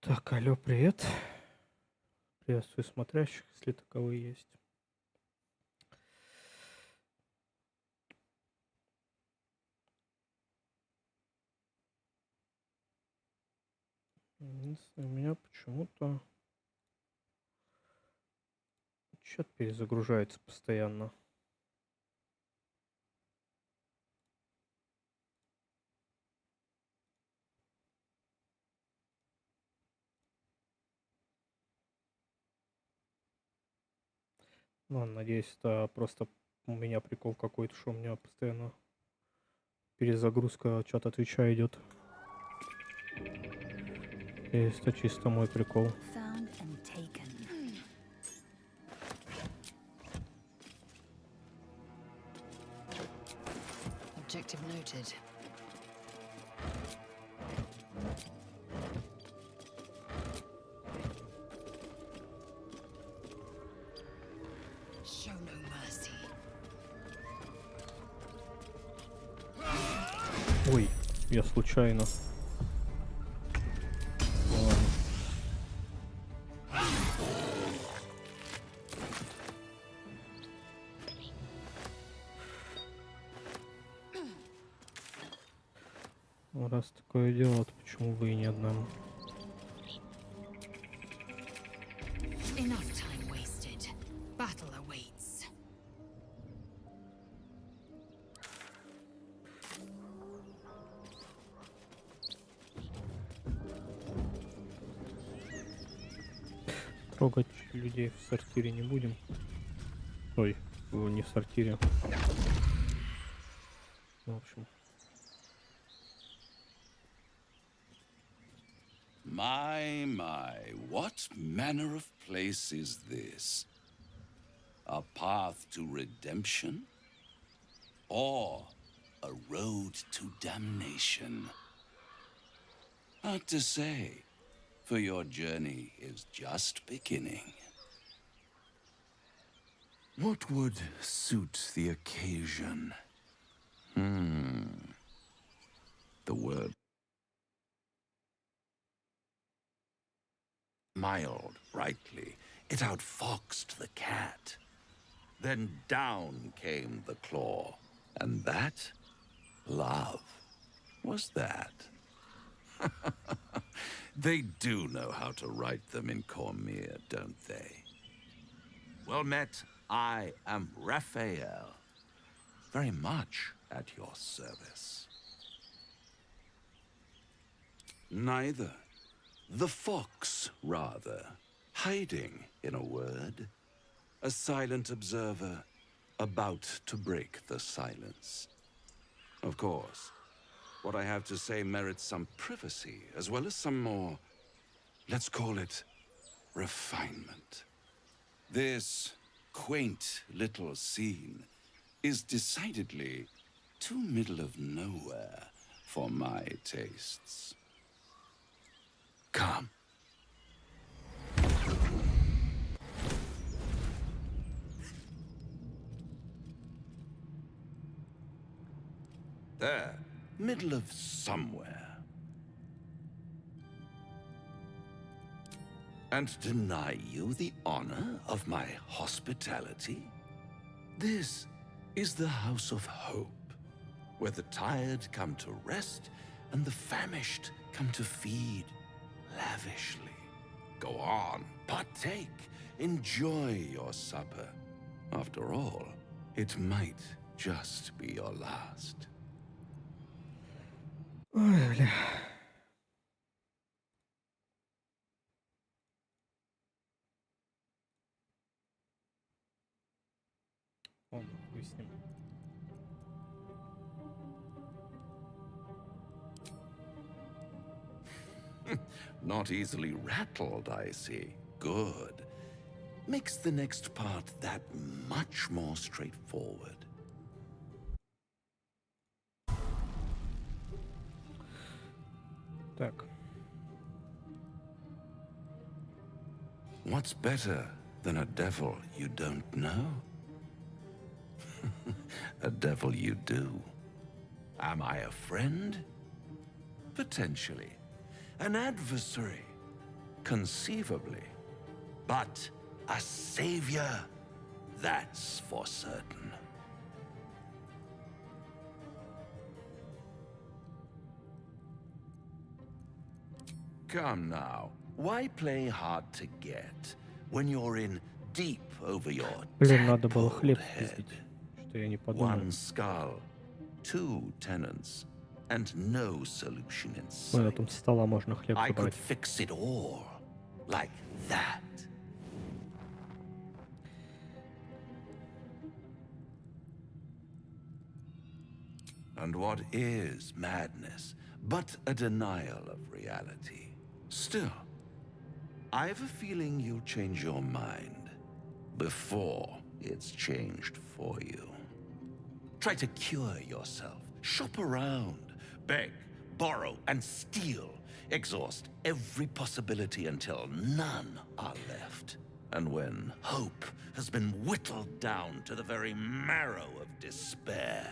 Так, алло, привет. Приветствую смотрящих, если таковые есть. Единственное, у меня почему-то чат перезагружается постоянно. Ладно, надеюсь, это просто у меня прикол какой-то, что у меня постоянно перезагрузка чата Твича идет. И это чисто мой прикол. Found and taken. Objective noted. Show no mercy. Ой, я случайно. Ладно. Ну, раз такое дело, то почему вы и не одному? Enough time wasted. Battle awaits. Трогать людей в сортире не будем. Ой, не в сортире. В общем. My, what manner of place is this? A path to redemption? Or a road to damnation? Hard to say, for your journey is just beginning. What would suit the occasion? The word mild, rightly, it outfoxed the cat. Then down came the claw, and that, love, was that. They do know how to write them in Cormier, don't they? Well met, I am Raphael, very much at your service. Neither. The fox, rather. Hiding, in a word. A silent observer, about to break the silence. Of course, what I have to say merits some privacy, as well as some more, let's call it, refinement. This quaint little scene is decidedly too middle of nowhere for my tastes. Come. There, middle of somewhere. And deny you the honor of my hospitality? This is the house of hope, where the tired come to rest and the famished come to feed lavishly. Go on, partake, enjoy your supper. After all, it might just be your last. Ой, бля. Ладно, хуй с ним. Not easily rattled, I see. Good. Makes the next part that much more straightforward. Так. What's better than a devil you don't know? A devil you do. Am I a friend? Potentially. An adversary? conceivably. But a savior, that's for certain. Come now, why play hard to get when you're in deep over your Блин, надо было хлеб tadpole head? пиздить. Что я не подумал. One skull, two tenants, and no solution in Ой, на sight. том стола можно хлеб I could забрать. fix it all like that. And what is madness but a denial of reality? Still, I have a feeling you'll change your mind before it's changed for you. Try to cure yourself, shop around, beg, borrow, and steal. Exhaust every possibility until none are left. And when hope has been whittled down to the very marrow of despair,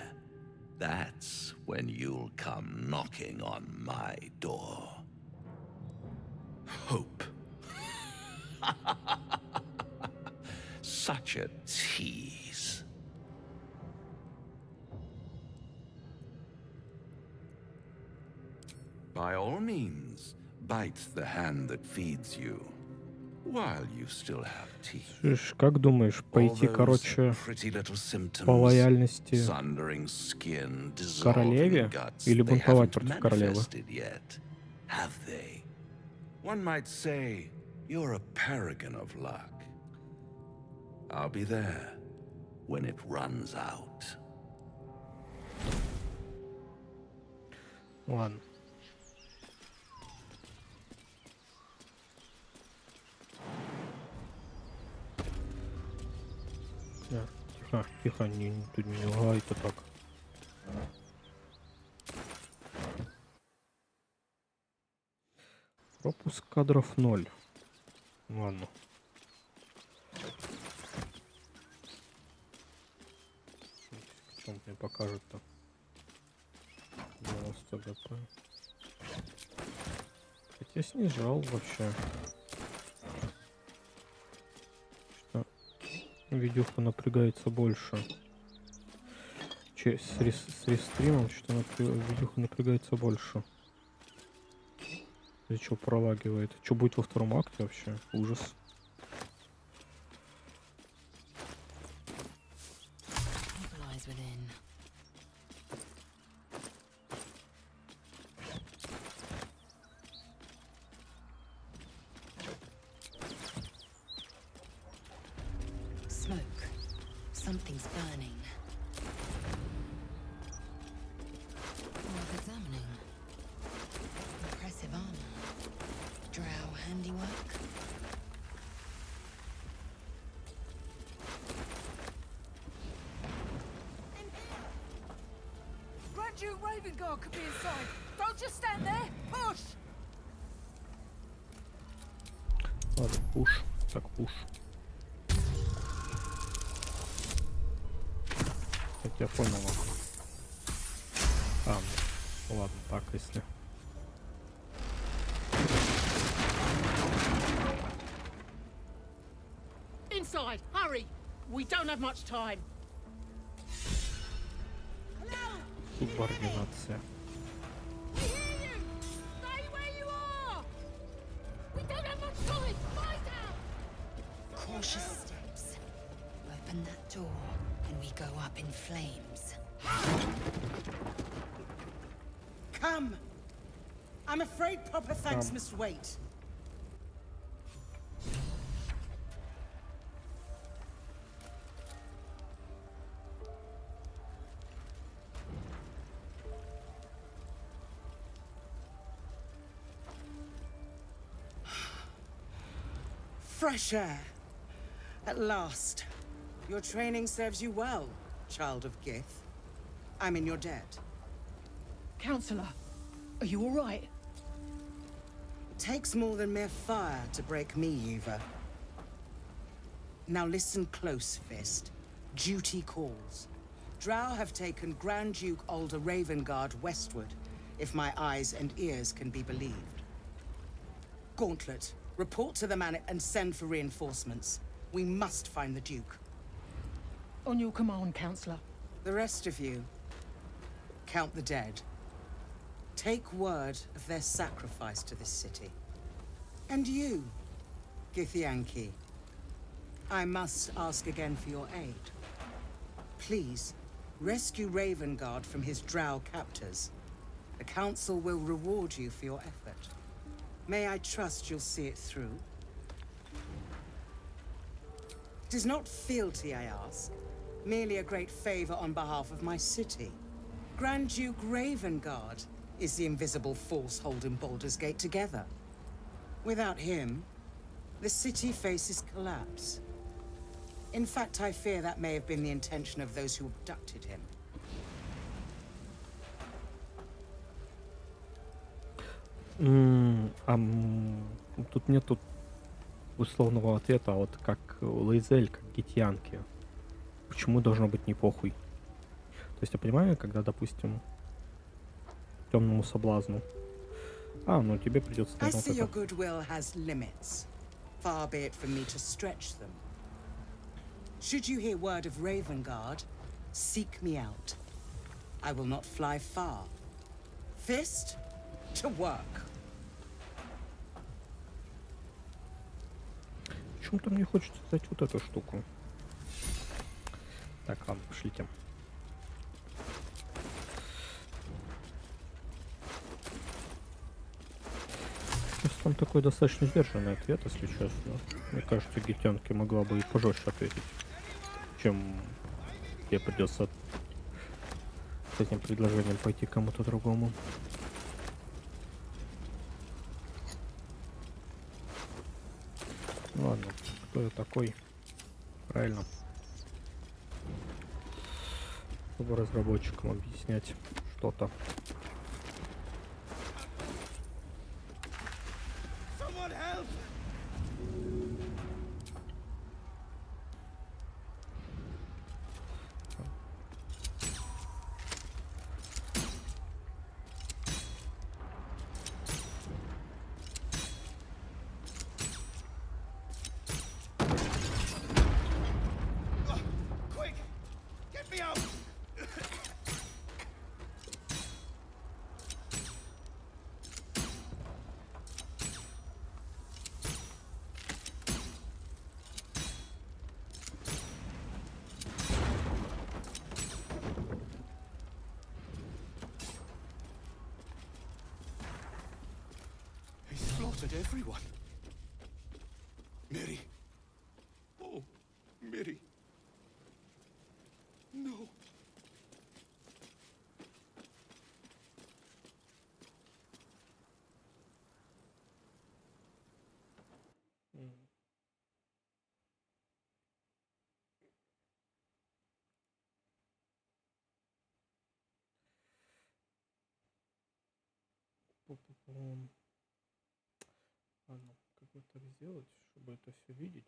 that's when you'll come knocking on my door. Hope. Such a tease. By all means, bite the hand that feeds you, while you still have teeth. Слышь, как думаешь, пойти, короче, по лояльности королеве или бунтовать против королевы? Have they? One might say you're a paragon of luck. I'll be there when it runs out. Ладно. Тихо, тихо, тут не лгай-то так. Пропуск кадров 0. Ладно. Что он мне покажет-то? 90 ГП. Хотя снижал вообще. Что видюха напрягается больше. С рестримом что видюха напрягается больше. И что пролагивает? Что будет во втором акте вообще? Ужас. Something's burning. Worth examining. Impressive armor. Drow handiwork. Grand Duke Raven Guard could be inside. Don't just stand there. Push! Ладно, пуш. Так, пуш. Я понял. Ну ладно, так, если. Inside, hurry! We don't have much time. Субординация. We hear you! Stay where you are! We don't have much time! Fight out! Cautious steps. Open that door, and we go up in flames. Come! I'm afraid proper thanks must wait. Fresh air. At last. Your training serves you well, child of Gith. I'm in your debt. Counselor, are you all right? It takes more than mere fire to break me, Yuva. Now listen close, Fist. Duty calls. Drow have taken Grand Duke Alder Ravengard westward, if my eyes and ears can be believed. Gauntlet, Report to the man and send for reinforcements. We must find the Duke. On your command, Counselor. The rest of you, count the dead. Take word of their sacrifice to this city. And you, Githyanki, I must ask again for your aid. Please, rescue Ravengard from his drow captors. The Council will reward you for your effort. May I trust you'll see it through? It is not fealty, I ask. Merely a great favor on behalf of my city. Grand Duke Ravengard is the invisible force holding Baldur's Gate together. Without him, the city faces collapse. In fact, I fear that may have been the intention of those who abducted him. Тут нету условного ответа, а вот как Лейзель, как Гитьянки. Почему должно быть не похуй? То есть я понимаю, когда, допустим, темному соблазну. Ну тебе придется... I see your goodwill has limits. Far be it from me to stretch them. Should you hear word of Ravengard, seek me out. I will not fly far. Fist to work. Почему-то мне хочется взять вот эту штуку. Так, ладно, пошлите. Сейчас там такой достаточно сдержанный ответ, если честно. Мне кажется, Гитянки могла бы и пожестче ответить, чем тебе придется с этим предложением пойти кому-то другому. Ну ладно, кто я такой? Правильно. Чтобы разработчикам объяснять что-то. Everyone. Mary. Oh, Mary. No. Ладно, как бы так сделать, чтобы это все видеть.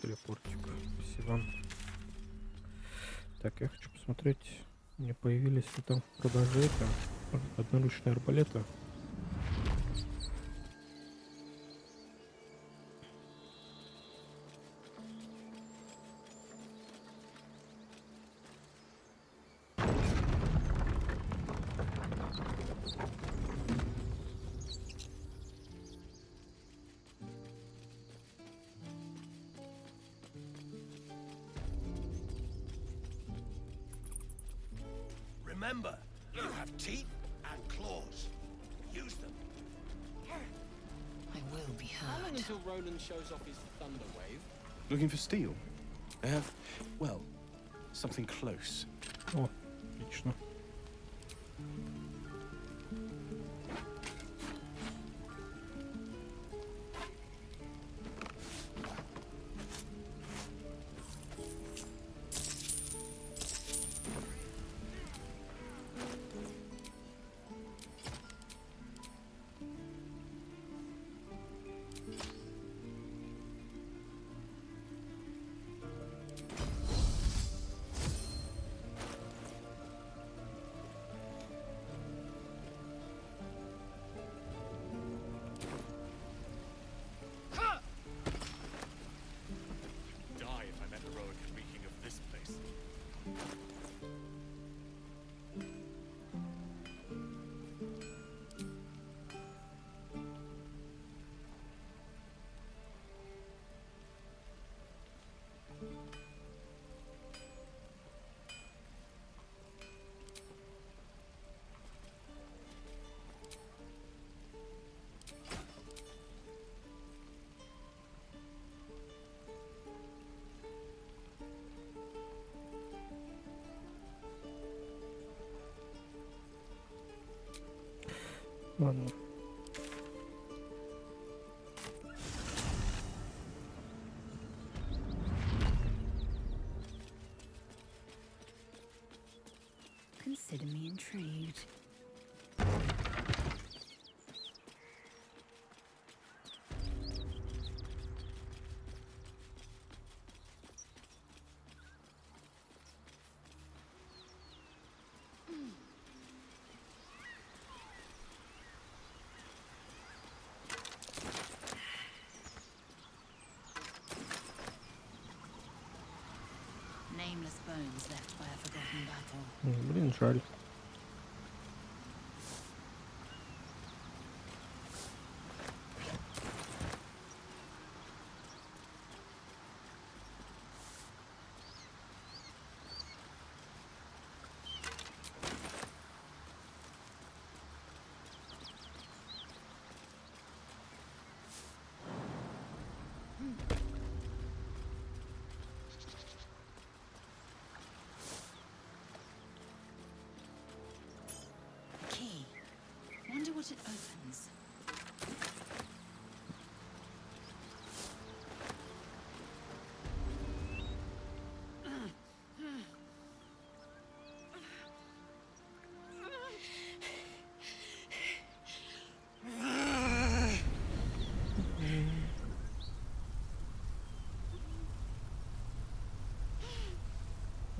Телепортик, спасибо. Так, я хочу посмотреть, мне появились ли там в продаже это одноручные арбалеты. Remember, you have teeth and claws. Use them. I will be How long heard. until Roland shows off his thunder wave? Looking for steel? I have, well, something close. О, отлично. Ладно. Consider me intrigued. Nameless bones left by a forgotten battle. Блин, жаль. Key. Wonder what it opens.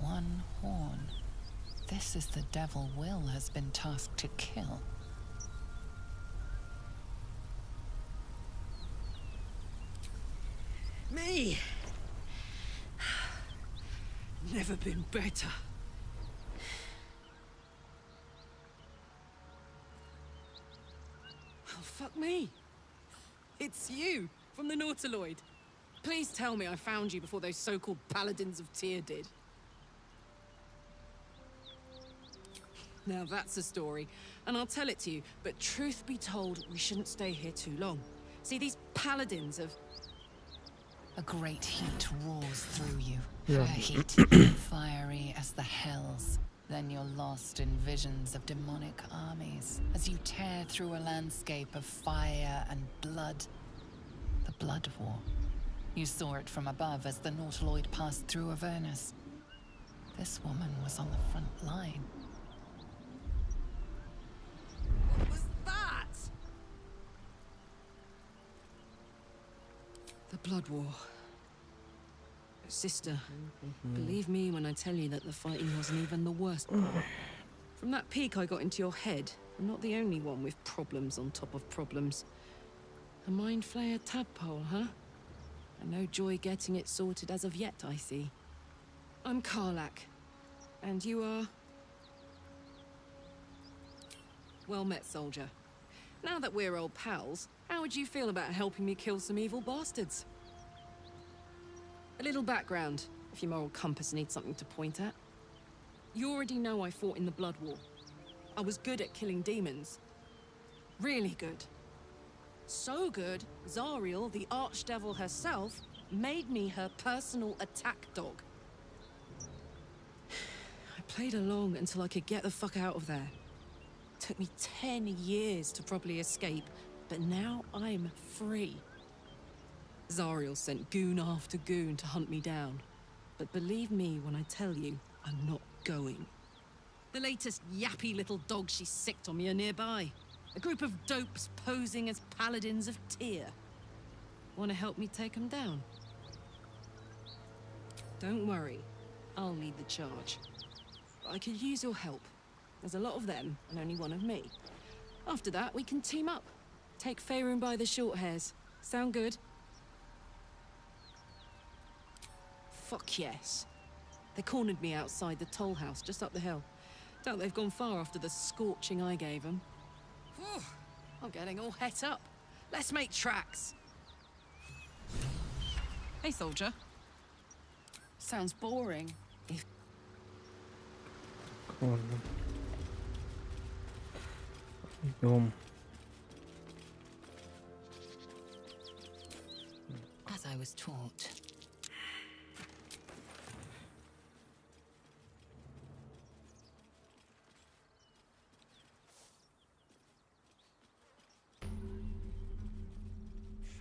One horn. This is the devil Will has been tasked to kill. Me! Never been better. Oh, fuck me. It's you, from the Nautiloid. Please tell me I found you before those so-called paladins of Tyr did. Now that's a story, and I'll tell it to you, but truth be told, we shouldn't stay here too long. See, these paladins have... A great heat roars through you. Yeah. A heat fiery as the hells. Then you're lost in visions of demonic armies as you tear through a landscape of fire and blood. The Blood War. You saw it from above as the Nautiloid passed through Avernus. This woman was on the front line. What was that? The Blood War. Sister, believe me when I tell you that the fighting wasn't even the worst part. From that peek I got into your head, I'm not the only one with problems on top of problems. A mind flayer tadpole, huh? And no joy getting it sorted as of yet, I see. I'm Karlak. And you are? Well met, soldier. Now that we're old pals, how would you feel about helping me kill some evil bastards? A little background, if your moral compass needs something to point at. You already know I fought in the Blood War. I was good at killing demons. Really good. So good, Zariel, the archdevil herself, made me her personal attack dog. I played along until I could get the fuck out of there. Took me 10 years to properly escape, but now I'm free. Zariel sent goon after goon to hunt me down. But believe me when I tell you, I'm not going. The latest yappy little dogs she sicked on me are nearby. A group of dopes posing as paladins of Tyr. Want to help me take them down? Don't worry, I'll lead the charge. But I could use your help. There's a lot of them, and only one of me. After that, we can team up. Take Faerun by the short hairs. Sound good? Fuck yes. They cornered me outside the toll house just up the hill. Doubt they've gone far after the scorching I gave them. Whew, I'm getting all het up. Let's make tracks. Hey, soldier. Sounds boring. If Ладно. Идем. As I was taught.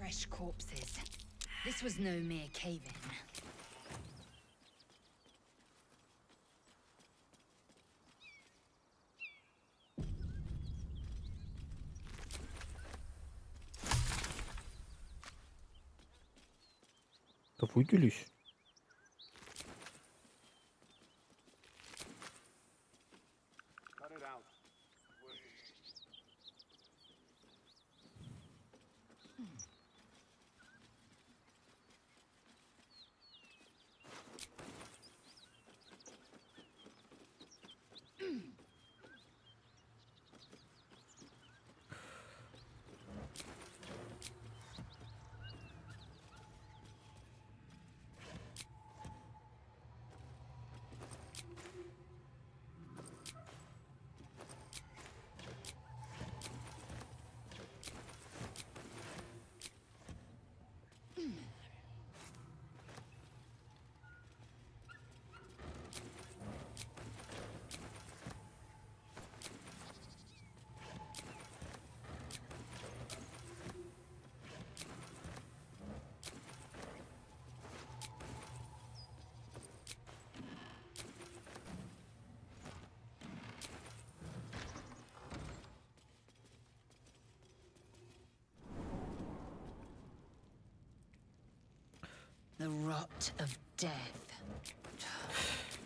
fresh corpses. This was no mere cave-in. Да выделись. The rot of death.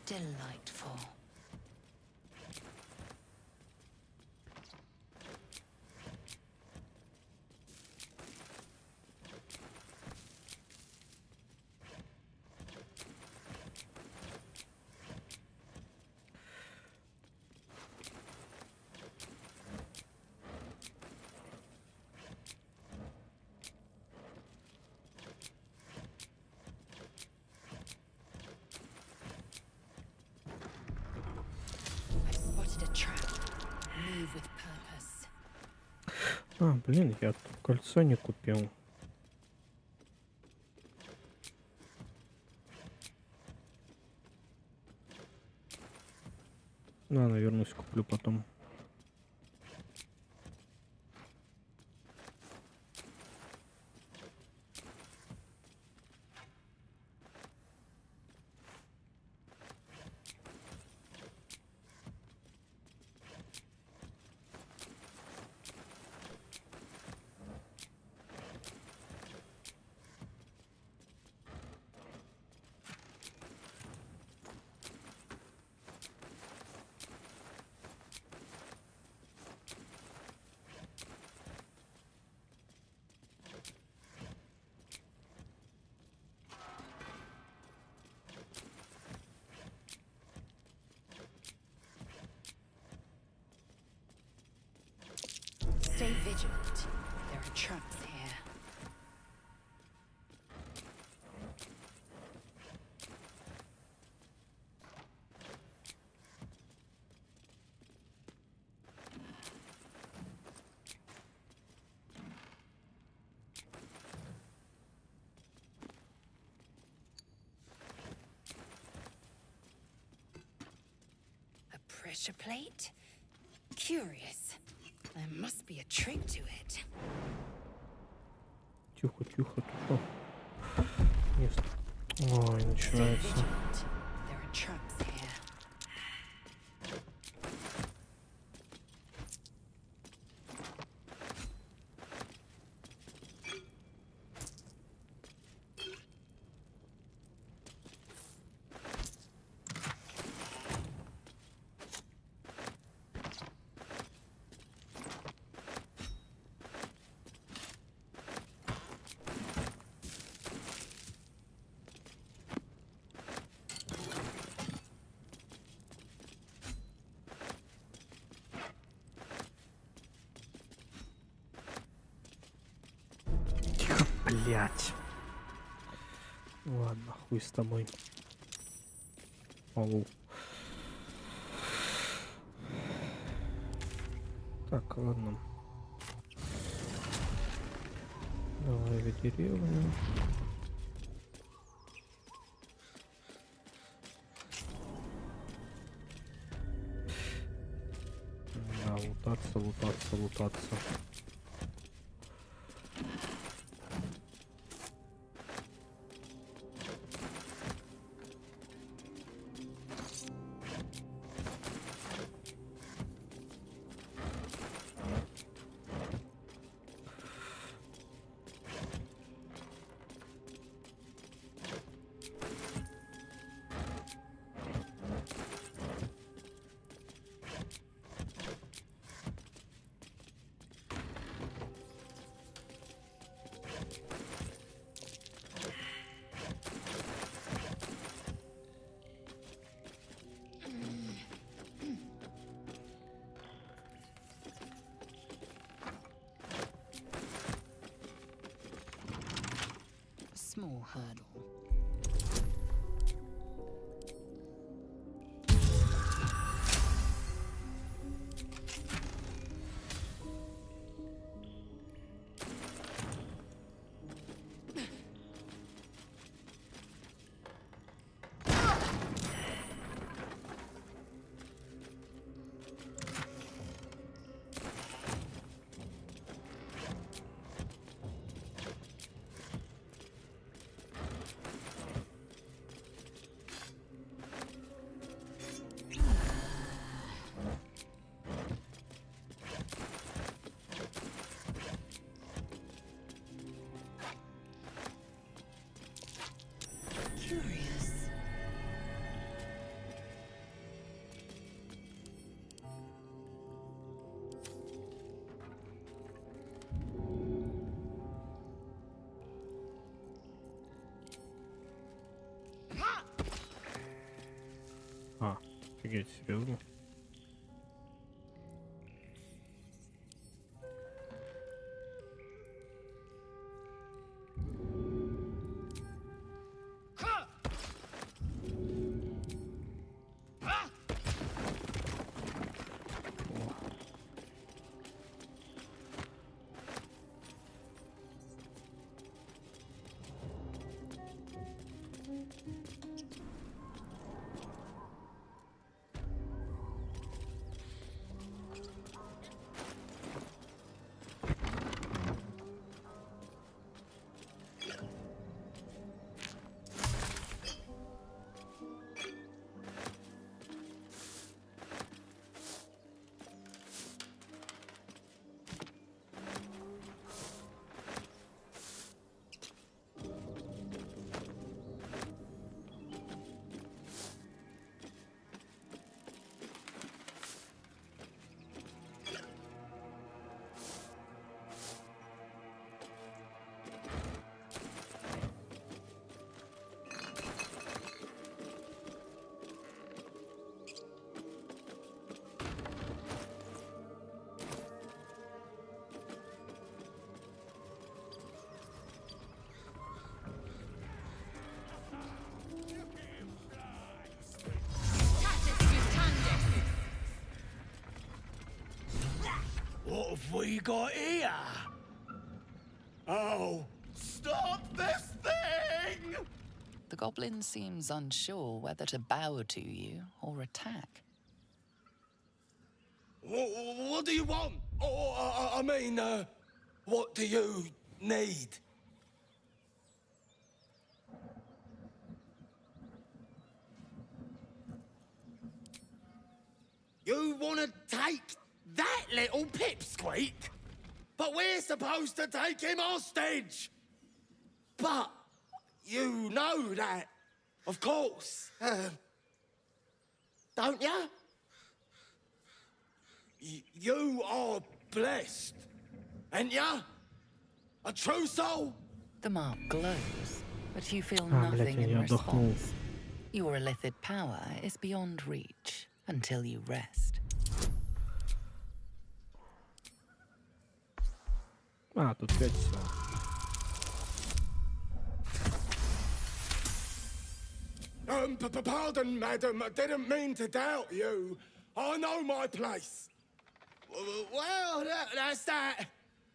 Delightful. I've spotted a trap. Move with purpose. А, блин, я тут кольцо не купил. Да, наверное, куплю потом. Stay vigilant. There are traps here. A pressure plate? Curious. There must be a trick to it. Тихо, тихо, тихо. Нет. Ой, Stay начинается. vigilant. There are traps here. Тихо, блять. Ладно, хуй с тобой. Ау. Так, ладно. Давай в деревню. Да, лутаться, лутаться, лутаться. А, офигеть, серьезно? What have we got here? Oh, stop this thing! The goblin seems unsure whether to bow to you or attack. What do you want? What do you need? You want to take that little pipsqueak? But we're supposed to take him hostage! But you know that, of course. Don't ya? You are blessed, ain't ya? A true soul? The mark glows, but you feel Ah, блядь, nothing я in не отдохнул. response. Your illithid power is beyond reach until you rest. А, тут 5 всего. Pardon, madam. I didn't mean to doubt you. I know my place. Well, that's that.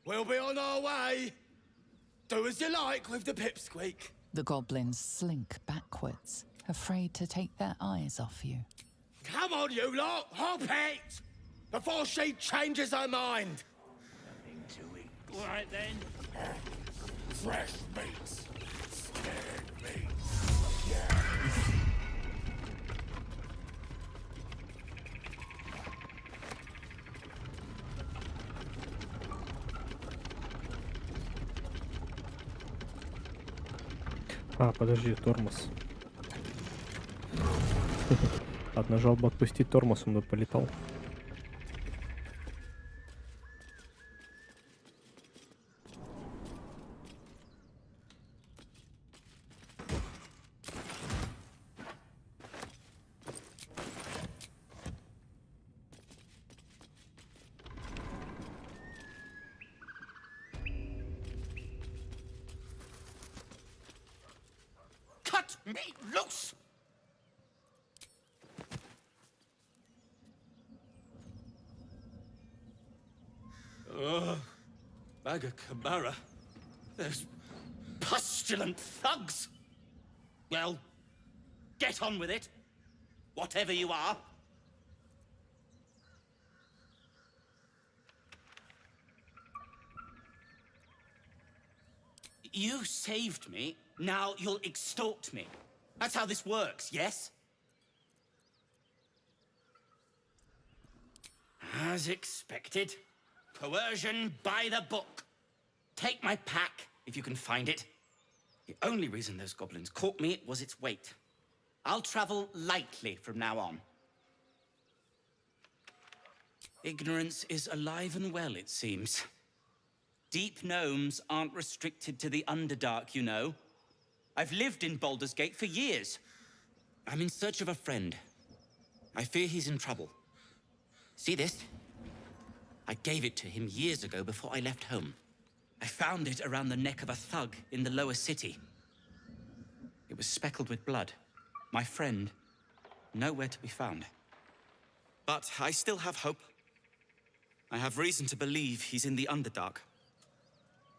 We'll be on our way. Do as you like with the pipsqueak. The goblins slink backwards, afraid to take their eyes off you. Come on, you lot. Hop it! Before she changes her mind. Nothing to eat. All right, then. Fresh meats. Scared meats. Yeah. А, подожди, тормоз. Нажал бы отпустить тормоз, он бы полетал. Cut me loose! Bagacamara. Those pustulant thugs. Well, get on with it. Whatever you are. You saved me. Now you'll extort me. That's how this works, yes? As expected. Coercion by the book. Take my pack, if you can find it. The only reason those goblins caught me was its weight. I'll travel lightly from now on. Ignorance is alive and well, it seems. Deep gnomes aren't restricted to the Underdark, you know. I've lived in Baldur's Gate for years. I'm in search of a friend. I fear he's in trouble. See this? I gave it to him years ago before I left home. I found it around the neck of a thug in the lower city. It was speckled with blood. My friend, nowhere to be found. But I still have hope. I have reason to believe he's in the Underdark.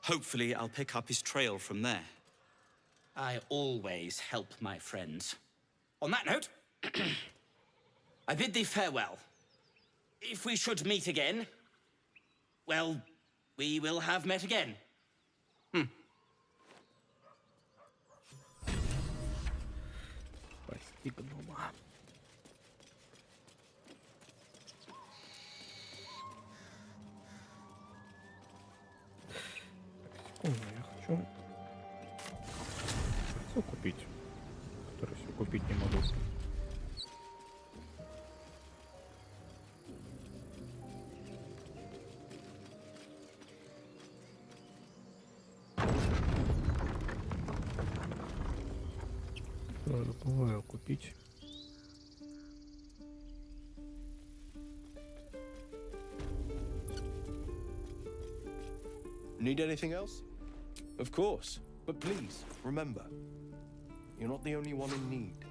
Hopefully, I'll pick up his trail from there. I always help my friends. On that note, I bid thee farewell. If we should meet again, well, we will have met again. Спасти гнома. Секунду, я хочу кольцо купить, которое все купить не могу. Забываю купить. Need anything else? Of course. But please, remember, you're not the only one in need.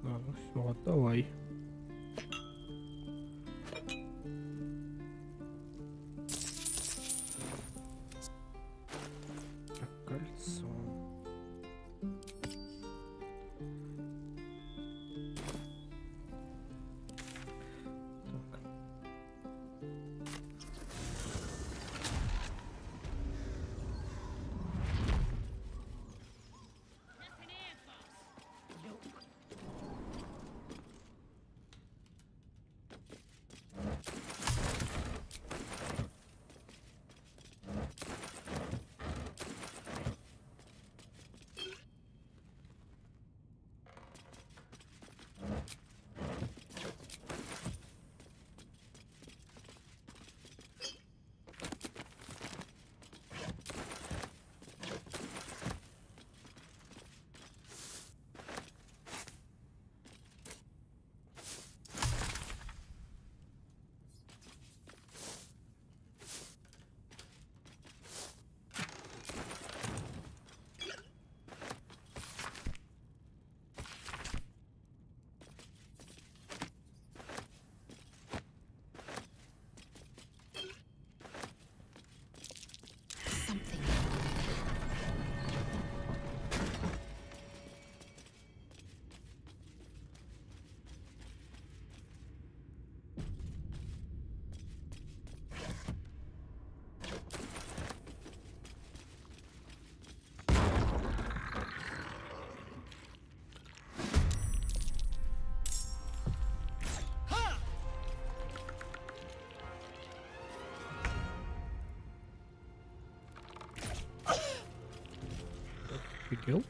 Ну все, отдавай. Так, кольцо. Так. Something. Офигел?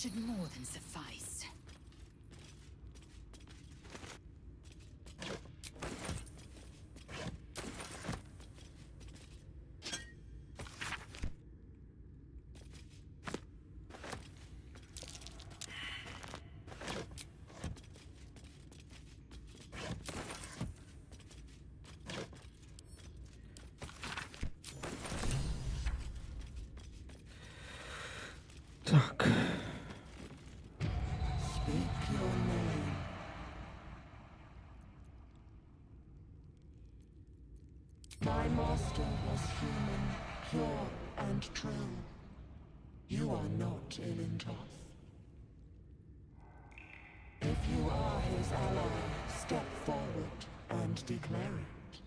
should more than suffice. Так. Speak your name. My master was human, pure and true. You are not Ilintoth. If you are his ally, step forward and declare it.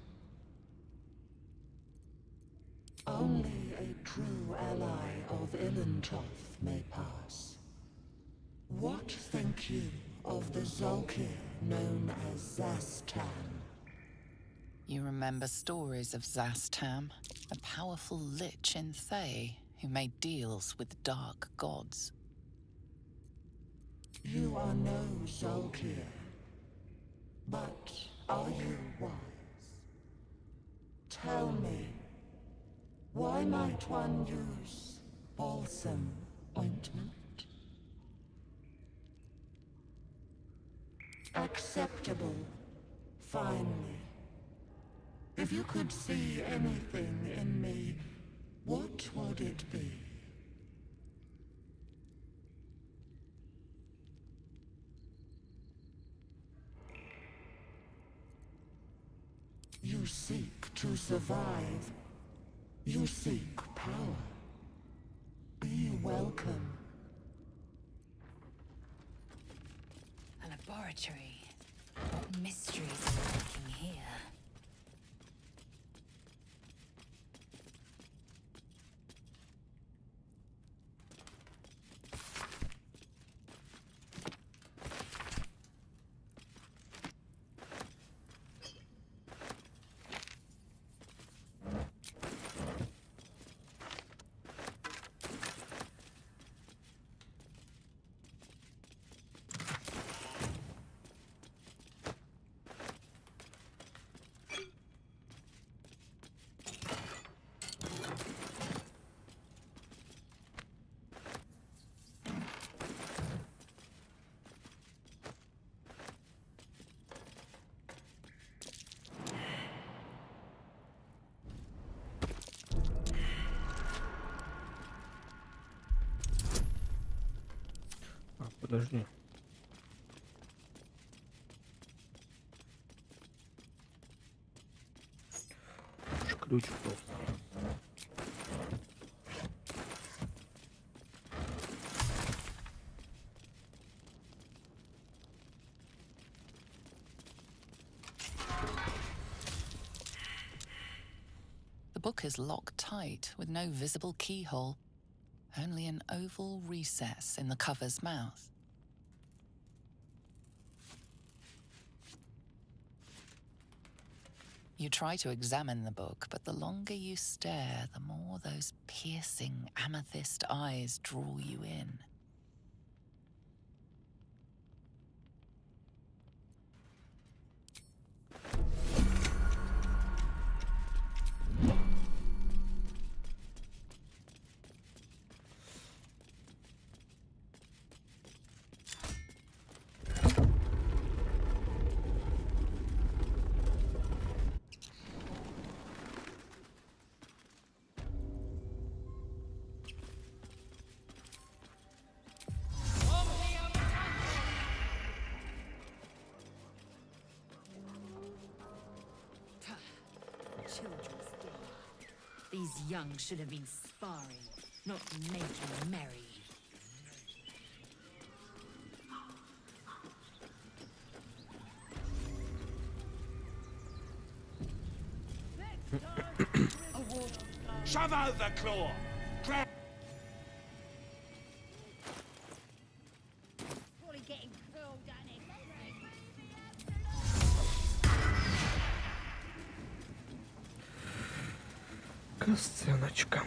Only a true ally of Ilintoth may pass. What think you of the Zolkir known as Zastan? You remember stories of Zastam, a powerful lich in Thay who made deals with dark gods. You are no Zolkir, but are you wise? Tell me, why might one use balsam ointment? Acceptable, finally. If you could see anything in me, what would it be? You seek to survive. You seek power. Be welcome. A laboratory. What mysteries are lurking here? Подожди. Ключ был. The book is locked tight with no visible keyhole, only an oval recess in the cover's mouth. You try to examine the book, but the longer you stare, the more those piercing amethyst eyes draw you in. Children's game. These young should have been sparring, not making merry. Shove over, Claw! Probably getting curled down it. Сценочка.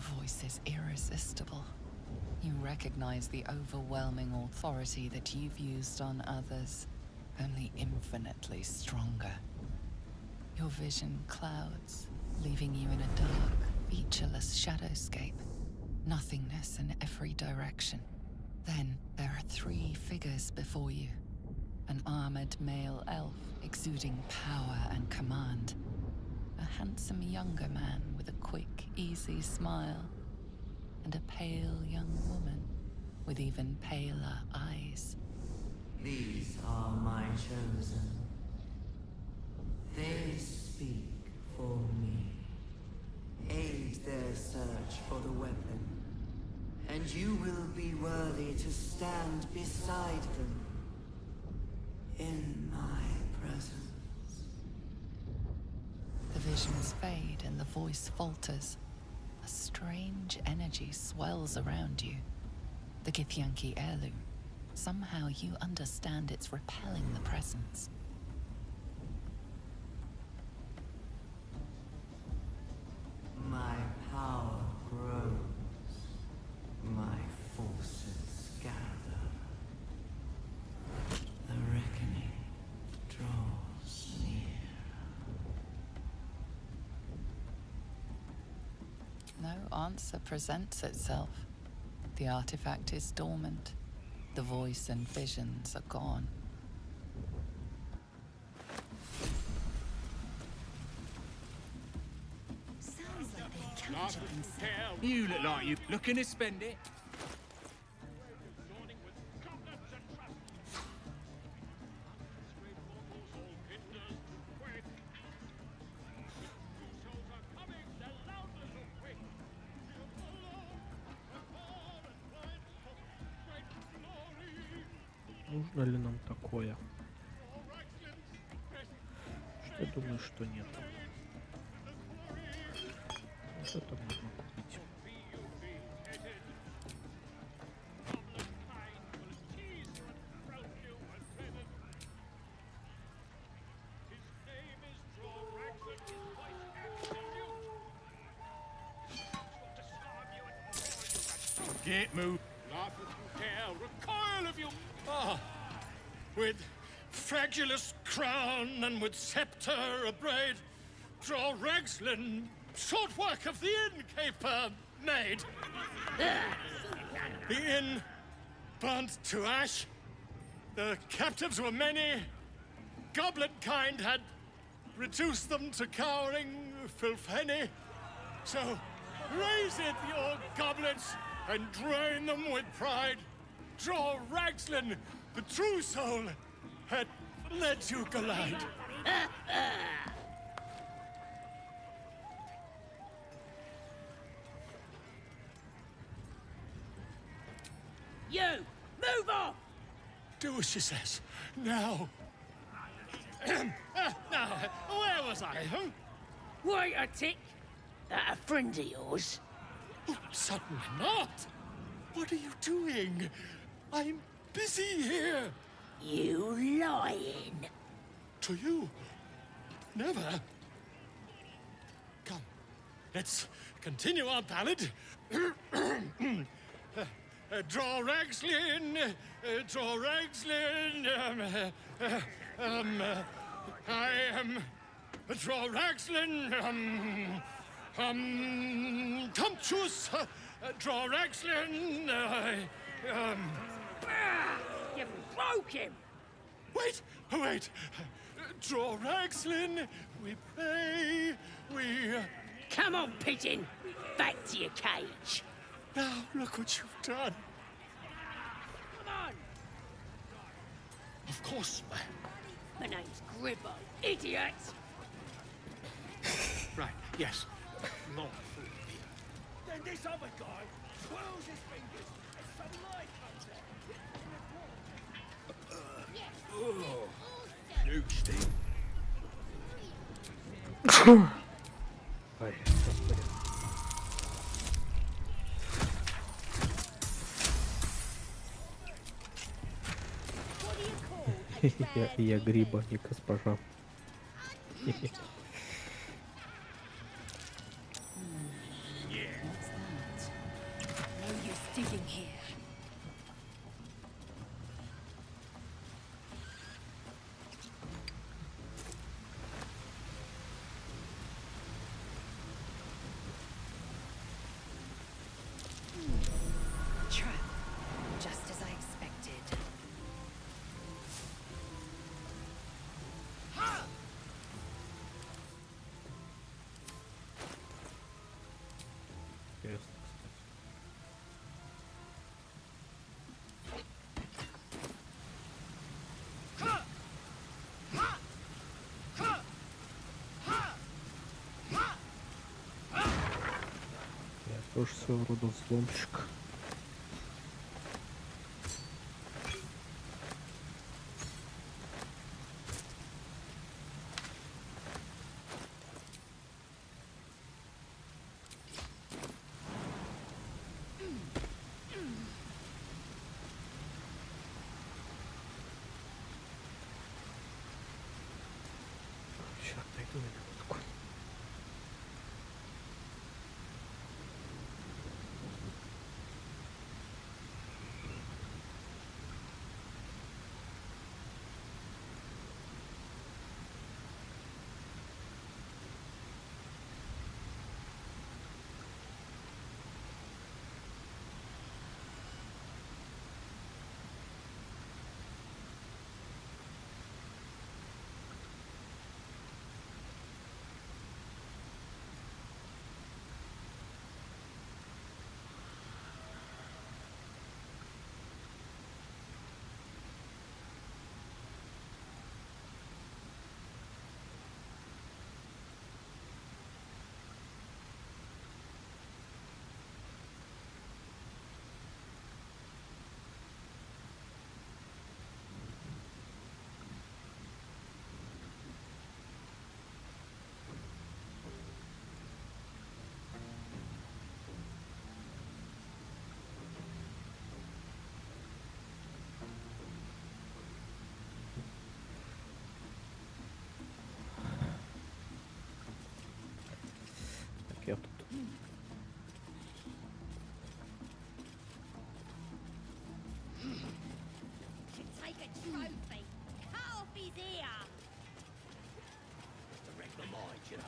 voice is irresistible. You recognize the overwhelming authority that you've used on others, only infinitely stronger. Your vision clouds, leaving you in a dark, featureless shadowscape. Nothingness in every direction. Then there are 3 figures before you. An armored male elf exuding power and command. A handsome younger man with a quick, easy smile. And a pale young woman with even paler eyes. These are my chosen. They speak for me. Aid their search for the weapon, and you will be worthy to stand beside them in my presence. The visions fade and the voice falters. A strange energy swells around you. The Githyanki heirloom. Somehow you understand it's repelling the presence. My power grows. My forces gather. The reckoning draws near. No answer presents itself. The artifact is dormant. The voice and visions are gone. Sounds like they captured themselves. You look like you looking to spend it. Нужно ли нам такое? Что я думаю, что нет. Вот это можно купить. Get moved. Laugh if you dare, recoil if you... Ah, with fragulous crown and with sceptre abraid, draw Ragslin, short work of the innkeeper made. The inn burnt to ash. The captives were many. Goblin kind had reduced them to cowering filfhenny. So raise it, your goblets, and drain them with pride. Draw Ragslin, the true soul, had led you glide. You! Move off! Do as she says. Now. Now, where was I? Huh? Wait a tick. That a friend of yours? Oh, certainly not. What are you doing? I'm busy here. You lying. To you? Never. Come, let's continue our ballad. Draw Ragslin, draw Ragslin. I am draw Ragslin. Tumptuous. Draw Ragslin. You broke him. Wait, wait. Draw Ragslin. We pray. We. Come on, pigeon. Back to your cage. Now look what you've done. Come on. Of course, My name's Gribbo. Idiot. Right. Yes. Not. Then this other guy twirls his fingers and some light comes out. You stink. Ай, господи. Я гриба, не госпожа. интересно, кстати. Я тоже своего рода взломщик. Сейчас отойду на минутку. Так, я тут. Should take a trophy. Cut off his ear. To wreck my mind, you know.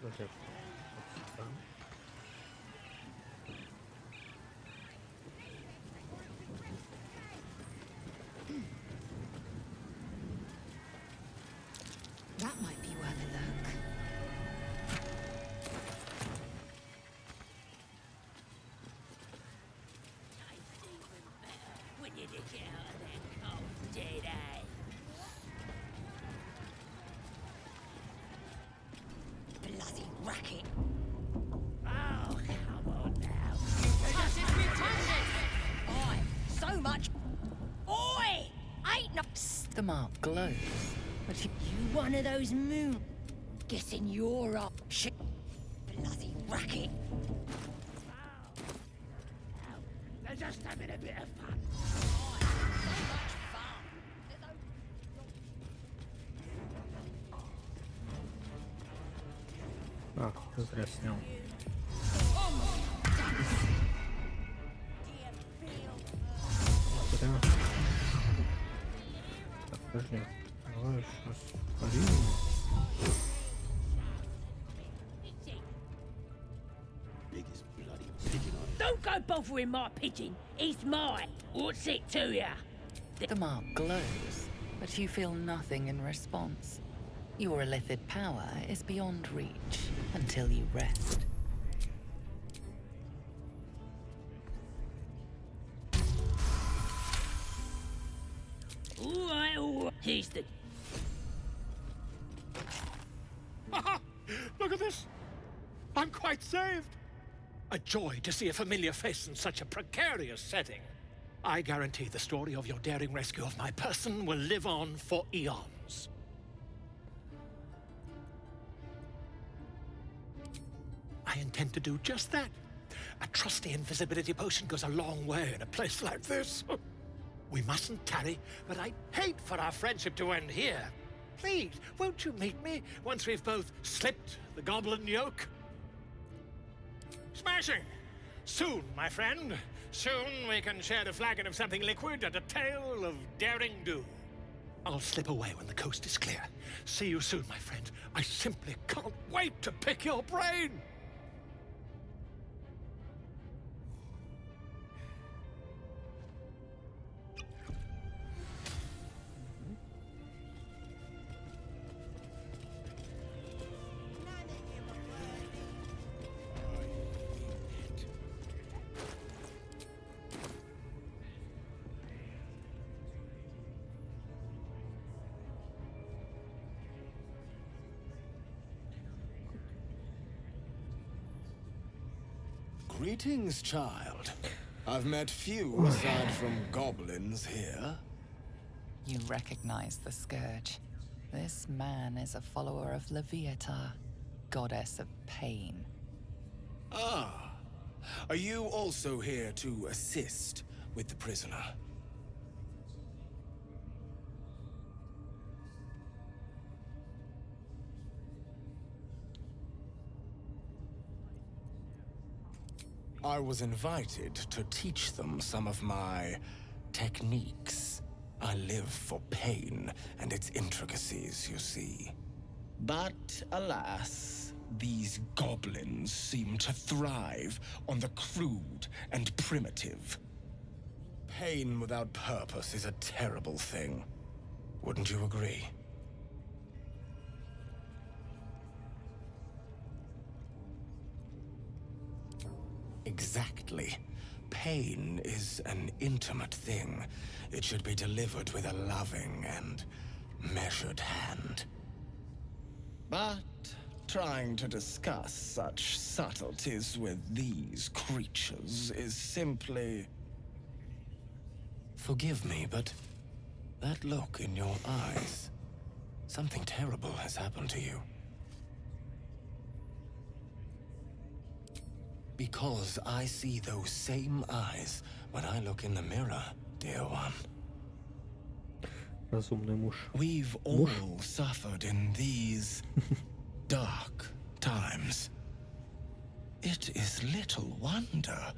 Подожди, сюда. That might be worth a look. When you dig it out of that cold, dead eye. Bloody racket. Oh, come on now. Touch it, we touch it! Oi, so much. Oi! Ain't no... The mark glows, but You one of those moon... Guessing you're up. Shit. Bloody racket. They're just having a bit of fun. А, зря снял. Зря. Так, подожди. Давай сейчас парим. Biggest bloody pigeon on Don't go bothering my pigeon. It's mine. What's it to ya? the mark glows, but you feel nothing in response. Your illithid power is beyond reach until you rest. All right. Here's the... Look at this! I'm quite saved! A joy to see a familiar face in such a precarious setting. I guarantee the story of your daring rescue of my person will live on for eons. I intend to do just that. A trusty invisibility potion goes a long way in a place like this. We mustn't tarry, but I'd hate for our friendship to end here. Please, won't you meet me once we've both slipped the goblin yoke? Smashing! Soon, my friend. Soon we can share a flagon of something liquid and a tale of daring do. I'll slip away when the coast is clear. See you soon, my friend. I simply can't wait to pick your brain! Greetings, child. I've met few aside from goblins here. You recognize the scourge. This man is a follower of Leviatha, goddess of pain. Ah. Are you also here to assist with the prisoner? I was invited to teach them some of my techniques. I live for pain and its intricacies, you see. But alas, these goblins seem to thrive on the crude and primitive. Pain without purpose is a terrible thing. Wouldn't you agree? Exactly. Pain is an intimate thing. It should be delivered with a loving and measured hand. But trying to discuss such subtleties with these creatures is simply... Forgive me, but that look in your eyes... Something terrible has happened to you. Because I see those same eyes when I look in the mirror, dear one. Разумный муж. We've all suffered in these dark times. It is little wonder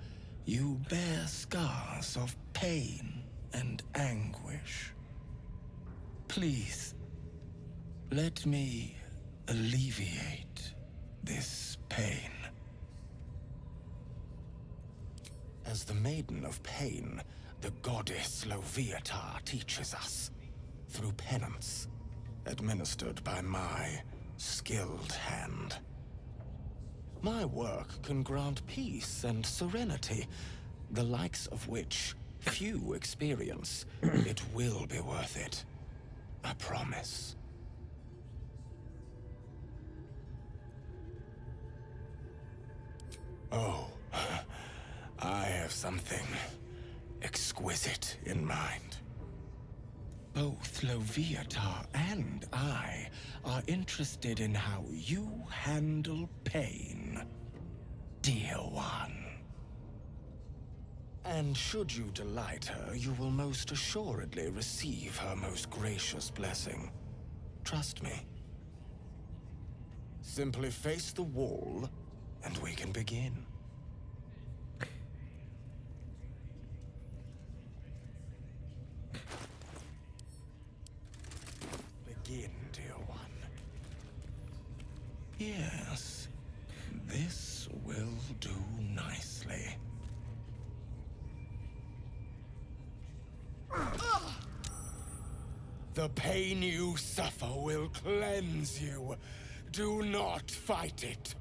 you bear scars of pain and anguish. Please, let me alleviate this pain. As the Maiden of Pain, the goddess Leviatha teaches us, through penance, administered by my skilled hand. My work can grant peace and serenity, the likes of which few experience. It will be worth it. I promise. Oh, I have something exquisite in mind. Both Leviatha and I are interested in how you handle pain, dear one. And should you delight her, you will most assuredly receive her most gracious blessing. Trust me. Simply face the wall, and we can begin. Begin, dear one. Yes, this will do nicely. The pain you suffer will cleanse you. Do not fight it.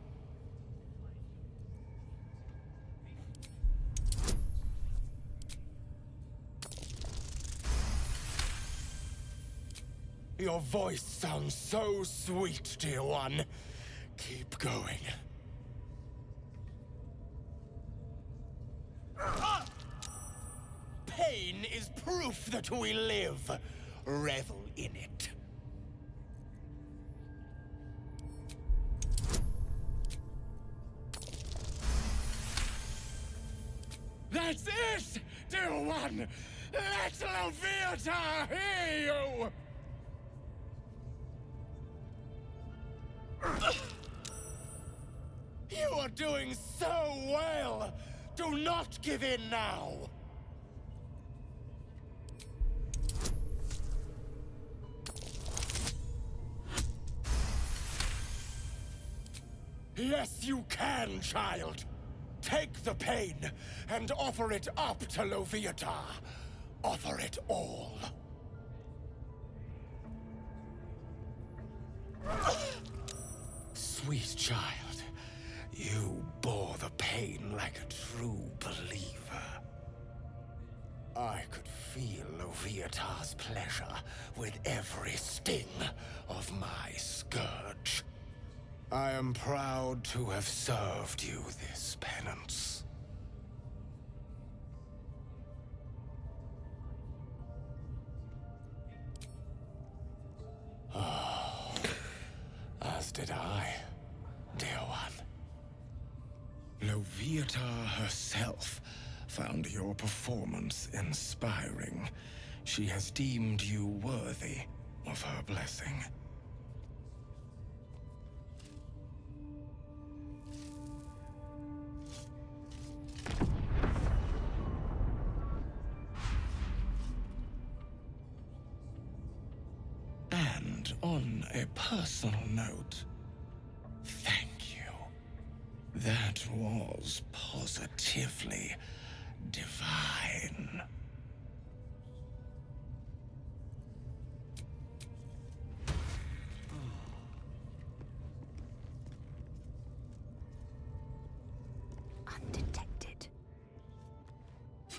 Your voice sounds so sweet, dear one. Keep going. Pain is proof that we live. Revel in it. That's it, dear one! Let Leviatha hear you! You are doing so well! Do not give in now! Yes, you can, child! Take the pain and offer it up to Leviatha. Offer it all. Sweet child, you bore the pain like a true believer. I could feel Leviatha's pleasure with every sting of my scourge. I am proud to have served you this penance. did I, dear one. Loviatar herself found your performance inspiring. She has deemed you worthy of her blessing. And on a personal note, thank you. That was positively divine. Undetected.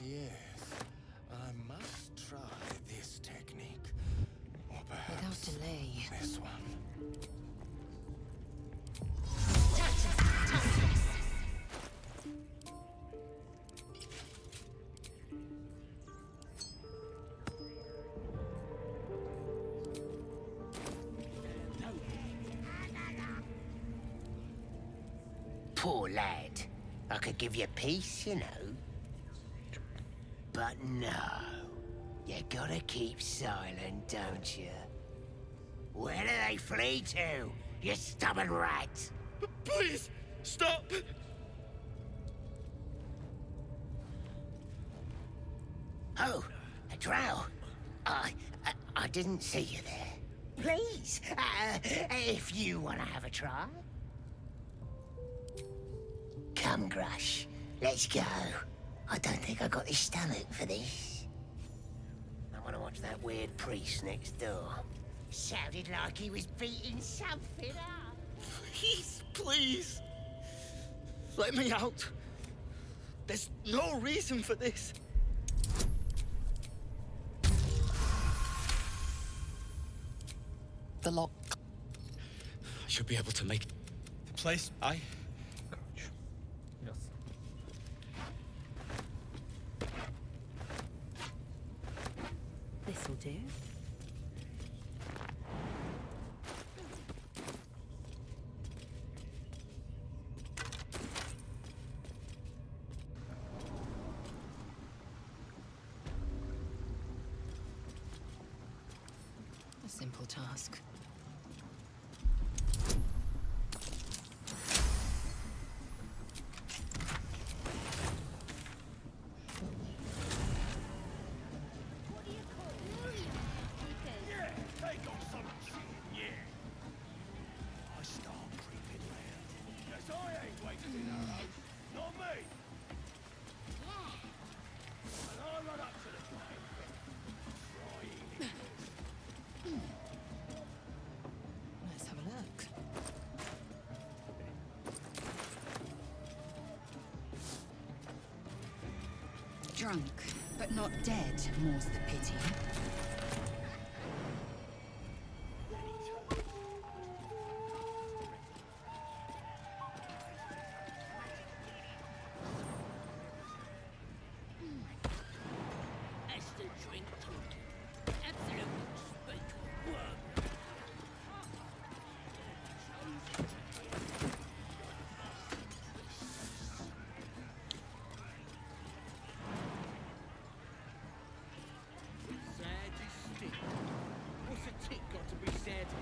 Yes, I must try this technique. Or perhaps Without delay. this one. Poor lad. I could give you peace, you know. But no. You gotta keep silent, don't you? Where do they flee to, you stubborn rat? Please, stop! Oh, a drow. I didn't see you there. Please, if you want to have a try. Come, Grush. Let's go. I don't think I got the stomach for this. I want to watch that weird priest next door. Sounded like he was beating something up. Please, please. Let me out. There's no reason for this. The lock. I should be able to make the place Yes. This'll do. A simple task. Let's have a look. Drunk, but not dead, more's the pity. That's the drink talking. Absolute unspeakable worm. Sad as stick. What's a tick got to be sad about?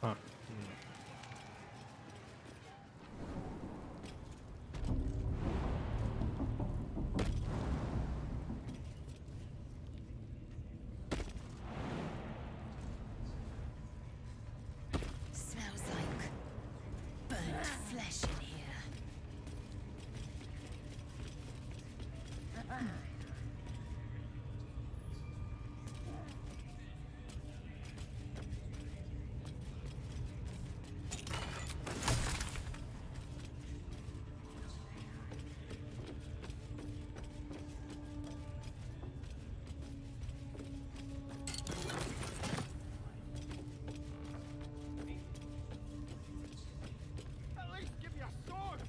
А, Smells like burnt flesh in here. At least give me a sword!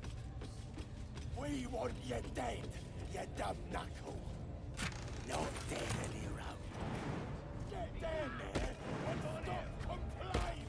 We want you dead, you dumb knuckle. Not dead, hero. Get down there and stop complaining!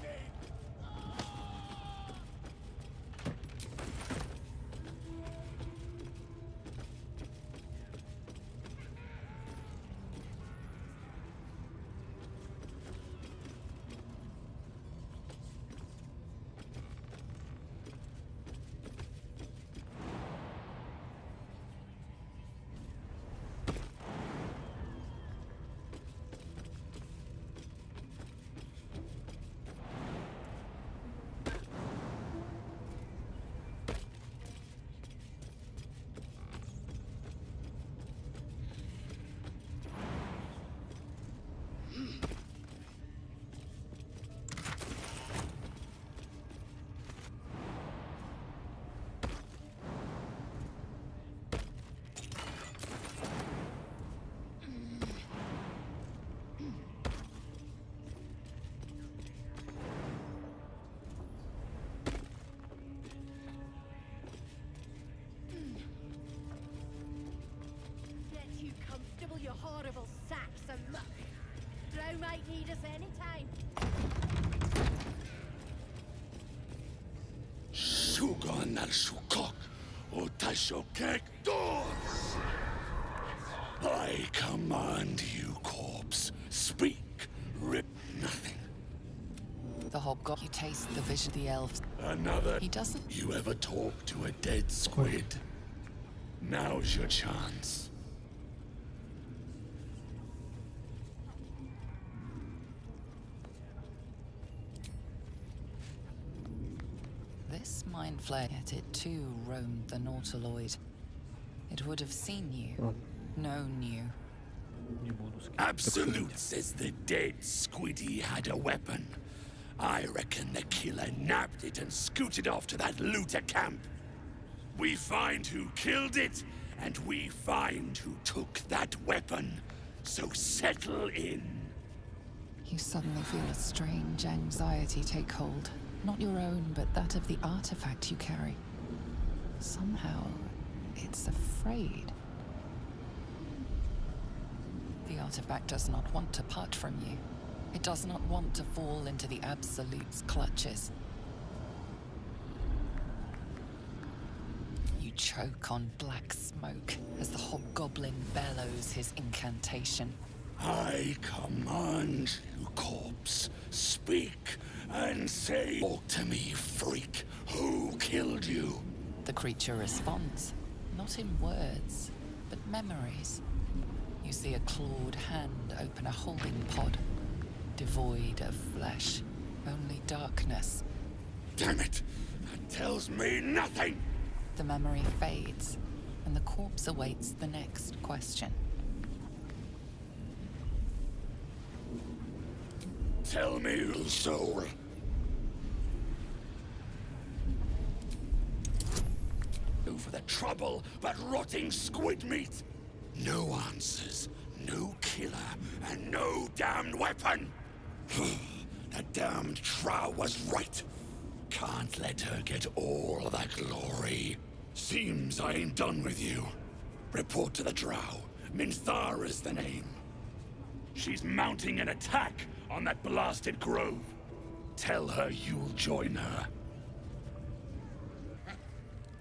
Get you comfortable, you horrible sacks of muck. Drow might need us anytime. Sugan al Shukok, Otashokek doors! I command you, corpse. Speak, rip nothing. The hobgoblin. You taste the vision of the elves. Another. He doesn't. You ever talk to a dead squid? Now's your chance. This mind flayer, yet it too roamed the Nautiloid. It would have seen you, known you. не буду скидывать. Absolute says the dead squiddy had a weapon. I reckon the killer nabbed it and scooted off to that looter camp. We find who killed it, and we find who took that weapon. So settle in. You suddenly feel a strange anxiety take hold. Not your own, but that of the artifact you carry. Somehow, it's afraid. The artifact does not want to part from you. It does not want to fall into the Absolute's clutches. You choke on black smoke as the hobgoblin bellows his incantation. I command you, corpse. Speak and say, talk to me, freak. Who killed you? The creature responds, not in words, but memories. You see a clawed hand open a holding pod, devoid of flesh, only darkness. Damn it! That tells me nothing! The memory fades, and the corpse awaits the next question. Tell me, little soul. No for the trouble, but rotting squid meat. No answers, no killer, and no damned weapon. That damned Trow was right. Can't let her get all of that glory. Seems I ain't done with you. Report to the Drow. Minthara's the name. She's mounting an attack on that blasted grove. Tell her you'll join her.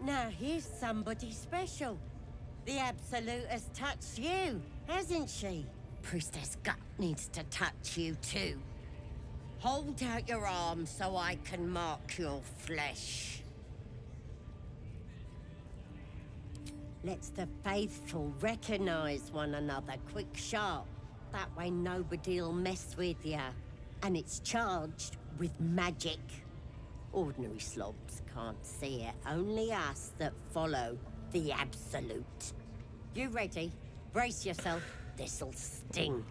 Now here's somebody special. The Absolute has touched you, hasn't she? Priestess Gut needs to touch you too. Hold out your arm so I can mark your flesh. Let's the faithful recognize one another quick sharp. That way nobody'll mess with ya. And it's charged with magic. Ordinary slobs can't see it. Only us that follow the Absolute. You ready? Brace yourself. This'll sting.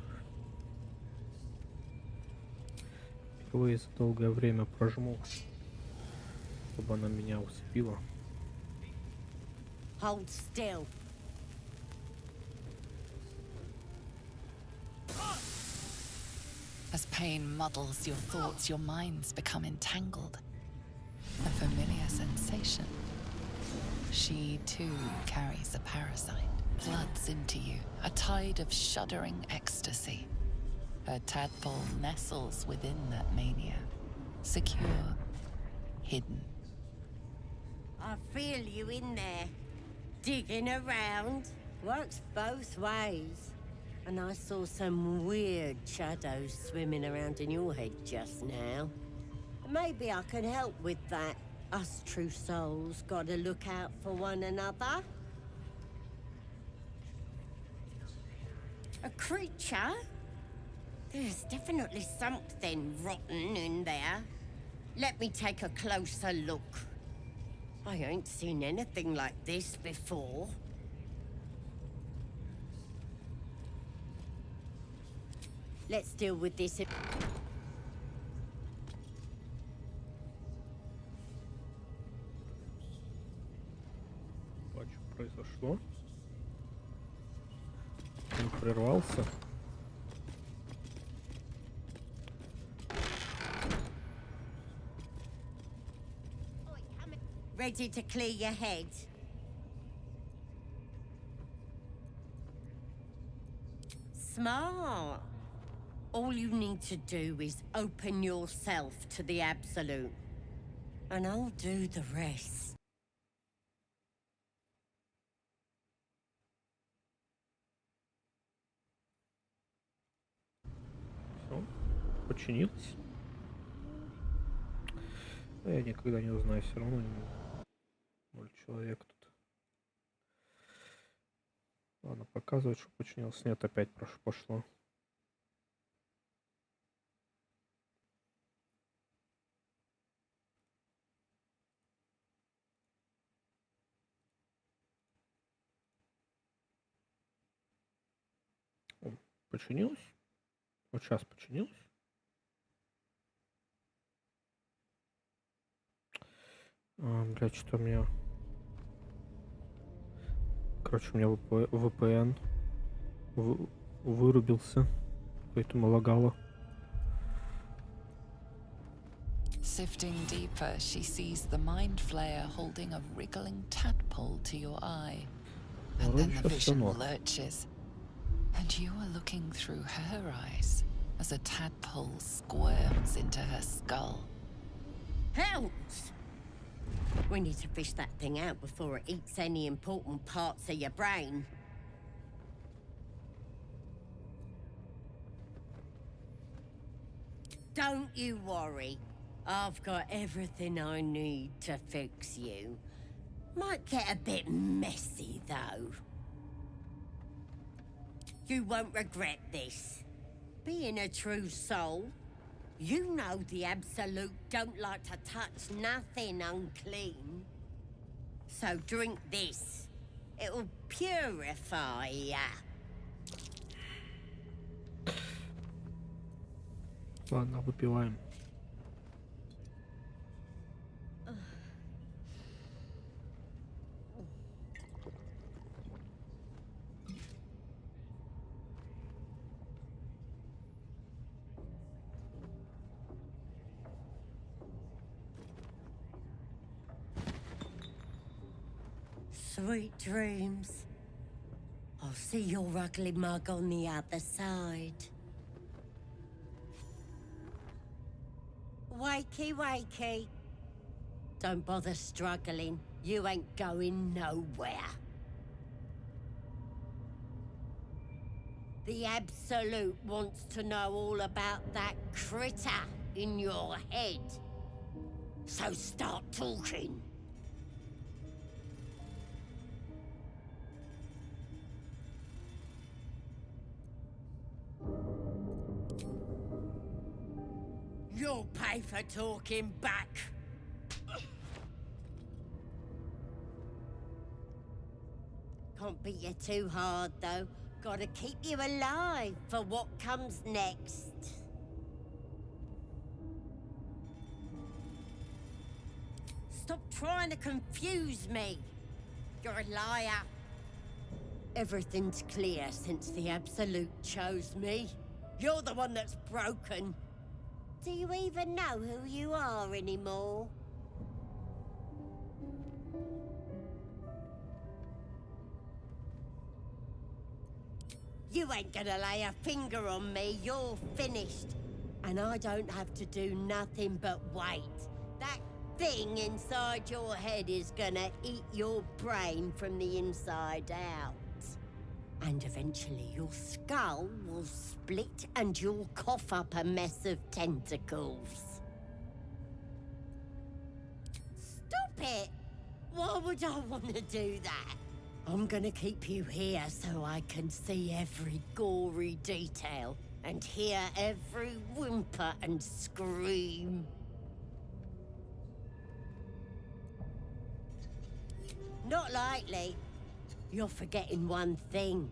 Впервые за долгое время прожму, чтобы она меня усыпила. Hold still. As pain muddles your thoughts, your minds become entangled. A familiar sensation. She too carries a parasite, floods into you, a tide of shuddering ecstasy. Her tadpole nestles within that mania, secure, hidden. I feel you in there. Digging around. Works both ways. And I saw some weird shadows swimming around in your head just now. Maybe I can help with that. Us true souls gotta look out for one another. A creature? There's definitely something rotten in there. Let me take a closer look. I ain't seen anything like this before. Let's deal with this. Что произошло? Он прервался. Ready to clear your head? Smart. All you need to do is open yourself to the Absolute. And I'll do the rest. Все, подчинилась. Да я никогда не узнаю, все равно 0 человек тут. Ладно, показывает, что подчинился. Нет, опять пошло. Починилась? Вот сейчас починилась. Блядь, что у меня... Короче, у меня VPN вырубился, поэтому лагало. Sifting deeper, she sees the mind flayer holding a wriggling tadpole to your eye. And then the vision lurches. And you are looking through her eyes as a tadpole squirms into her skull. Helps! We need to fish that thing out before it eats any important parts of your brain. Don't you worry. I've got everything I need to fix you. Might get a bit messy, though. You won't regret this. Being a true soul, you know the Absolute don't like to touch nothing unclean. So drink this. It'll purify ya. Ладно, выпиваем. Sweet dreams. I'll see your ugly mug on the other side. Wakey, wakey. Don't bother struggling. You ain't going nowhere. The Absolute wants to know all about that critter. in your head. So start talking. You'll pay for talking back. Can't beat you too hard, though. Gotta keep you alive for what comes next. Stop trying to confuse me. You're a liar. Everything's clear since the Absolute chose me. You're the one that's broken. Do you even know who you are anymore? You ain't gonna lay a finger on me. You're finished. And I don't have to do nothing but wait. That thing inside your head is gonna eat your brain from the inside out. And eventually your skull will split and you'll cough up a mess of tentacles. Stop it! Why would I want to do that? I'm gonna keep you here so I can see every gory detail and hear every whimper and scream. Not likely. You're forgetting one thing.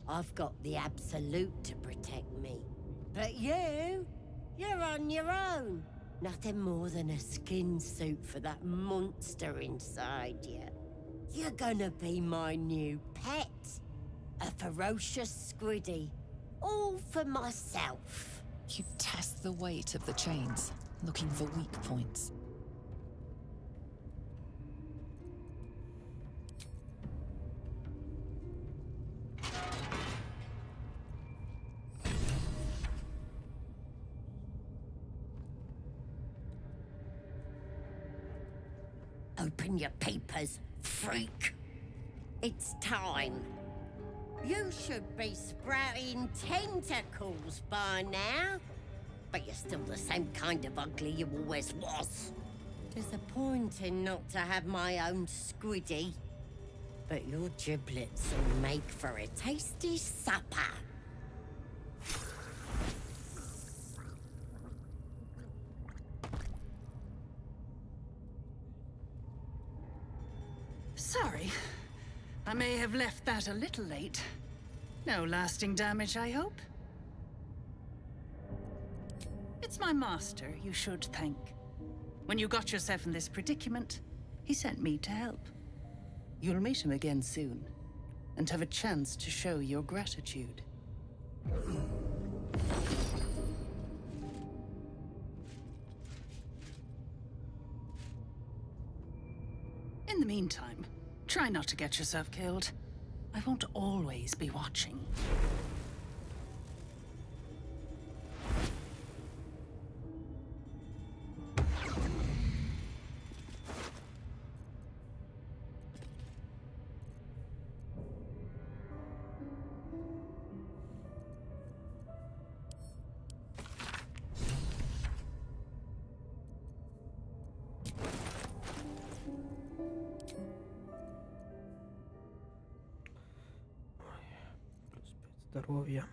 I've got the Absolute to protect me. But you're on your own. Nothing more than a skin suit for that monster inside you. You're gonna be my new pet. A ferocious squiddy. All for myself. You test the weight of the chains, looking for weak points. Open your papers, freak. It's time. You should be sprouting tentacles by now. But you're still the same kind of ugly you always was. Disappointing not to have my own squiddy. But your giblets will make for a tasty supper. Sorry. I may have left that a little late. No lasting damage, I hope? It's my master you should thank. When you got yourself in this predicament, he sent me to help. You'll meet him again soon, and have a chance to show your gratitude. In the meantime, try not to get yourself killed. I won't always be watching. Здоровья.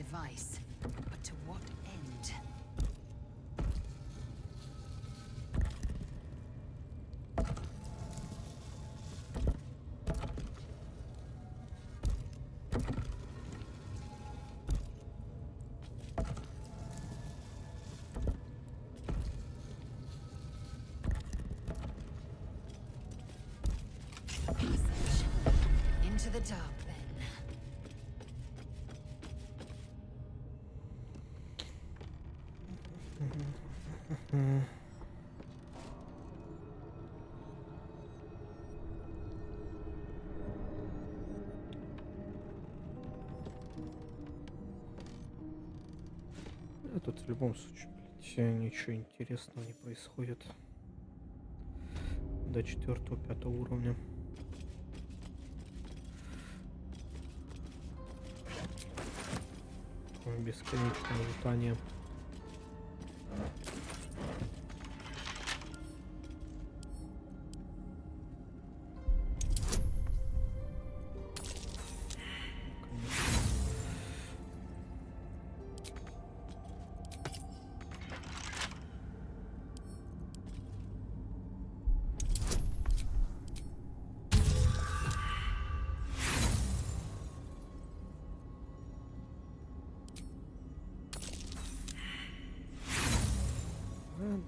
device. But to what end? Into the dark, then. Тут в любом случае, блядь, ничего интересного не происходит. До 4-5 уровня. Бесконечное лутание.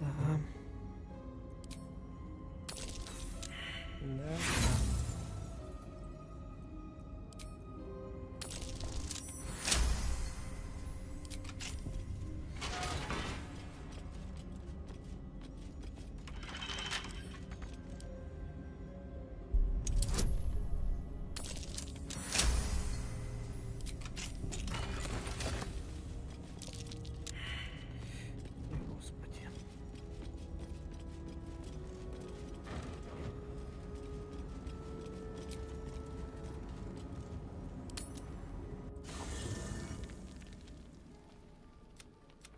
Да. Да.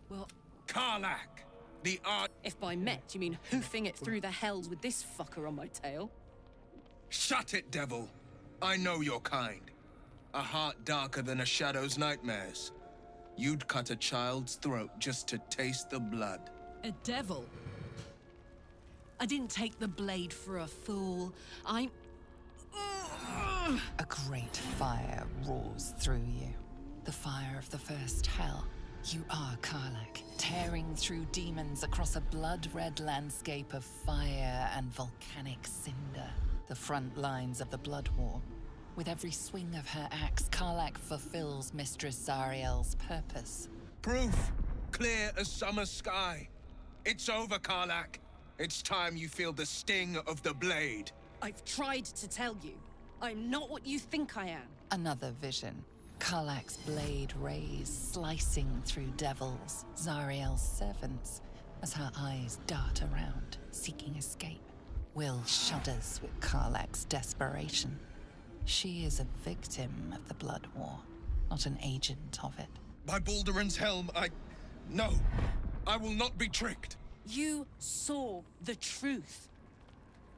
Well, Karlach, the art. if by met you mean hoofing it through the hells with this fucker on my tail. Shut it, devil. I know your kind. A heart darker than a shadow's nightmares. You'd cut a child's throat just to taste the blood. A devil? I didn't take the blade for a fool. I'm... A great fire roars through you. The fire of the first hell. You are Karlach, tearing through demons across a blood-red landscape of fire and volcanic cinder. The front lines of the Blood War. With every swing of her axe, Karlach fulfills Mistress Zariel's purpose. Proof, clear as summer sky. It's over, Karlach. It's time you feel the sting of the blade. I've tried to tell you. I'm not what you think I am. Another vision. Karlach's blade rays slicing through devils, Zariel's servants, as her eyes dart around, seeking escape. Will shudders with Karlach's desperation. She is a victim of the Blood War, not an agent of it. By Balduran's helm, No, I will not be tricked. You saw the truth.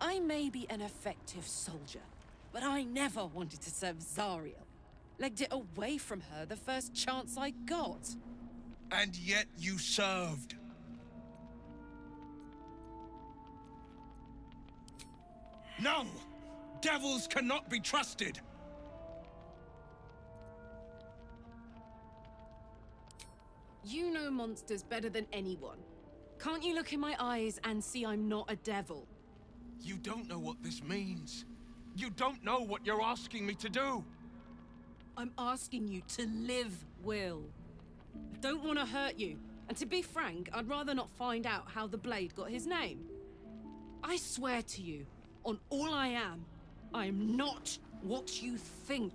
I may be an effective soldier, but I never wanted to serve Zariel. Legged it away from her the first chance I got. And yet you served. No! Devils cannot be trusted! You know monsters better than anyone. Can't you look in my eyes and see I'm not a devil? You don't know what this means. You don't know what you're asking me to do. I'm asking you to live, Will. I don't want to hurt you. And to be frank, I'd rather not find out how the Blade got his name. I swear to you, on all I am not what you think.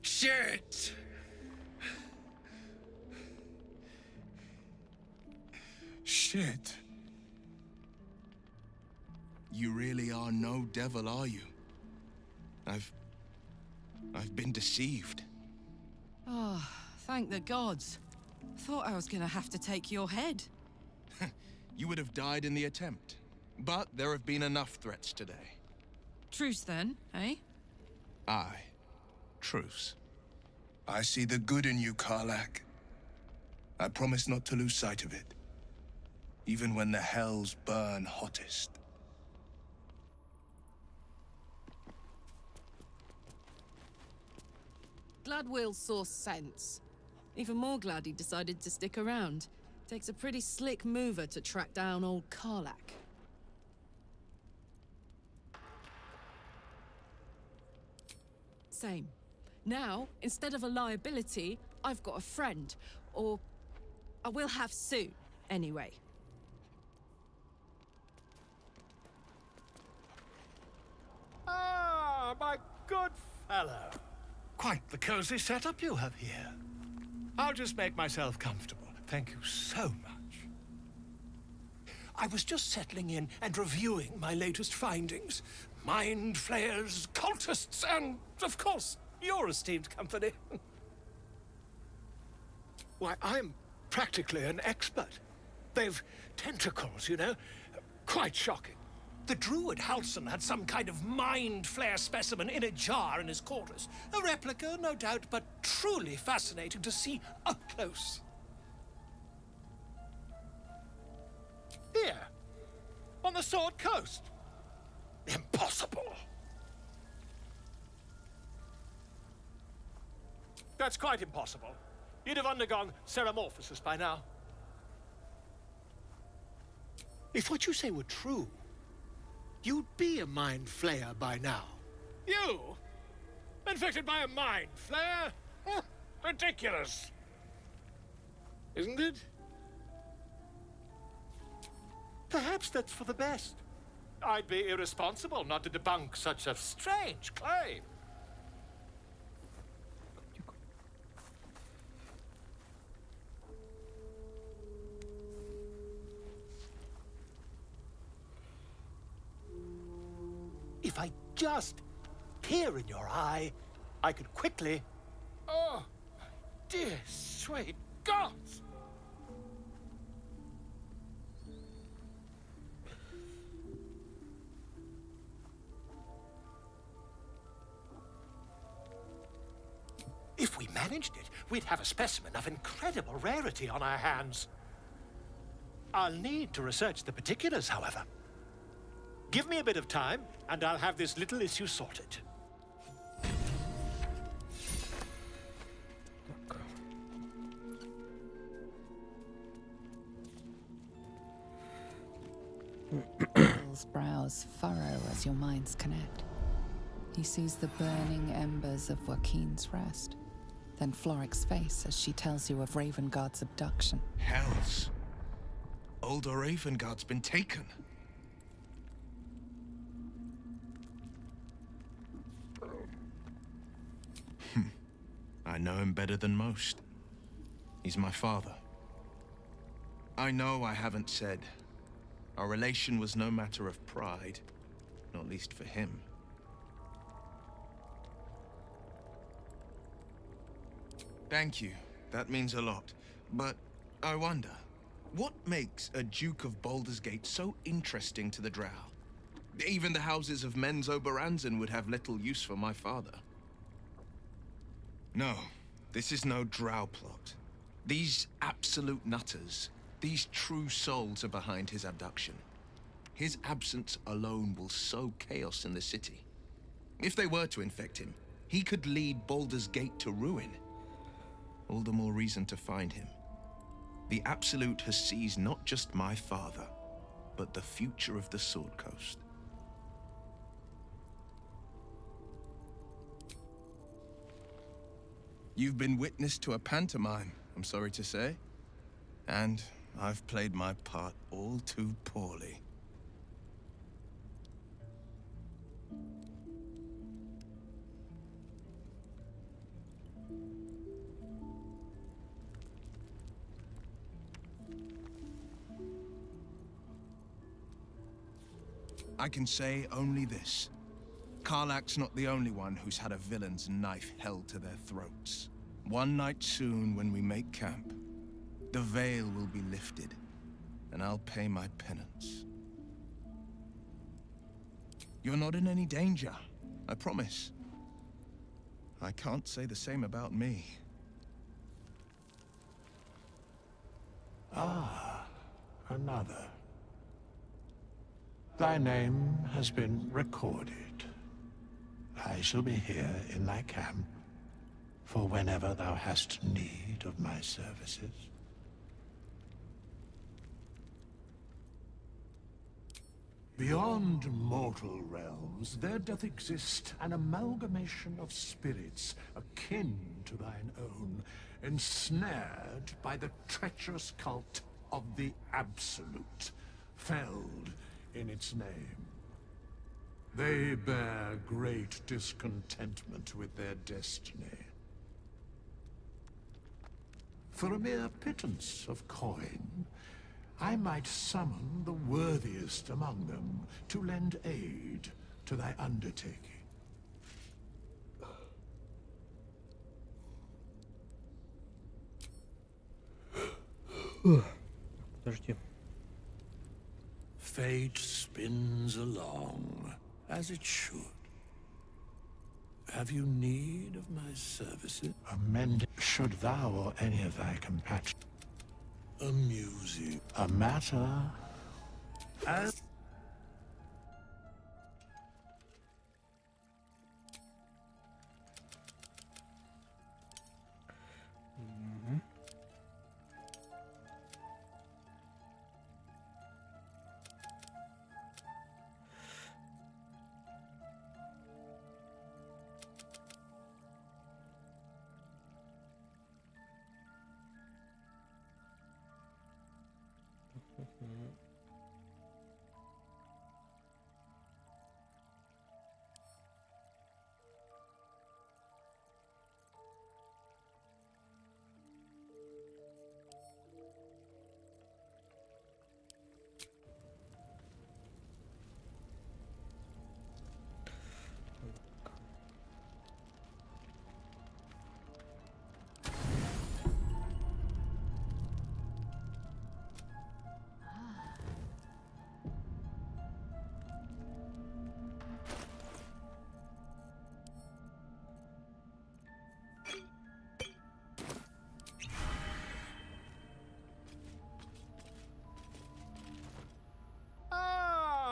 Shit! Shit. You really are no devil, are you? I've been deceived. Oh, thank the gods. Thought I was gonna have to take your head. You would have died in the attempt. But there have been enough threats today. Truce then, eh? Aye. Truce. I see the good in you, Karlach. I promise not to lose sight of it, even when the hells burn hottest. Glad Will saw sense. Even more glad he decided to stick around. Takes a pretty slick mover to track down old Karlach. Same. Now, instead of a liability, I've got a friend. Or I will have soon, anyway. Ah, my good fellow. Quite the cozy setup you have here. I'll just make myself comfortable. Thank you so much. I was just settling in and reviewing my latest findings. Mind flayers, cultists, and, of course, your esteemed company. Why, I'm practically an expert. They've tentacles, you know? Quite shocking. The druid Halson had some kind of mind flare specimen in a jar in his quarters. A replica, no doubt, but truly fascinating to see up close. Here, on the Sword Coast. Impossible. That's quite impossible. You'd have undergone ceramorphosis by now. If what you say were true, you'd be a mind flayer by now. You? Infected by a mind flayer? Ridiculous. Isn't it? Perhaps that's for the best. I'd be irresponsible not to debunk such a strange claim. If I just peer in your eye, I could quickly... Oh, dear sweet gods! If we managed it, we'd have a specimen of incredible rarity on our hands. I'll need to research the particulars, however. Give me a bit of time, and I'll have this little issue sorted. Will's brows furrow as your minds connect. He sees the burning embers of Joaquin's rest, then Floric's face as she tells you of Ravengard's abduction. Hells. Old Ravengard's been taken. I know him better than most. He's my father. I know I haven't said. Our relation was no matter of pride, not least for him. Thank you. That means a lot. But I wonder, what makes a Duke of Baldur's Gate so interesting to the Drow? Even the houses of Men's Oberanzen would have little use for my father. No, this is no Drow plot. These absolute nutters, these true souls are behind his abduction. His absence alone will sow chaos in the city. If they were to infect him, he could lead Baldur's Gate to ruin. All the more reason to find him. The Absolute has seized not just my father, but the future of the Sword Coast. You've been witness to a pantomime, I'm sorry to say. And I've played my part all too poorly. I can say only this. Karlach's not the only one who's had a villain's knife held to their throats. One night soon, when we make camp, the veil will be lifted, and I'll pay my penance. You're not in any danger, I promise. I can't say the same about me. Ah, another. Thy name has been recorded. I shall be here in thy camp for whenever thou hast need of my services. Beyond mortal realms, there doth exist an amalgamation of spirits akin to thine own, ensnared by the treacherous cult of the Absolute, felled in its name. They bear great discontentment with their destiny. For a mere pittance of coin, I might summon the worthiest among them to lend aid to thy undertaking. Подожди. Fate spins along, as it should. Have you need of my services? Amend should thou or any of thy compatriots amuse you. A matter as...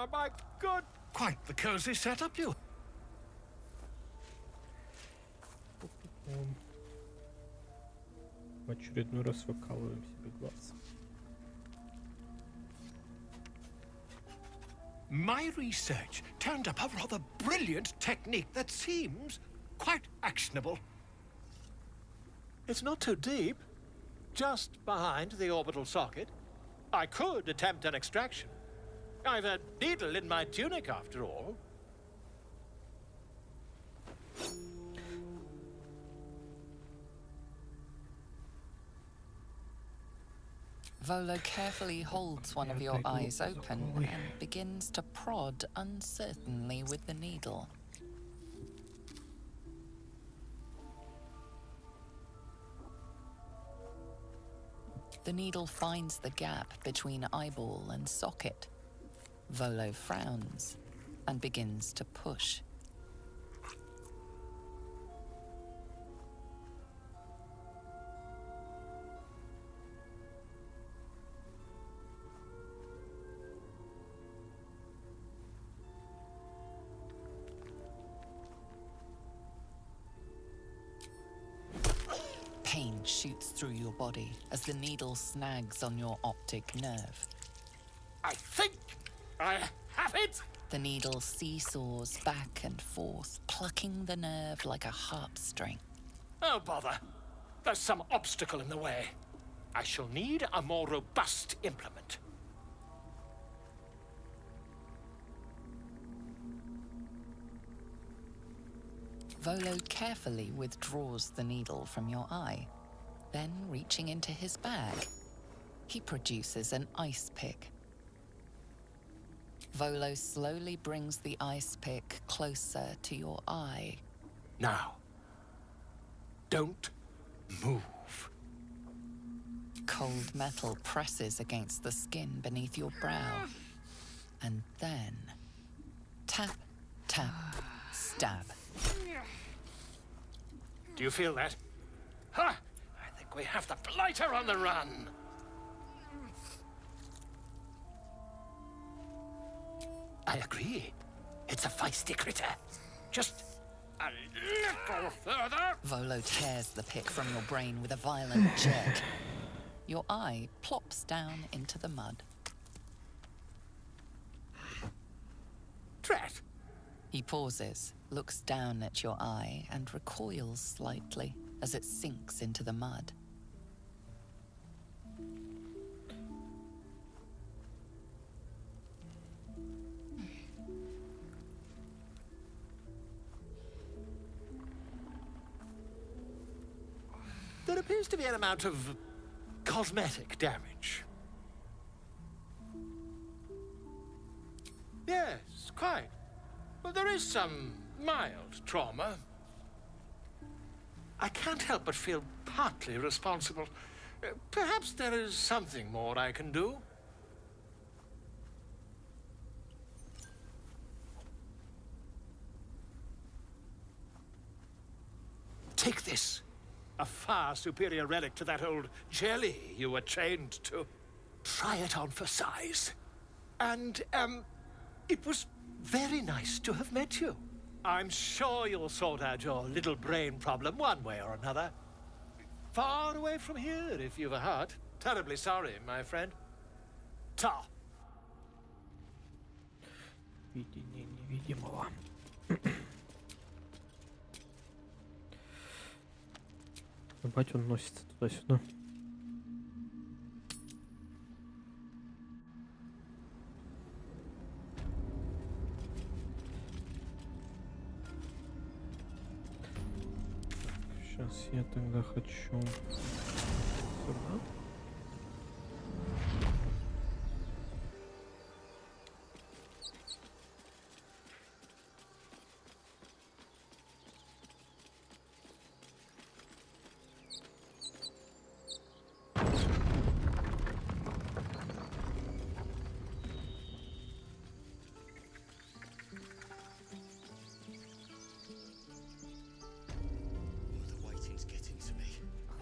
Ah, my good! Quite the cozy setup you... В очередной раз выкалываем себе глаз. My research turned up a rather brilliant technique that seems quite actionable. It's not too deep, just behind the orbital socket. I could attempt an extraction. I've a needle in my tunic, after all. Volo carefully holds one of your eyes open and begins to prod uncertainly with the needle. The needle finds the gap between eyeball and socket. Volo frowns and begins to push. Pain shoots through your body as the needle snags on your optic nerve. I think I have it! The needle seesaws back and forth, plucking the nerve like a harp string. Oh, bother. There's some obstacle in the way. I shall need a more robust implement. Volo carefully withdraws the needle from your eye. Then, reaching into his bag, he produces an ice pick. Volo slowly brings the ice pick closer to your eye. Now, don't move. Cold metal presses against the skin beneath your brow. And then, tap, tap, stab. Do you feel that? Ha! I think we have the blighter on the run. I agree. It's a feisty critter. Just a little further. Volo tears the pick from your brain with a violent jerk. Your eye plops down into the mud. Drat! He pauses, looks down at your eye, and recoils slightly as it sinks into the mud. There appears to be an amount of cosmetic damage. Yes, quite. Well, there is some mild trauma. I can't help but feel partly responsible. Perhaps there is something more I can do. Take this. A far superior relic to that old jelly you were chained to. Try it on for size. And, it was very nice to have met you. I'm sure you'll sort out your little brain problem one way or another. Far away from here, if you've a heart. Terribly sorry, my friend. Ta. Видение невидимого. Бать, он носится туда-сюда. Сейчас я тогда хочу сюда.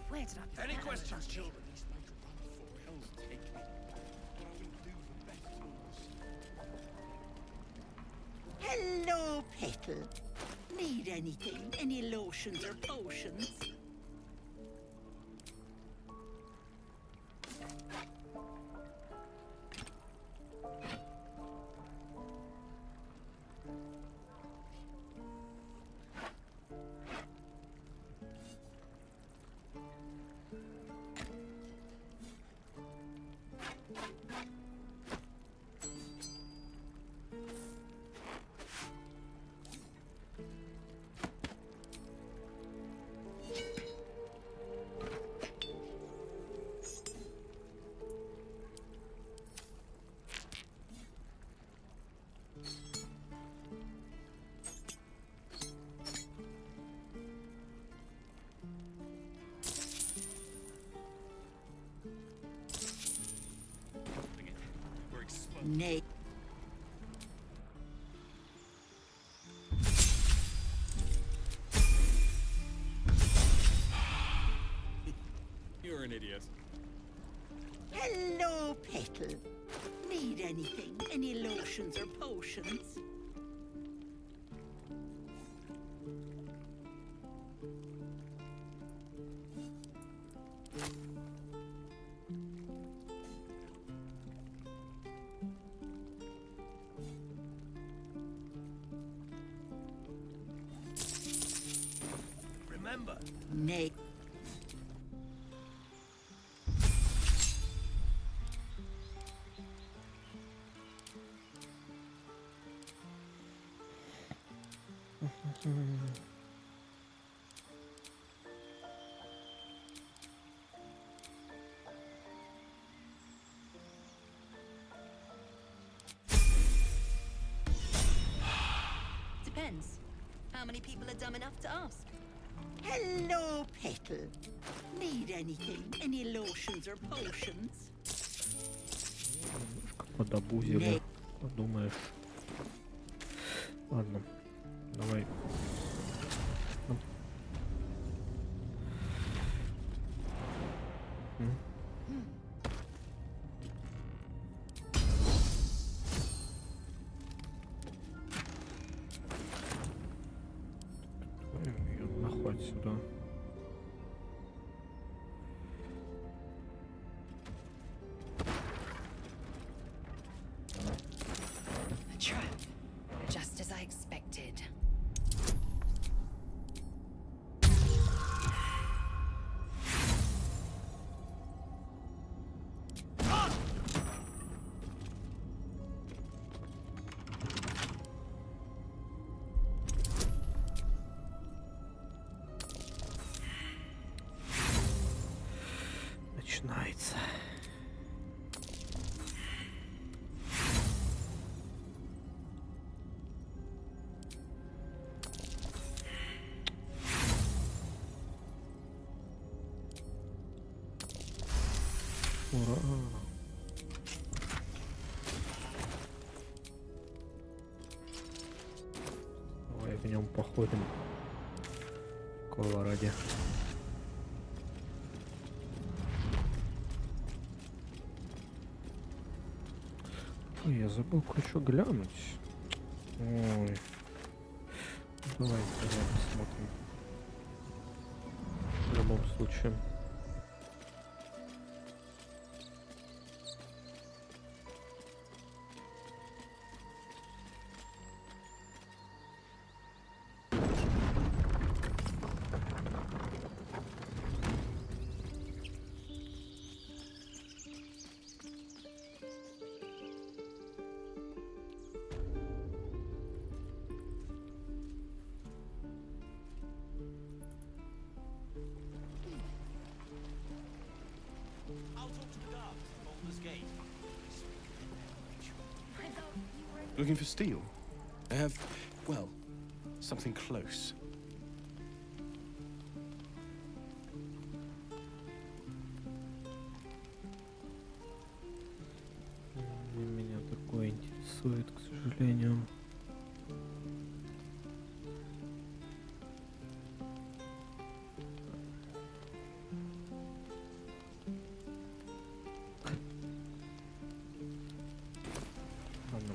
Where did I Any questions, children? Hello, Petal. Need anything? Any lotions or potions? Nay. You're an idiot. Hello, Petal. Need anything? Any lotions or potions? Remember. Nay. Depends. How many people are dumb enough to ask? Hello, Petal. Need anything? Any lotions or potions? Подобузили, подумаешь. Ладно, давай. ехать сюда. A trap, just as I expected. Начинается. Ура! Давай в нем походим. Какого ради? Ой, я забыл кое-что глянуть. Ой. Давай посмотрим. В любом случае. Looking for steel? I have, well, something close. Меня другое интересует, к сожалению. Ладно.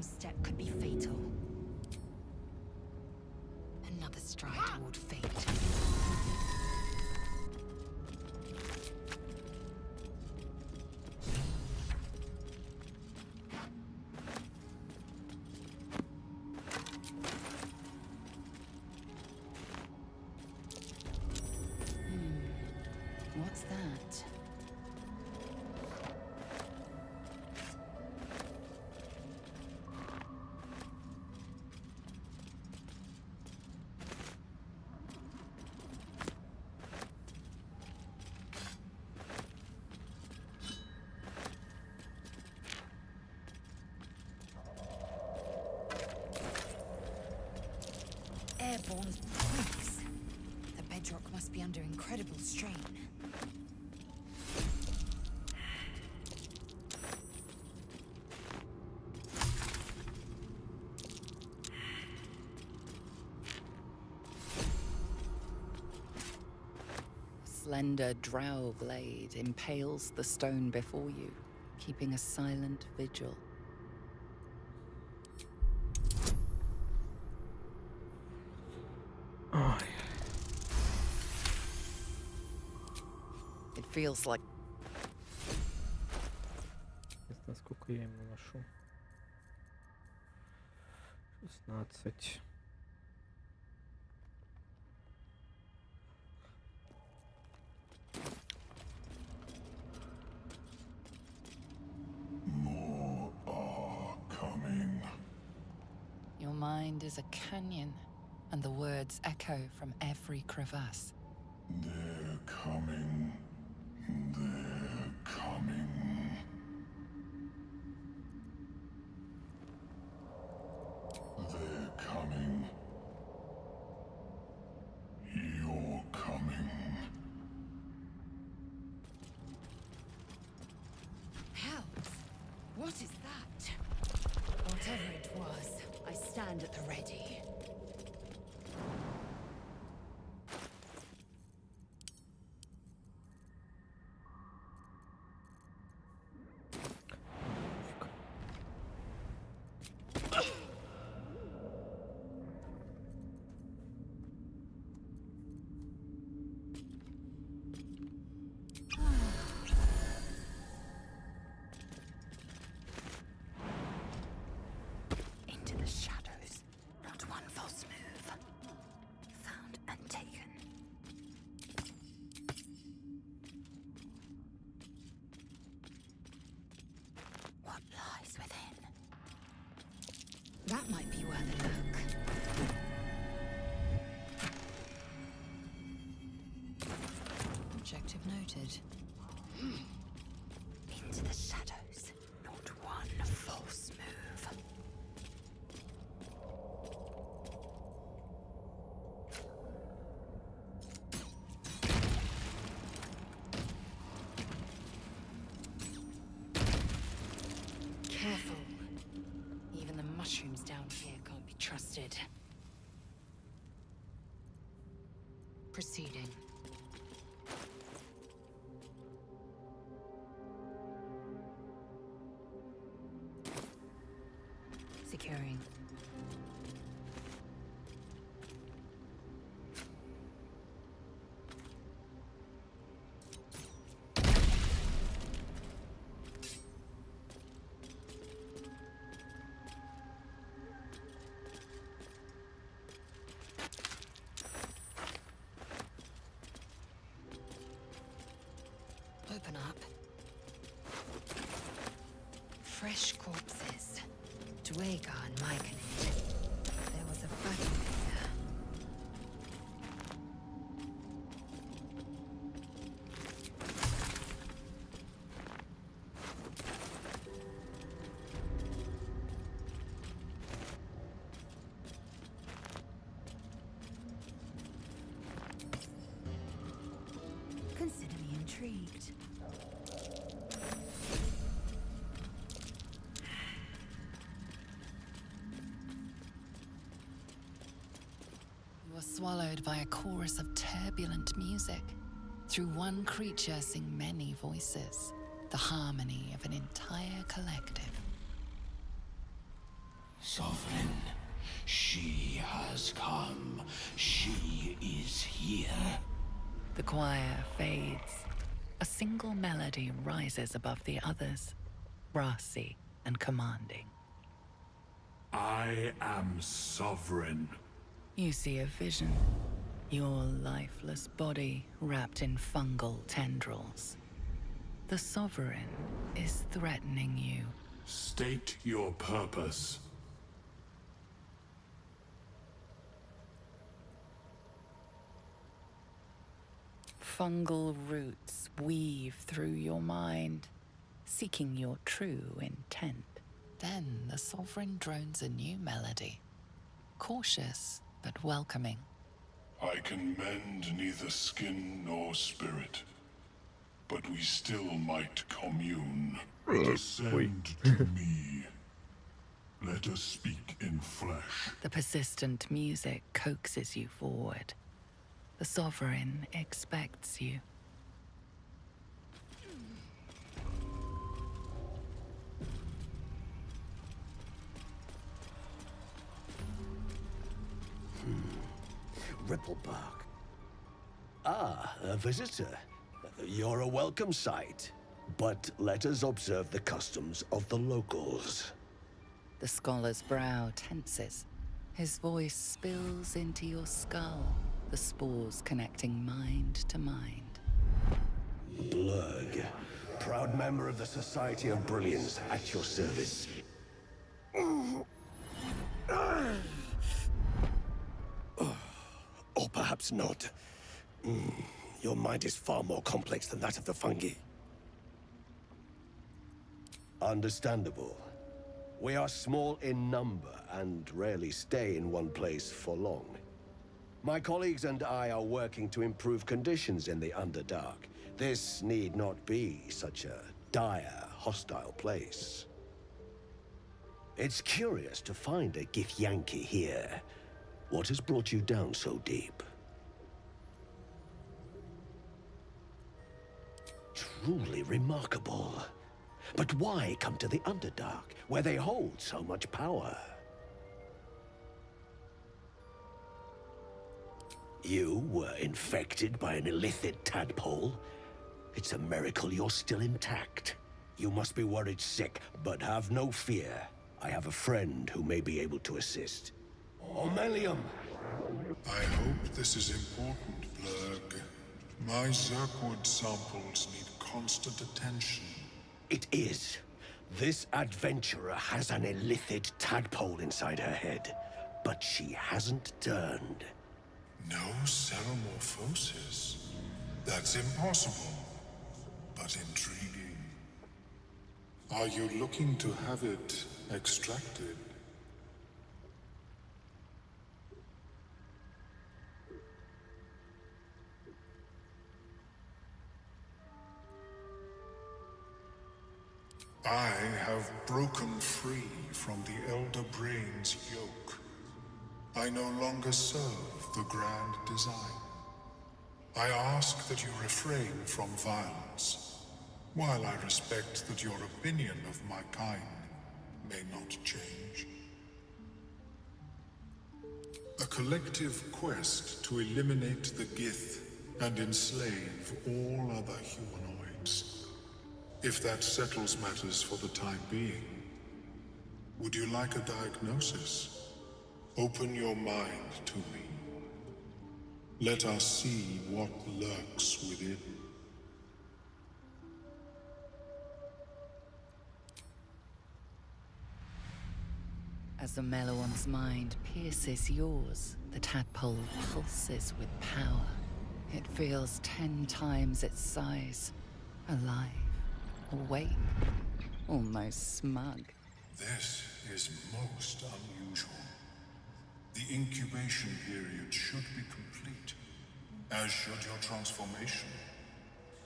Step could be fatal. Another stride toward fate. What's that? Airborne bricks. The bedrock must be under incredible strain. Slender drow blade impales the stone before you, keeping a silent vigil. It feels like Интересно, сколько я ему наношу. 16. More are coming. Your mind is a canyon, and the words echo from every crevasse. They're coming. They're coming. They're coming. You're coming. Hells! What is that? Whatever it was, I stand at the ready. Into the shadows. Not one false move. Found and taken. What lies within? That might be worth a look. Objective noted. Into the shadows. Not one false move. Careful. Even the mushrooms down here can't be trusted. Proceeding. Securing. Open up. Fresh corpses. Dwager and Myconid. There was a battle there. Consider me intrigued. You are swallowed by a chorus of turbulent music. Through one creature sing many voices, the harmony of an entire collective. Sovereign, she has come. She is here. The choir fades. A single melody rises above the others, brassy and commanding. I am sovereign. You see a vision. Your lifeless body wrapped in fungal tendrils. The Sovereign is threatening you. State your purpose. Fungal roots weave through your mind, seeking your true intent. Then the Sovereign drones a new melody. Cautious, but welcoming. I can mend neither skin nor spirit, but we still might commune. Descend to me. Let us speak in flesh. The persistent music coaxes you forward. The Sovereign expects you. Ripplebark. Ah, a visitor. You're a welcome sight. But let us observe the customs of the locals. The scholar's brow tenses. His voice spills into your skull, the spores connecting mind to mind. Blurg, proud member of the Society of Brilliance, at your service. Or perhaps not. Your mind is far more complex than that of the fungi. Understandable. We are small in number and rarely stay in one place for long. My colleagues and I are working to improve conditions in the Underdark. This need not be such a dire, hostile place. It's curious to find a Githyanki here. What has brought you down so deep? Truly remarkable. But why come to the Underdark, where they hold so much power? You were infected by an illithid tadpole? It's a miracle you're still intact. You must be worried sick, but have no fear. I have a friend who may be able to assist. Omelium! I hope this is important, Blurg. My Zerkwood samples need constant attention. It is. This adventurer has an illithid tadpole inside her head, but she hasn't turned. No ceremorphosis. That's impossible, but intriguing. Are you looking to have it extracted? I have broken free from the Elder Brain's yoke. I no longer serve the grand design. I ask that you refrain from violence, while I respect that your opinion of my kind may not change. A collective quest to eliminate the Gith and enslave all other humanoids. If that settles matters for the time being, would you like a diagnosis? Open your mind to me. Let us see what lurks within. As the Meloan's mind pierces yours, the tadpole pulses with power. It feels 10 times its size, alive. Awake, almost smug. This is most unusual. The incubation period should be complete, as should your transformation.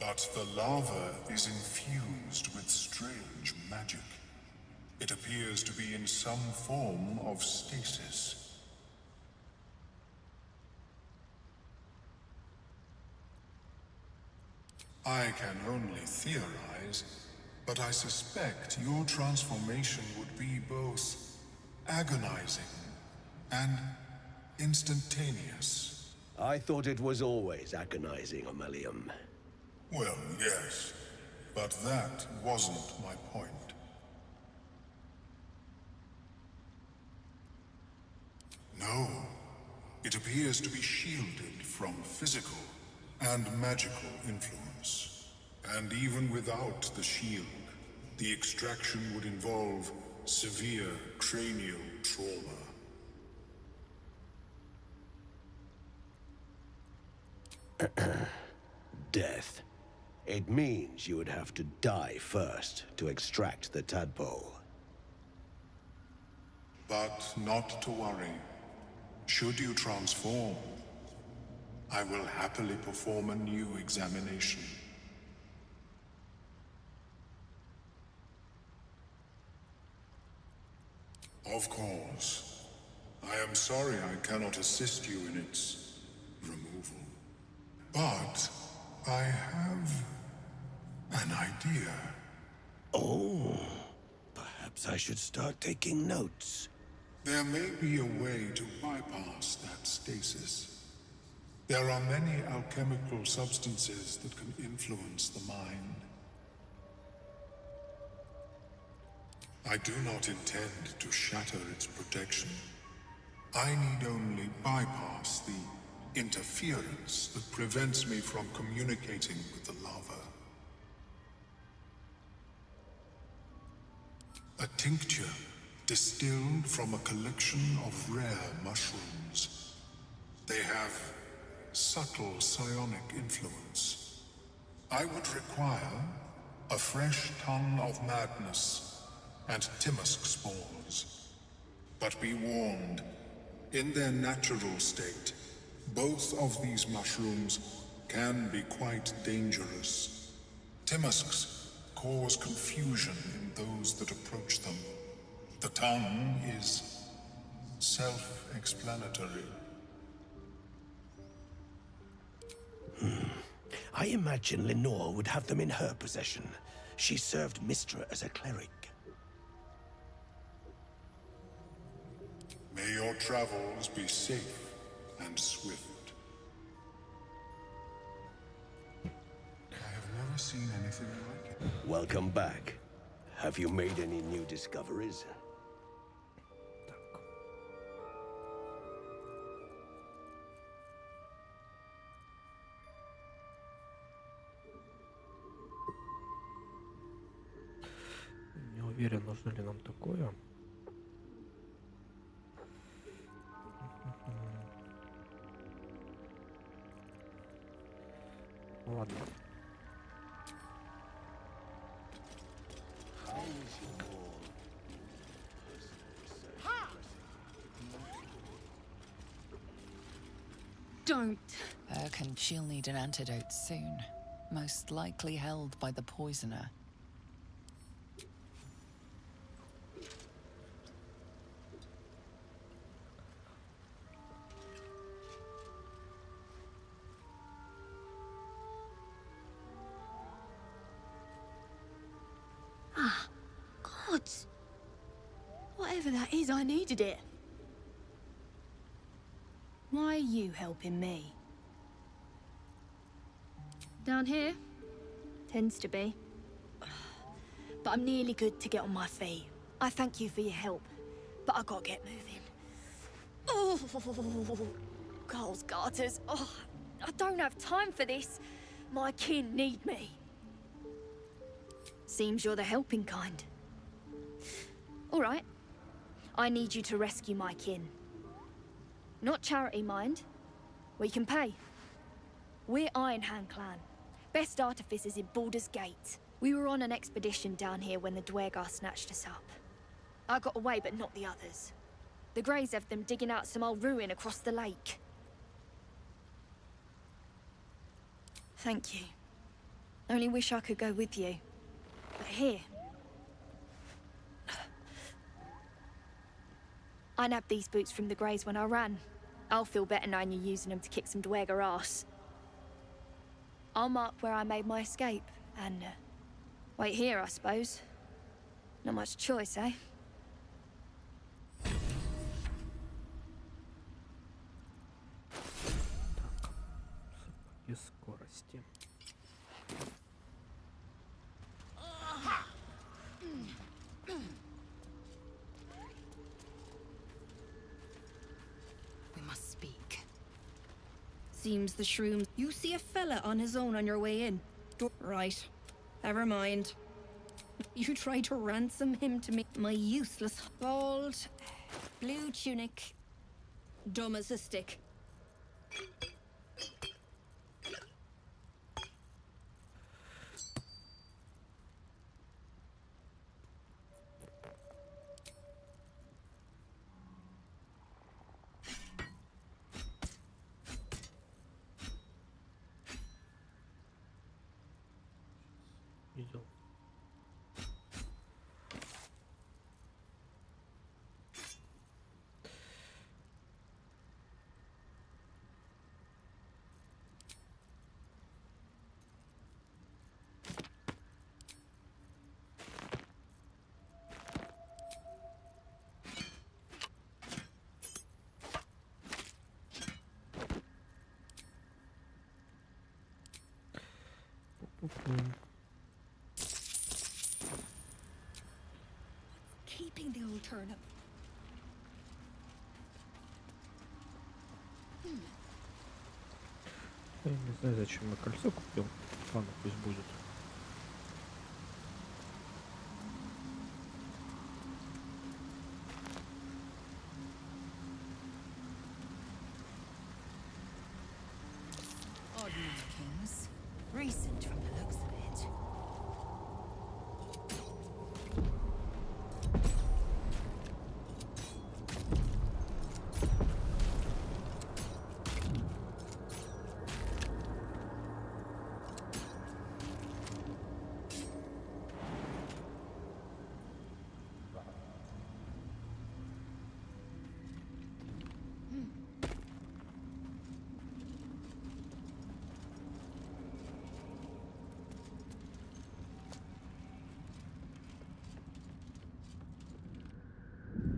But the larva is infused with strange magic. It appears to be in some form of stasis. I can only theorize, but I suspect your transformation would be both agonizing and instantaneous. I thought it was always agonizing, Omelium. Well, yes, but that wasn't my point. No, it appears to be shielded from physical and magical influence. And even without the shield, the extraction would involve severe cranial trauma. Death. It means you would have to die first to extract the tadpole. But not to worry. Should you transform, I will happily perform a new examination. Of course. I am sorry I cannot assist you in its removal. But I have an idea. Oh, perhaps I should start taking notes. There may be a way to bypass that stasis. There are many alchemical substances that can influence the mind. I do not intend to shatter its protection. I need only bypass the interference that prevents me from communicating with the lava. A tincture distilled from a collection of rare mushrooms. They have subtle psionic influence. I would require a fresh tongue of madness and Timisk spores. But be warned, in their natural state, both of these mushrooms can be quite dangerous. Timisks cause confusion in those that approach them. The tongue is self-explanatory. I imagine Lenore would have them in her possession. She served Mistra as a cleric. May your travels be safe and swift. I have never seen anything like it. Welcome back. Have you made any new discoveries? Не уверен, нужно ли нам такое. Ладно. Don't. And she'll need an antidote soon. Most likely held by the poisoner. Ah, gods. Whatever that is, I needed it. Why are you helping me? Down here? Tends to be. But I'm nearly good to get on my feet. I thank you for your help, but I gotta get moving. Oh, Carl's garters. Oh, I don't have time for this. My kin need me. Seems you're the helping kind. All right. I need you to rescue my kin. Not charity, mind. We can pay. We're Iron Hand Clan. Best artificers in Baldur's Gate. We were on an expedition down here when the Dwergar snatched us up. I got away, but not the others. The Greys have them digging out some old ruin across the lake. Thank you. Only wish I could go with you. But here... I nabbed these boots from the Greys when I ran. I'll feel better knowing you're using them to kick some Dwergar ass. I'll mark where I made my escape, and wait here, I suppose. Not much choice, eh? Без скорости. We must speak. Seems the shrooms. You see a fella on his own on your way in. Right. Never mind. You tried to ransom him to me. My useless, bald, blue tunic, dumb as a stick. Видел. Clean the old turnip. Я не знаю, зачем я кольцо купил. Ладно, пусть будет. Odd markings. Recent from the looks of it.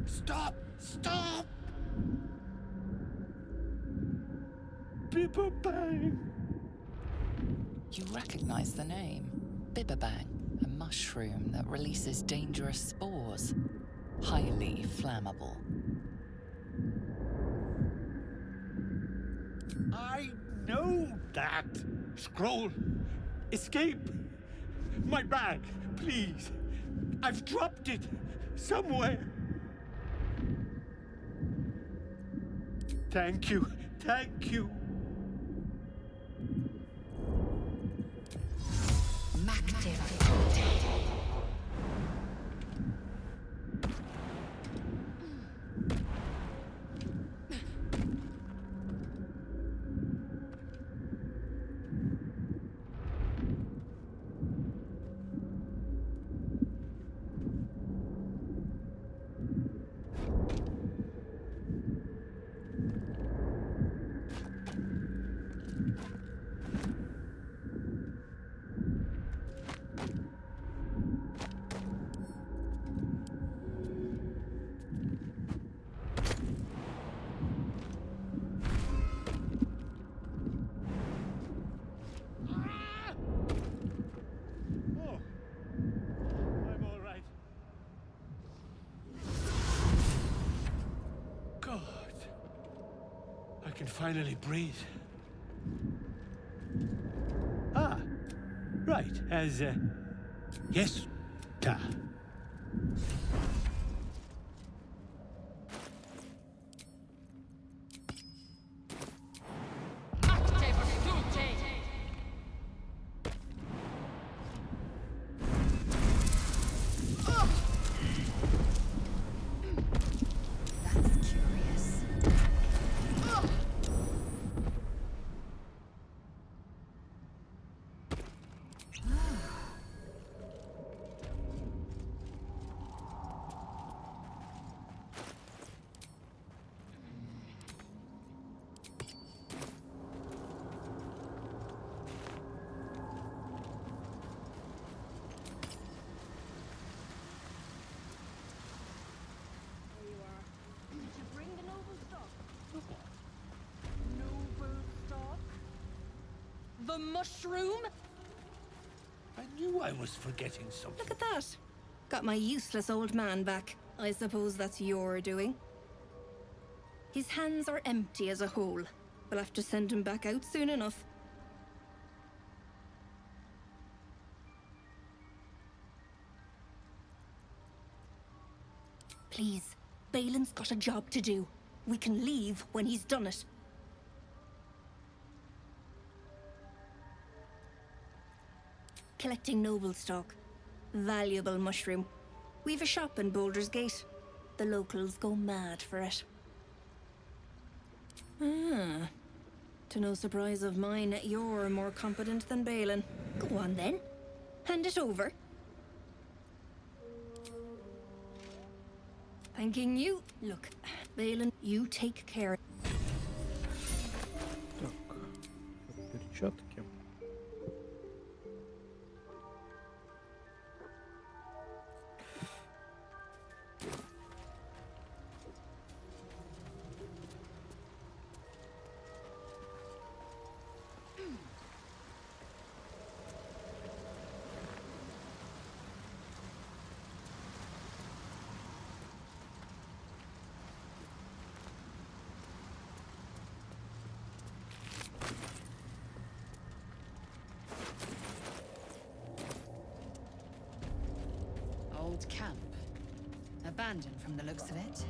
Stop! Stop! Bibberbang! You recognize the name. Bibberbang, a mushroom that releases dangerous spores. Highly flammable. I know that! Scroll! Escape! My bag, please! I've dropped it! Somewhere! Thank you! Thank you! I can finally breathe. Ah, right, as, yes, ta. The mushroom? I knew I was forgetting something. Look at that. Got my useless old man back. I suppose that's your doing. His hands are empty as a whole. We'll have to send him back out soon enough. Please, Balin's got a job to do. We can leave when he's done it. Collecting noble stock. Valuable mushroom. We've a shop in Boulder's Gate. The locals go mad for it. Ah. To no surprise of mine, you're more competent than Balin. Go on then. Hand it over. Thanking you. Look, Balin, you take care. Так, перчатки. old camp. Abandoned from the looks of it.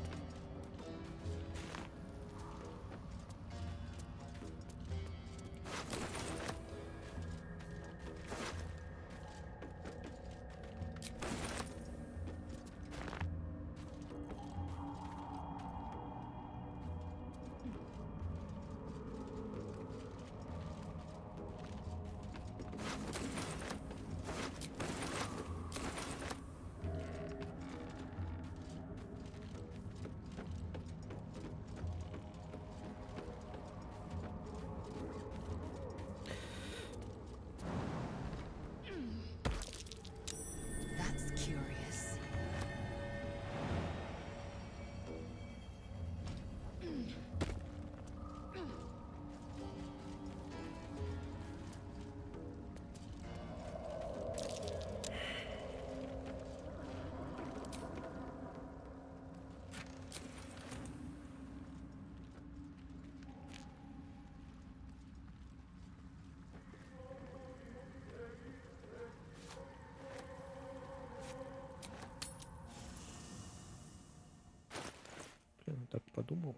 That's curious. Блин, так подумал.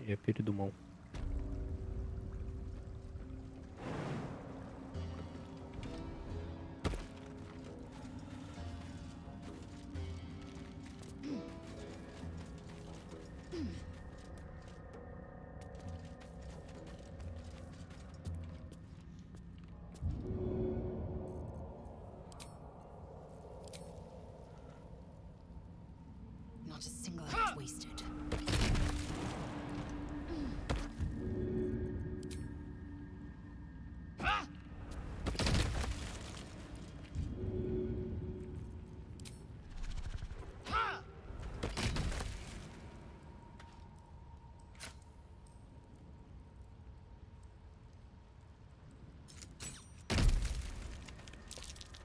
Я передумал. Not a single hour wasted.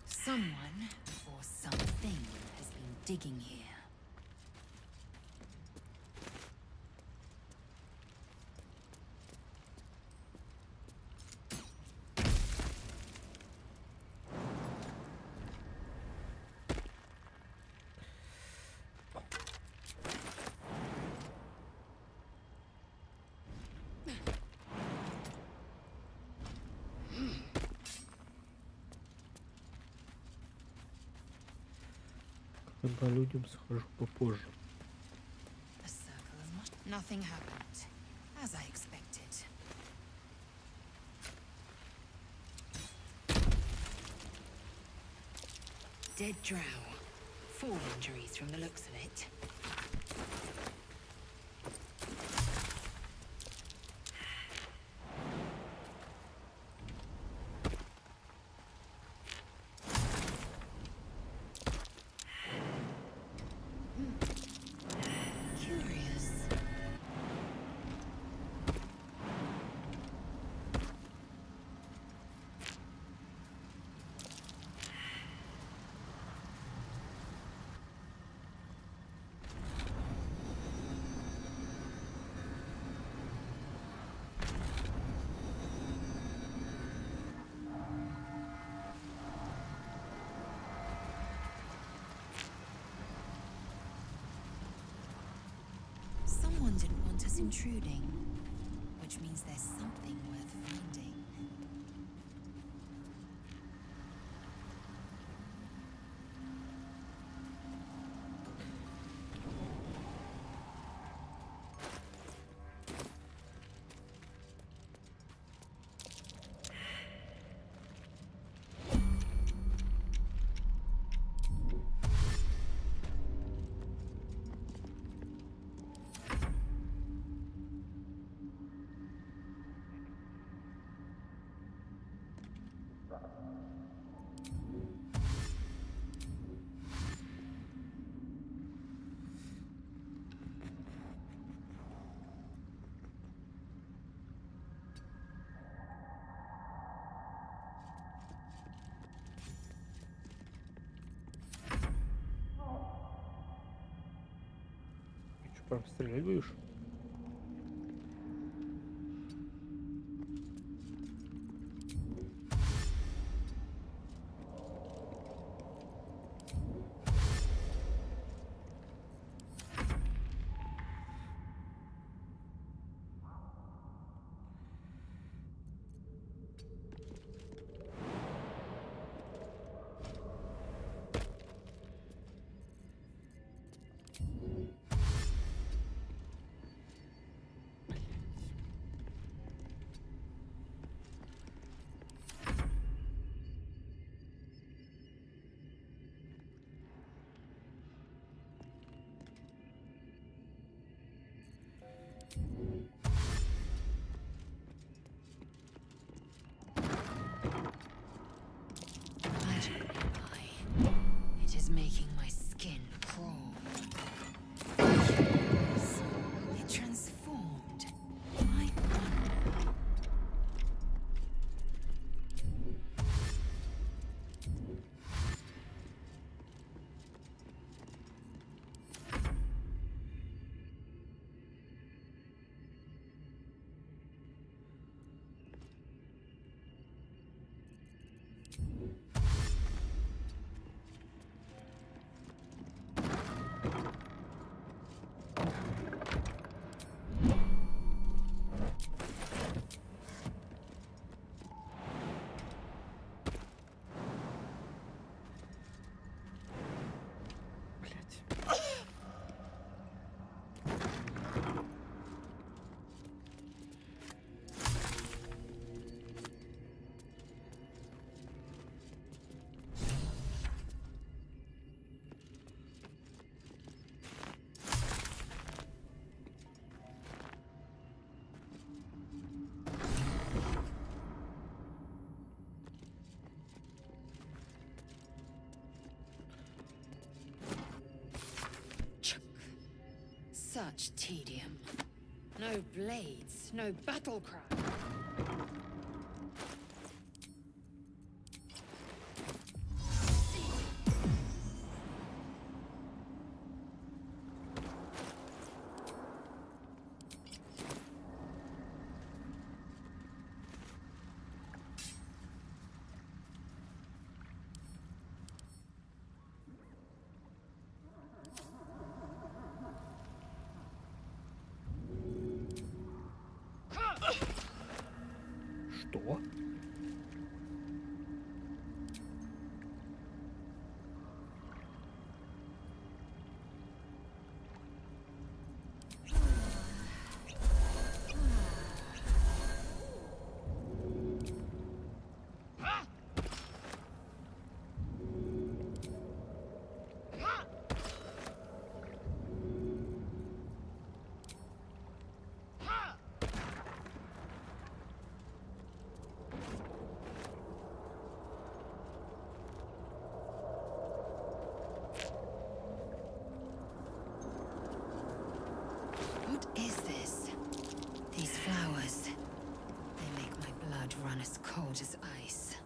Someone or something has been digging here. По людям схожу попозже. A circle of nothing happened, as I expected. Dead drow. Fall injuries from the looks of it. Curious. Someone didn't want us intruding, which means there's something worth finding. Прям стрелять будешь? It is making my skin crawl. Yes, it transformed. I wonder. Such tedium. No blades, no battle cry. Что? What is this? These flowers. They make my blood run as cold as ice.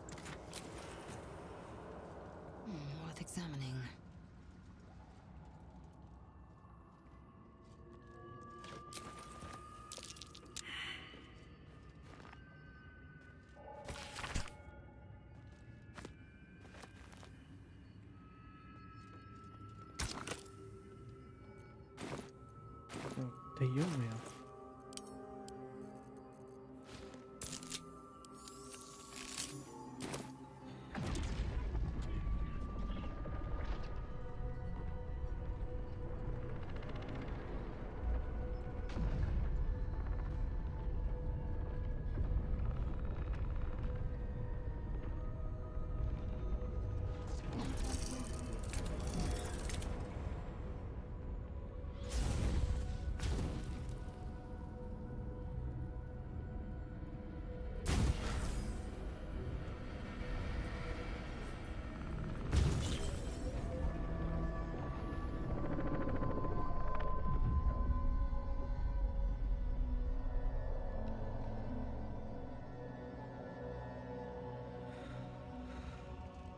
Worth examining. Да ё-моё.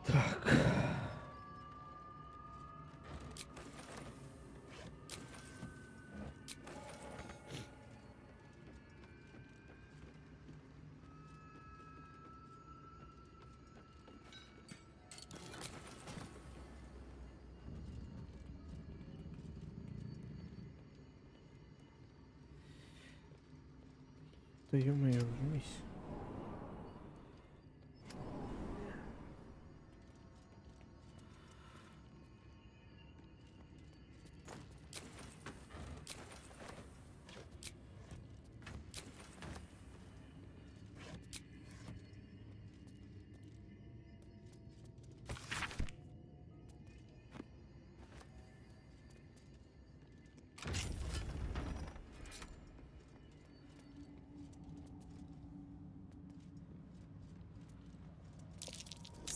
Так. Да ё-моё, жмись.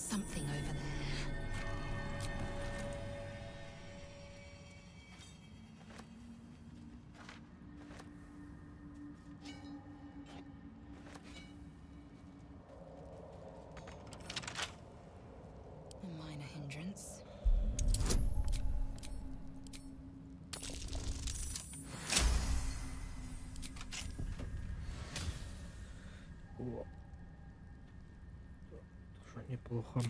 Something over there. A minor hindrance. О. Тоже неплохо.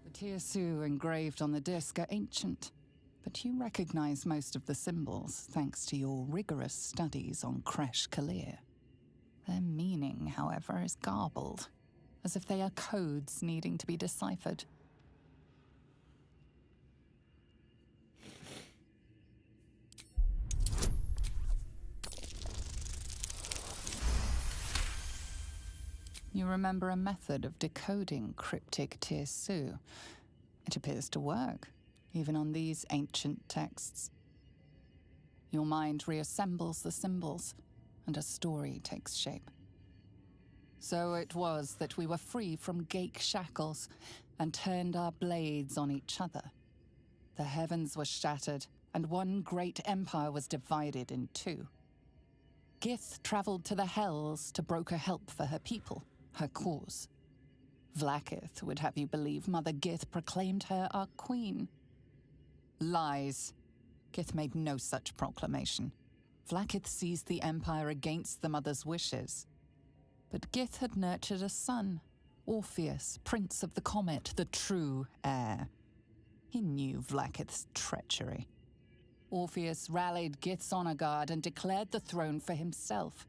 The Tiersu engraved on the disc are ancient, but you recognize most of the symbols thanks to your rigorous studies on Kresh Kalir. Their meaning, however, is garbled, as if they are codes needing to be deciphered. You remember a method of decoding cryptic Tiersu. It appears to work, even on these ancient texts. Your mind reassembles the symbols, and a story takes shape. So it was that we were free from Gaik shackles and turned our blades on each other. The heavens were shattered, and one great empire was divided in two. Gith traveled to the Hells to broker help for her people, her cause. Vlaakith would have you believe Mother Gith proclaimed her our queen. Lies. Gith made no such proclamation. Vlaakith seized the Empire against the Mother's wishes. But Gith had nurtured a son, Orpheus, Prince of the Comet, the true heir. He knew Vlaakith's treachery. Orpheus rallied Gith's honor guard and declared the throne for himself.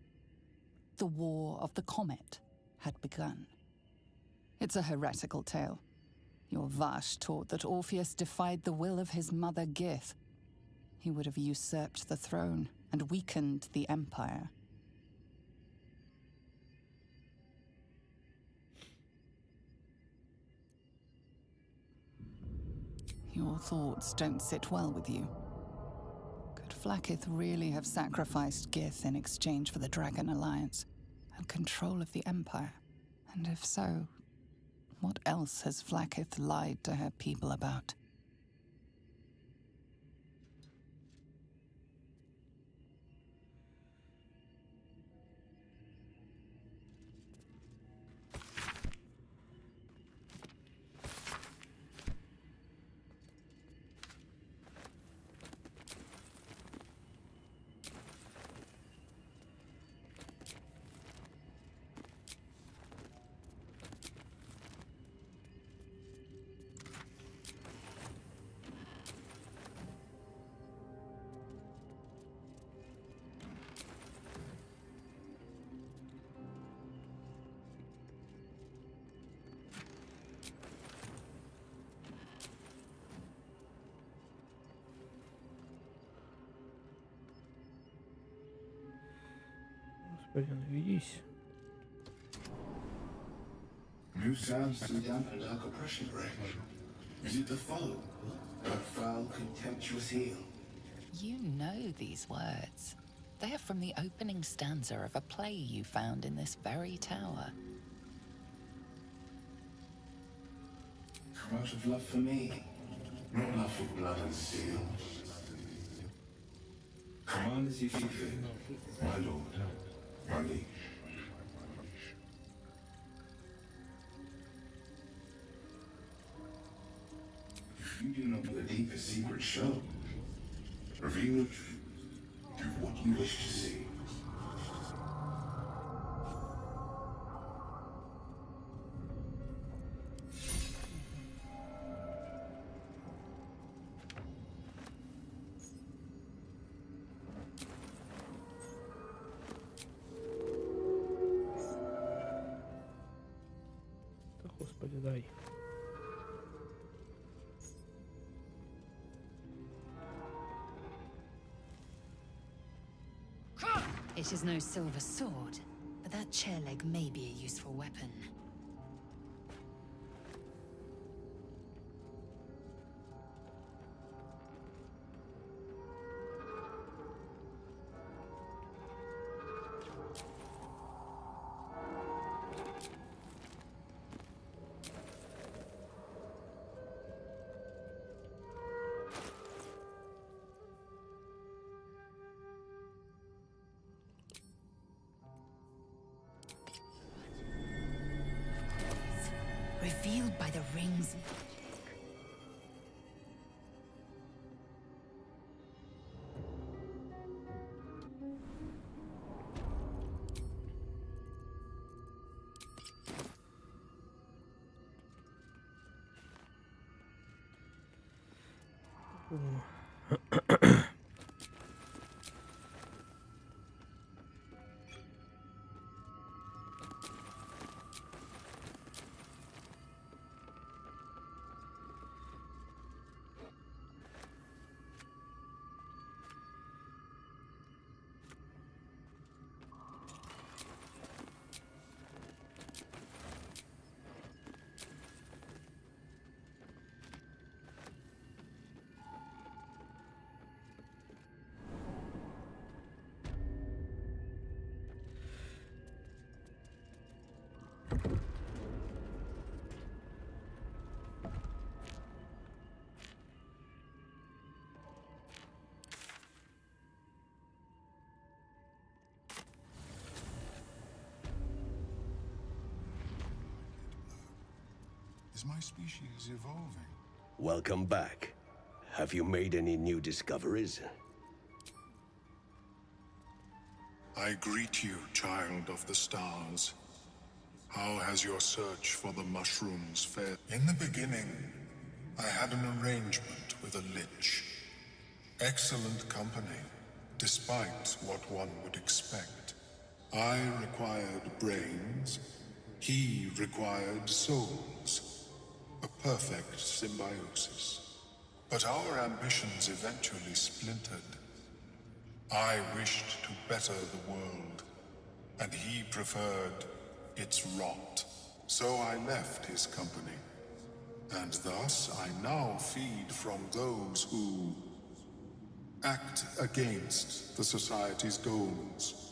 The War of the Comet had begun. It's a heretical tale. Your Vash taught that Orpheus defied the will of his mother Gith. He would have usurped the throne and weakened the Empire. Your thoughts don't sit well with you. Could Vlaakith really have sacrificed Gith in exchange for the Dragon Alliance and control of the Empire? And if so, what else has Vlaakith lied to her people about? Господи, наведись. New sounds to the damp and dark oppression range. Is it the foe? That foul, contemptuous heel? You know these words. They are from the opening stanza of a play you found in this very tower. Come out of love for me, not love for blood and steel. Command as you see fit, my lord, my liege. If you do not know the deepest secret show, reveal the truth. Do what you wish to see. Да господи, дай. It is no silver sword, but that chair leg may be a useful weapon. Revealed by the rings. Is my species evolving? Welcome back. Have you made any new discoveries? I greet you, child of the stars. How has your search for the mushrooms fared? In the beginning, I had an arrangement with a lich. Excellent company, despite what one would expect. I required brains, he required souls. A perfect symbiosis. But our ambitions eventually splintered. I wished to better the world, and he preferred its rot. So I left his company, and thus I now feed from those who act against the Society's goals.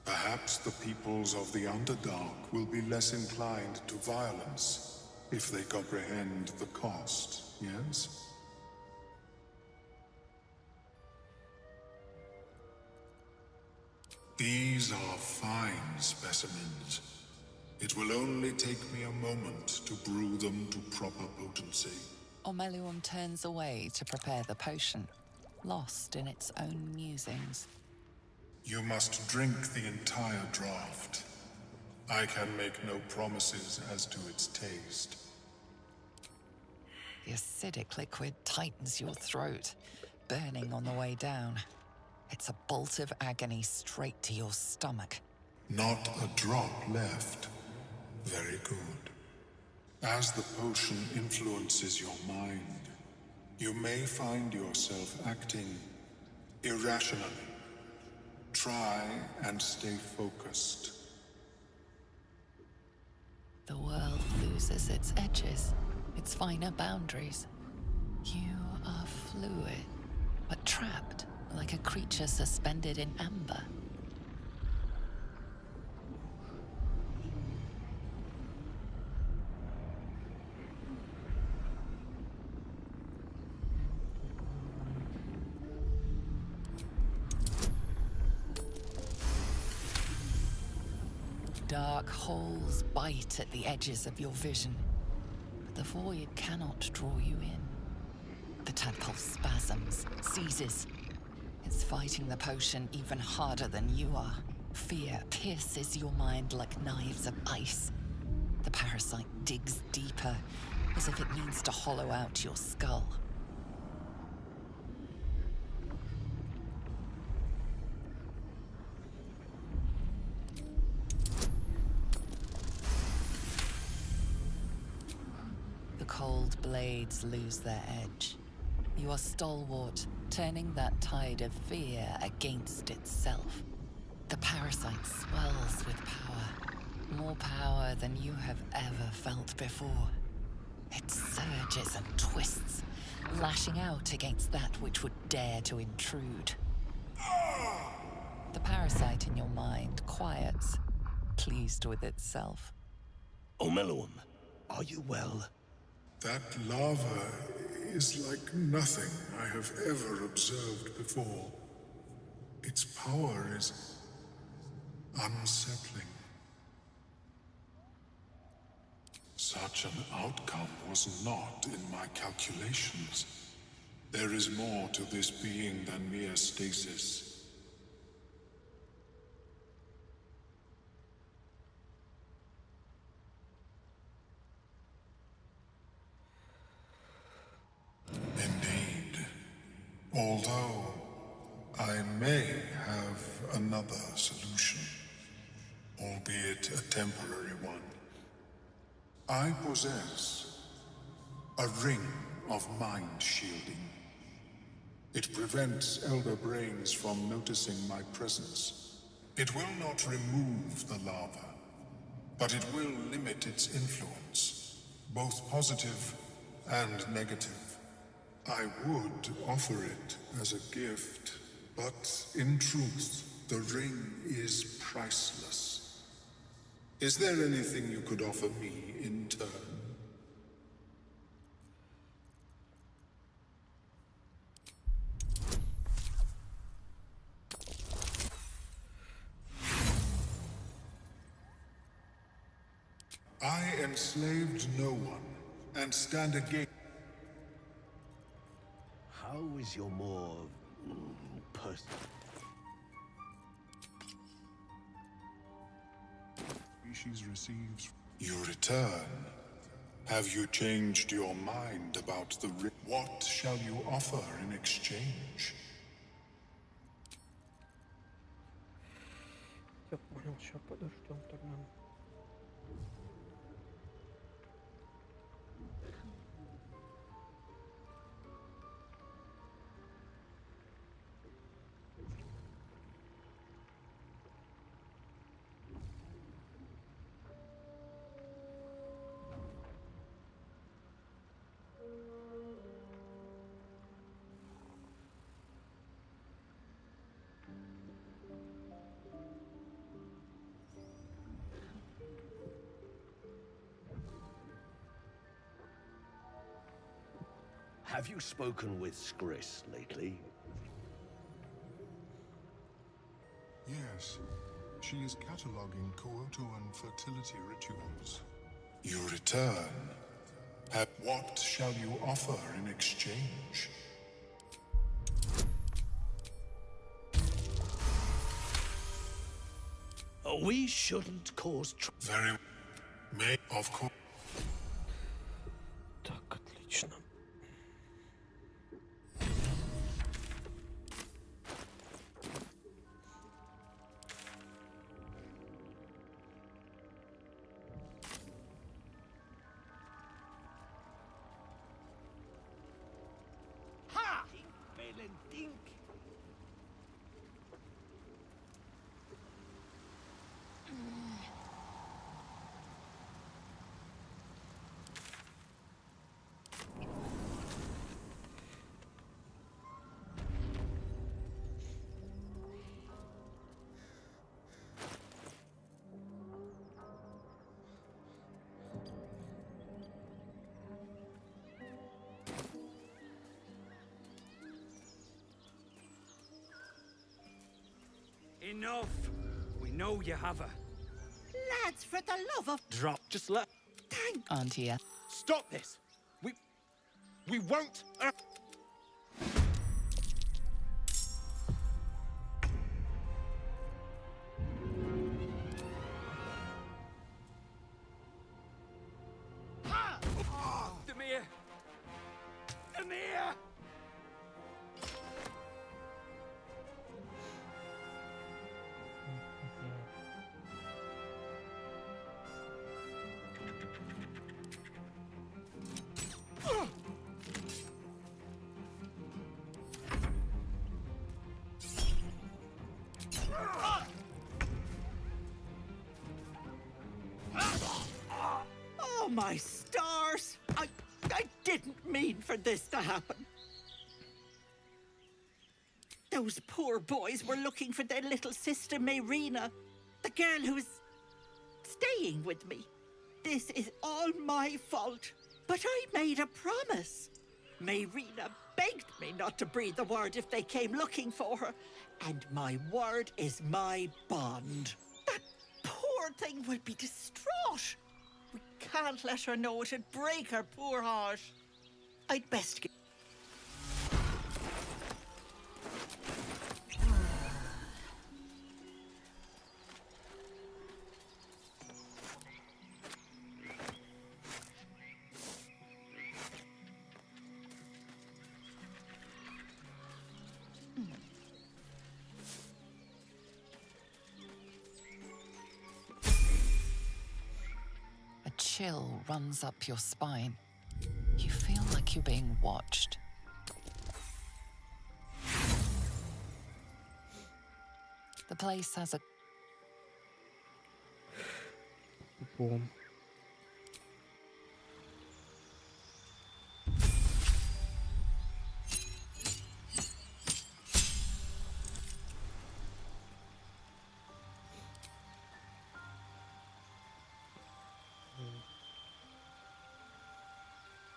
Perhaps the peoples of the Underdark will be less inclined to violence if they comprehend the cost, yes? These are fine specimens. It will only take me a moment to brew them to proper potency. Omeluum turns away to prepare the potion, lost in its own musings. You must drink the entire draft. I can make no promises as to its taste. The acidic liquid tightens your throat, burning on the way down. It's a bolt of agony straight to your stomach. Not a drop left. Very good. As the potion influences your mind, you may find yourself acting irrationally. Try and stay focused. The world loses its edges. its finer boundaries. You are fluid, but trapped like a creature suspended in amber. Dark holes bite at the edges of your vision, but the void cannot draw you in. The tadpole spasms, seizes. It's fighting the potion even harder than you are. Fear pierces your mind like knives of ice. The parasite digs deeper, as if it needs to hollow out your skull. The cold blades lose their edge. You are stalwart, turning that tide of fear against itself. The parasite swells with power, more power than you have ever felt before. It surges and twists, lashing out against that which would dare to intrude. The parasite in your mind quiets, pleased with itself. Omeluum, are you well? That lava is like nothing I have ever observed before. Its power is unsettling. Such an outcome was not in my calculations. There is more to this being than mere stasis. Indeed. Although I may have another solution, albeit a temporary one. I possess a ring of mind shielding. It prevents elder brains from noticing my presence. It will not remove the lava, but it will limit its influence, both positive and negative. I would offer it as a gift, but in truth, the ring is priceless. Is there anything you could offer me in turn? I enslaved no one, and stand against. How is your more personal? Species receives. You return. Have you changed your mind about the What shall you offer in exchange? Я понял, сейчас подождем тогда. Have you spoken with Skris lately? Yes. She is cataloging Kootoan fertility rituals. You return. What shall you offer in exchange? We shouldn't cause Very... May, of course. Так, отлично. Ha! Feeling dink. Enough! We know you have her. Lads, for the love of... Drop. Just let... Thank... Auntie. Stop this! We won't... Demir! Demir! Oh, my stars! I didn't mean for this to happen. Those poor boys were looking for their little sister, Mayrina, the girl who's staying with me. This is all my fault, but I made a promise. Mayrina begged me not to breathe a word if they came looking for her, and my word is my bond. That poor thing will be distraught. We can't let her know. It'd break her poor heart. I'd best get... A chill runs up your spine. You feel like you're being watched. The place has a... Boom.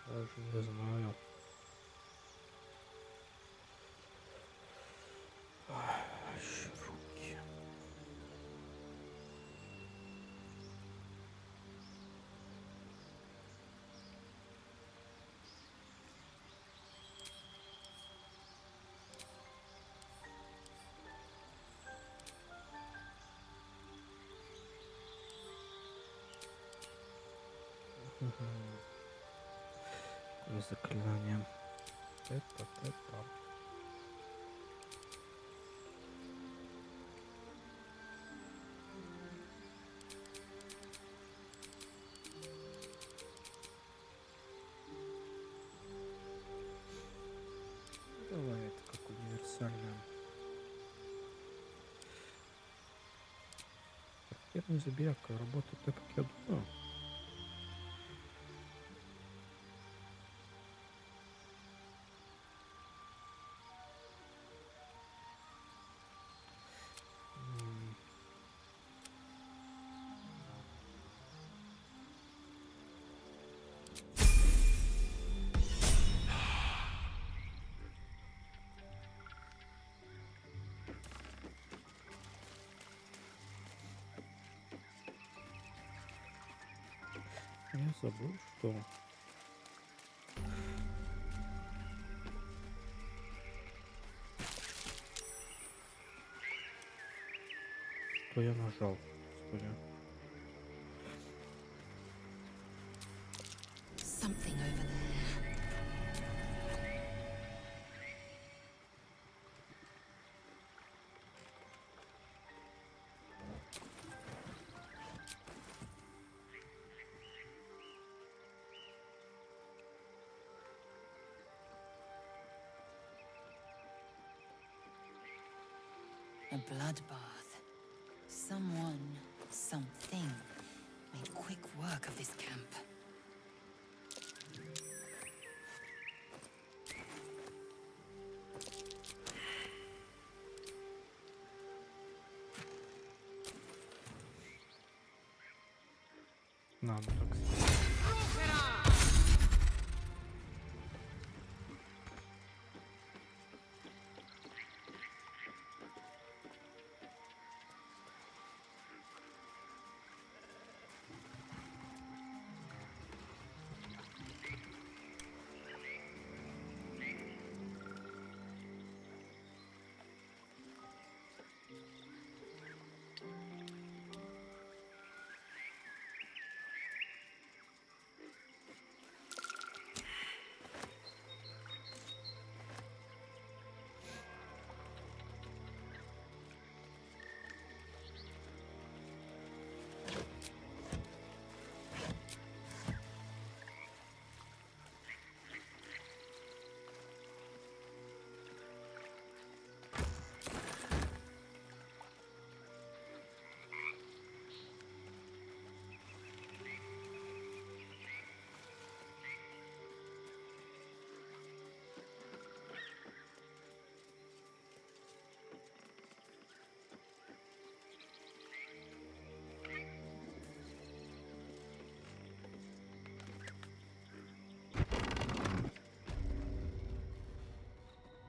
Даже не знаю. Руки. Заклинание. Это. Давай, это как универсальное. Характерная забияка работает так, как я думаю. Я забыл, что я нажал, господи. Something over there. A bloodbath. Someone, something, made quick work of this camp. Надо так.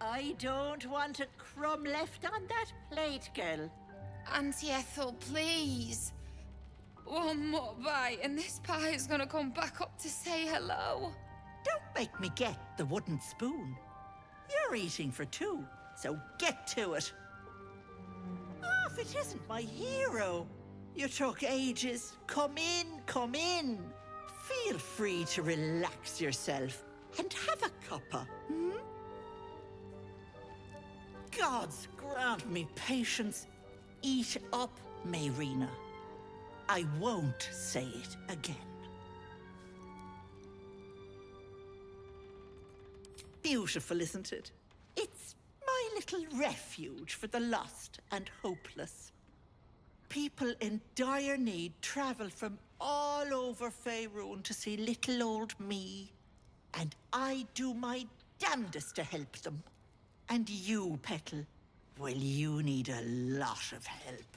I don't want a crumb left on that plate, girl. Auntie Ethel, please. One more bite and this pie is gonna come back up to say hello. Don't make me get the wooden spoon. You're eating for two, so get to it. Oh, if it isn't my hero. You took ages. Come in, come in. Feel free to relax yourself and have a cuppa, hmm? Gods grant me patience. Eat up, Mayrina. I won't say it again. Beautiful, isn't it? It's my little refuge for the lost and hopeless. People in dire need travel from all over Faerun to see little old me. And I do my damnedest to help them. And you, Petal, well, you need a lot of help.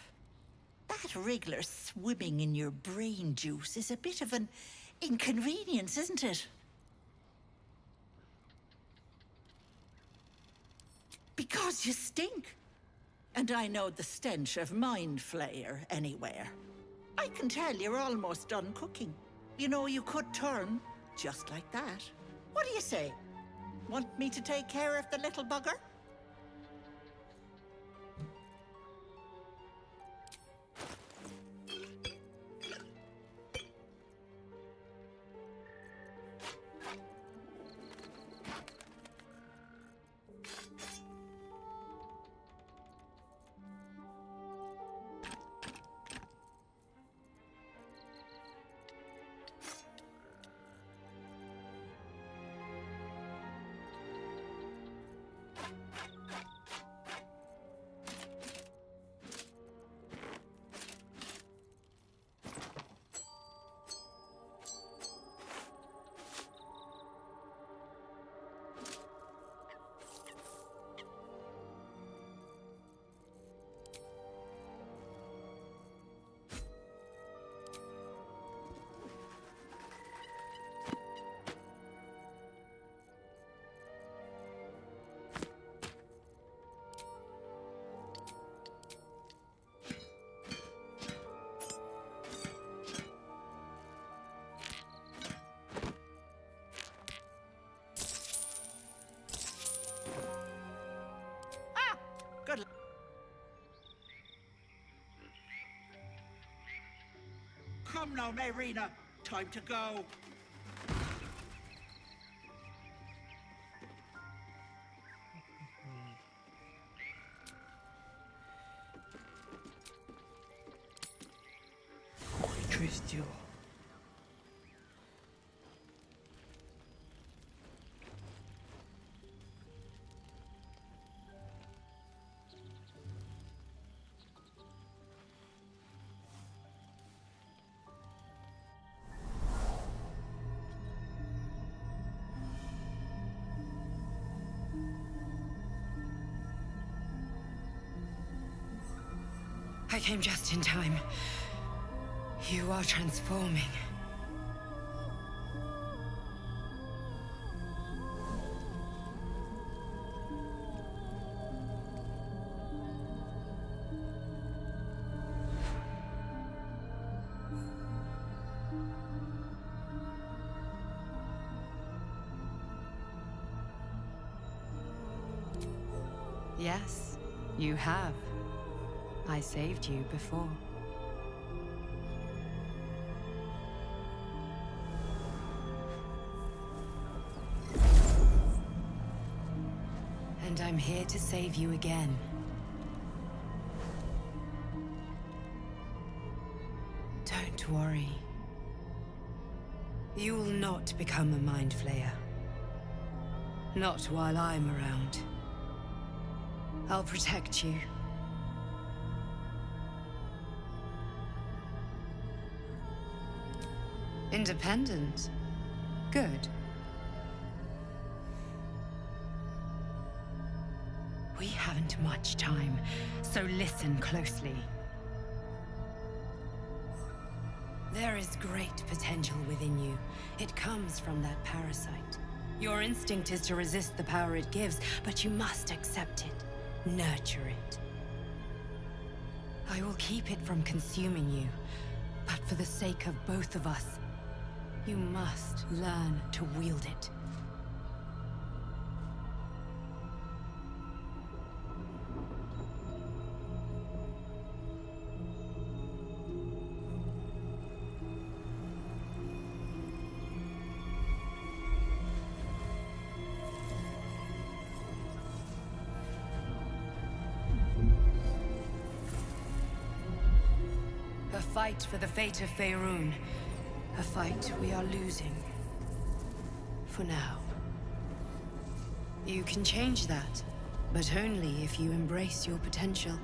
That wriggler swimming in your brain juice is a bit of an inconvenience, isn't it? Because you stink. And I know the stench of mind flayer anywhere. I can tell you're almost done cooking. You know, you could turn just like that. What do you say? Want me to take care of the little bugger? Good. Come now, Mayrina. Time to go. Ой, что я сделал? I came just in time. You are transforming. Yes, you have. I saved you before. And I'm here to save you again. Don't worry. You will not become a mind flayer. Not while I'm around. I'll protect you. Independent. Good. We haven't much time, so listen closely. There is great potential within you. It comes from that parasite. Your instinct is to resist the power it gives, but you must accept it. Nurture it. I will keep it from consuming you, but for the sake of both of us, you must learn to wield it. A fight for the fate of Faerun. A fight we are losing. For now. You can change that, but only if you embrace your potential.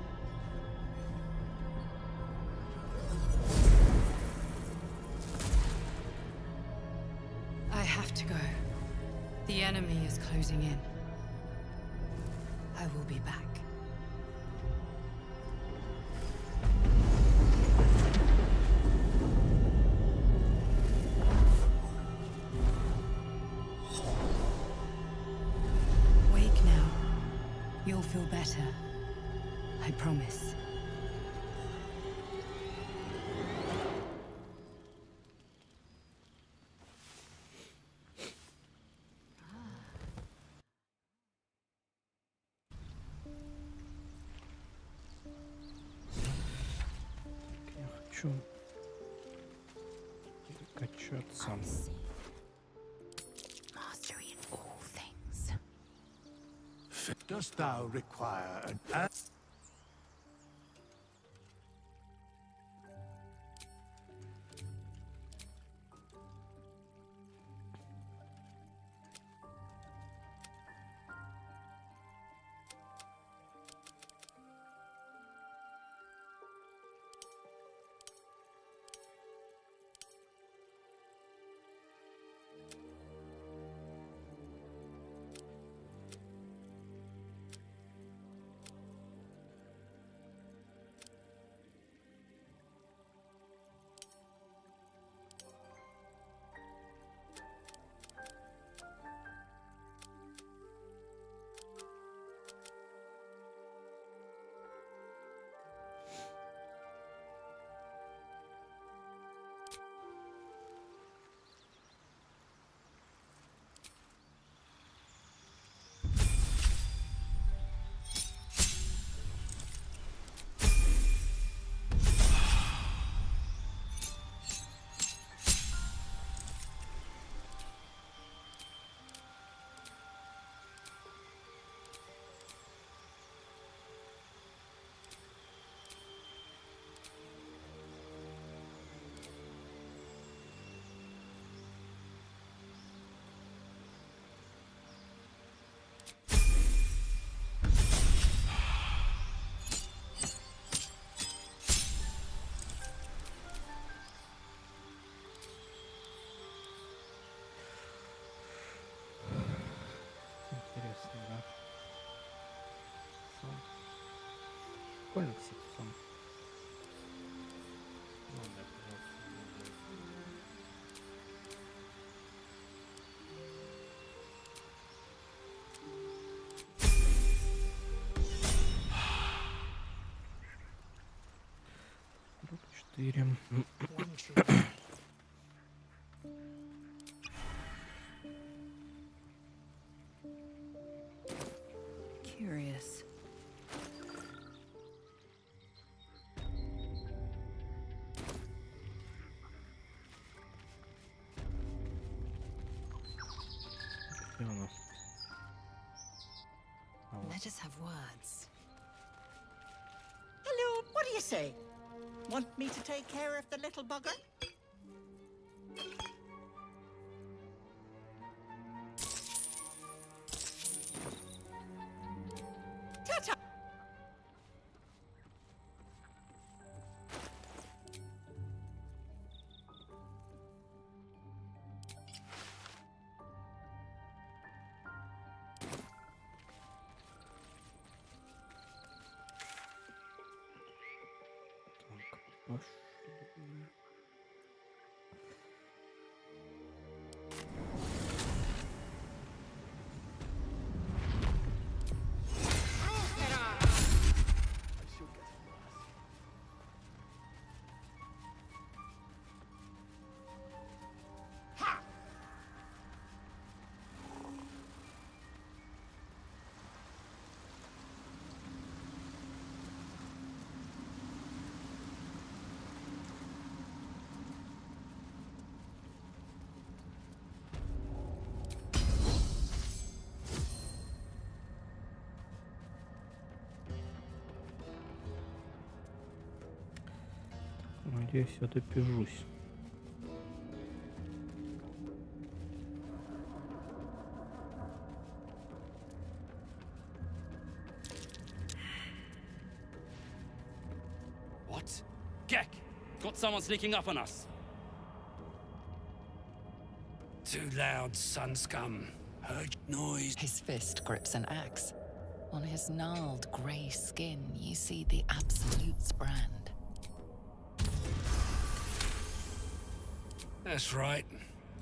I have to go. The enemy is closing in. I will be back. You'll feel better. I promise. Я хочу перекачаться. Mastery in all things. Dost thou require an Интересно, да? Сон. Прикольно, кстати, сон. Ладно, четыре. Curious. Let us have words. Hello, what do you say? Want me to take care of the little bugger? Ta-ta! Надеюсь, я допижусь. What? Gek! Got someone sneaking up on us. Too loud, sun scum. Heard noise. His fist grips an axe. On his gnarled grey skin, you see the Absolute's brand. That's right.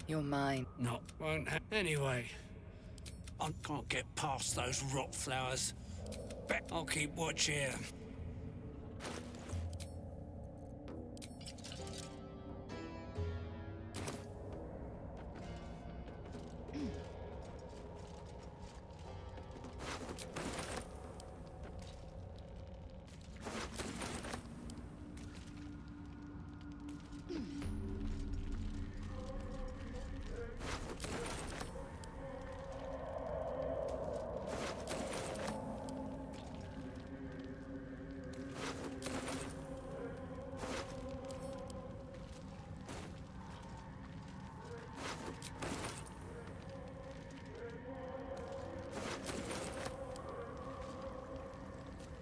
You're mine. Not won't anyway. I can't get past those rot flowers. Bet I'll keep watch here.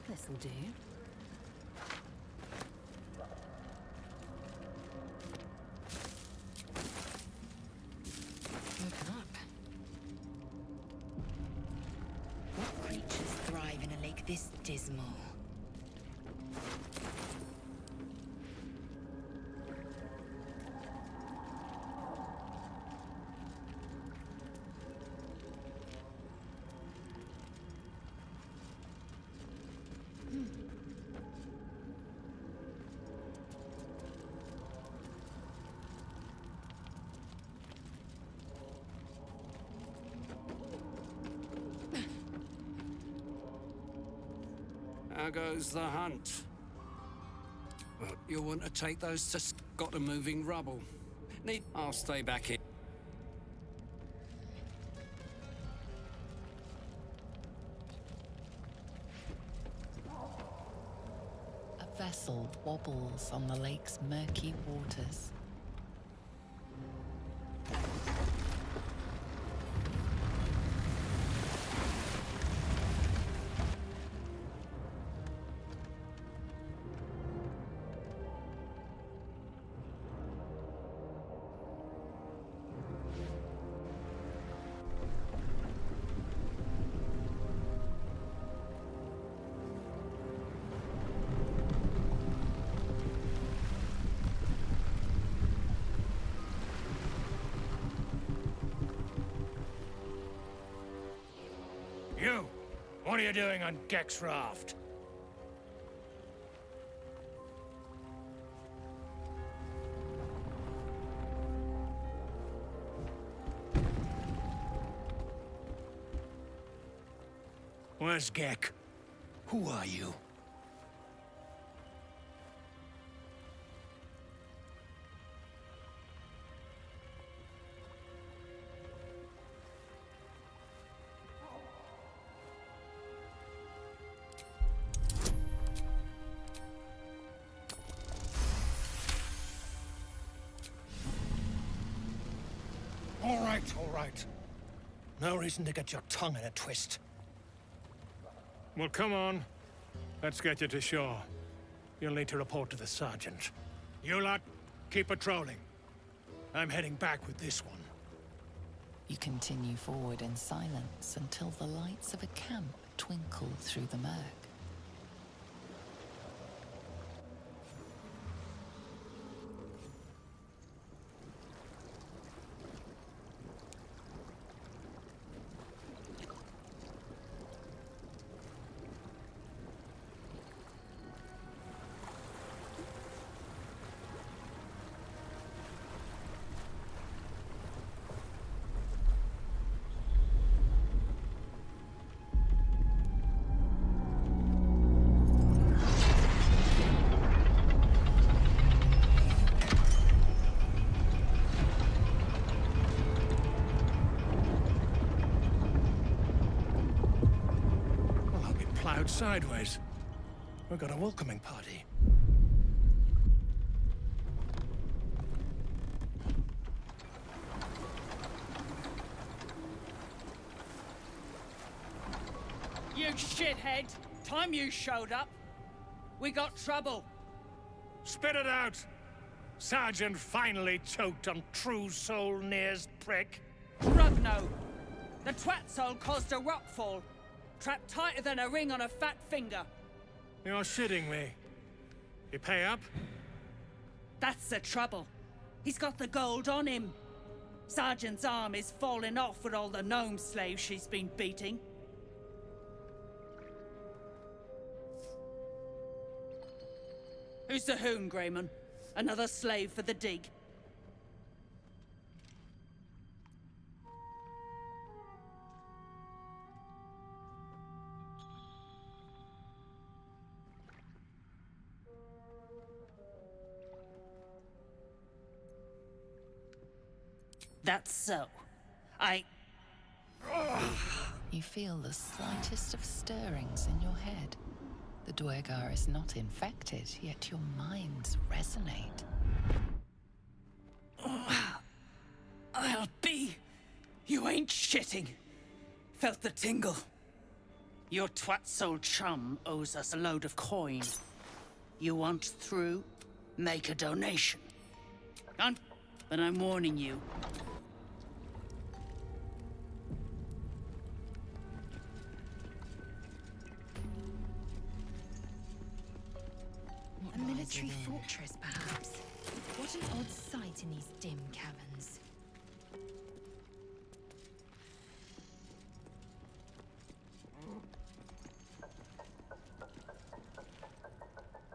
This'll do. Open up. What creatures thrive in a lake this dismal? How goes the hunt? Well, you'll want to take those to got a moving rubble. I'll stay back here. A vessel wobbles on the lake's murky waters. You! What are you doing on Gek's raft? Where's Gek? Who are you? All right. No reason to get your tongue in a twist. Well, come on. Let's get you to shore. You'll need to report to the sergeant. You lot, keep patrolling. I'm heading back with this one. You continue forward in silence until the lights of a camp twinkle through the murk. Sideways. We've got a welcoming party. You shithead! Time you showed up. We got trouble. Spit it out! Sergeant finally choked on True Soul Near's prick. Rugno! The twat soul caused a rockfall. Trapped tighter than a ring on a fat finger. You're shitting me. You pay up? That's the trouble. He's got the gold on him. Sergeant's arm is falling off with all the gnome slaves she's been beating. Who's the hoon, Greyman? Another slave for the dig? That's so. You feel the slightest of stirrings in your head. The Dwegar is not infected, yet your minds resonate. I'll be. You ain't shitting. Felt the tingle. Your twat soul chum owes us a load of coin. You want through? Make a donation. But I'm warning you. A military fortress, perhaps. What an odd sight in these dim caverns.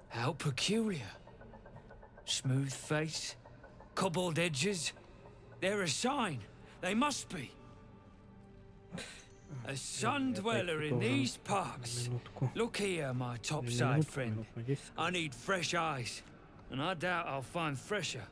How peculiar. Smooth face, cobbled edges. They're a sign. They must be. A sun dweller in these parts. Look here, my topside friend. I need fresh eyes, and I doubt I'll find fresher.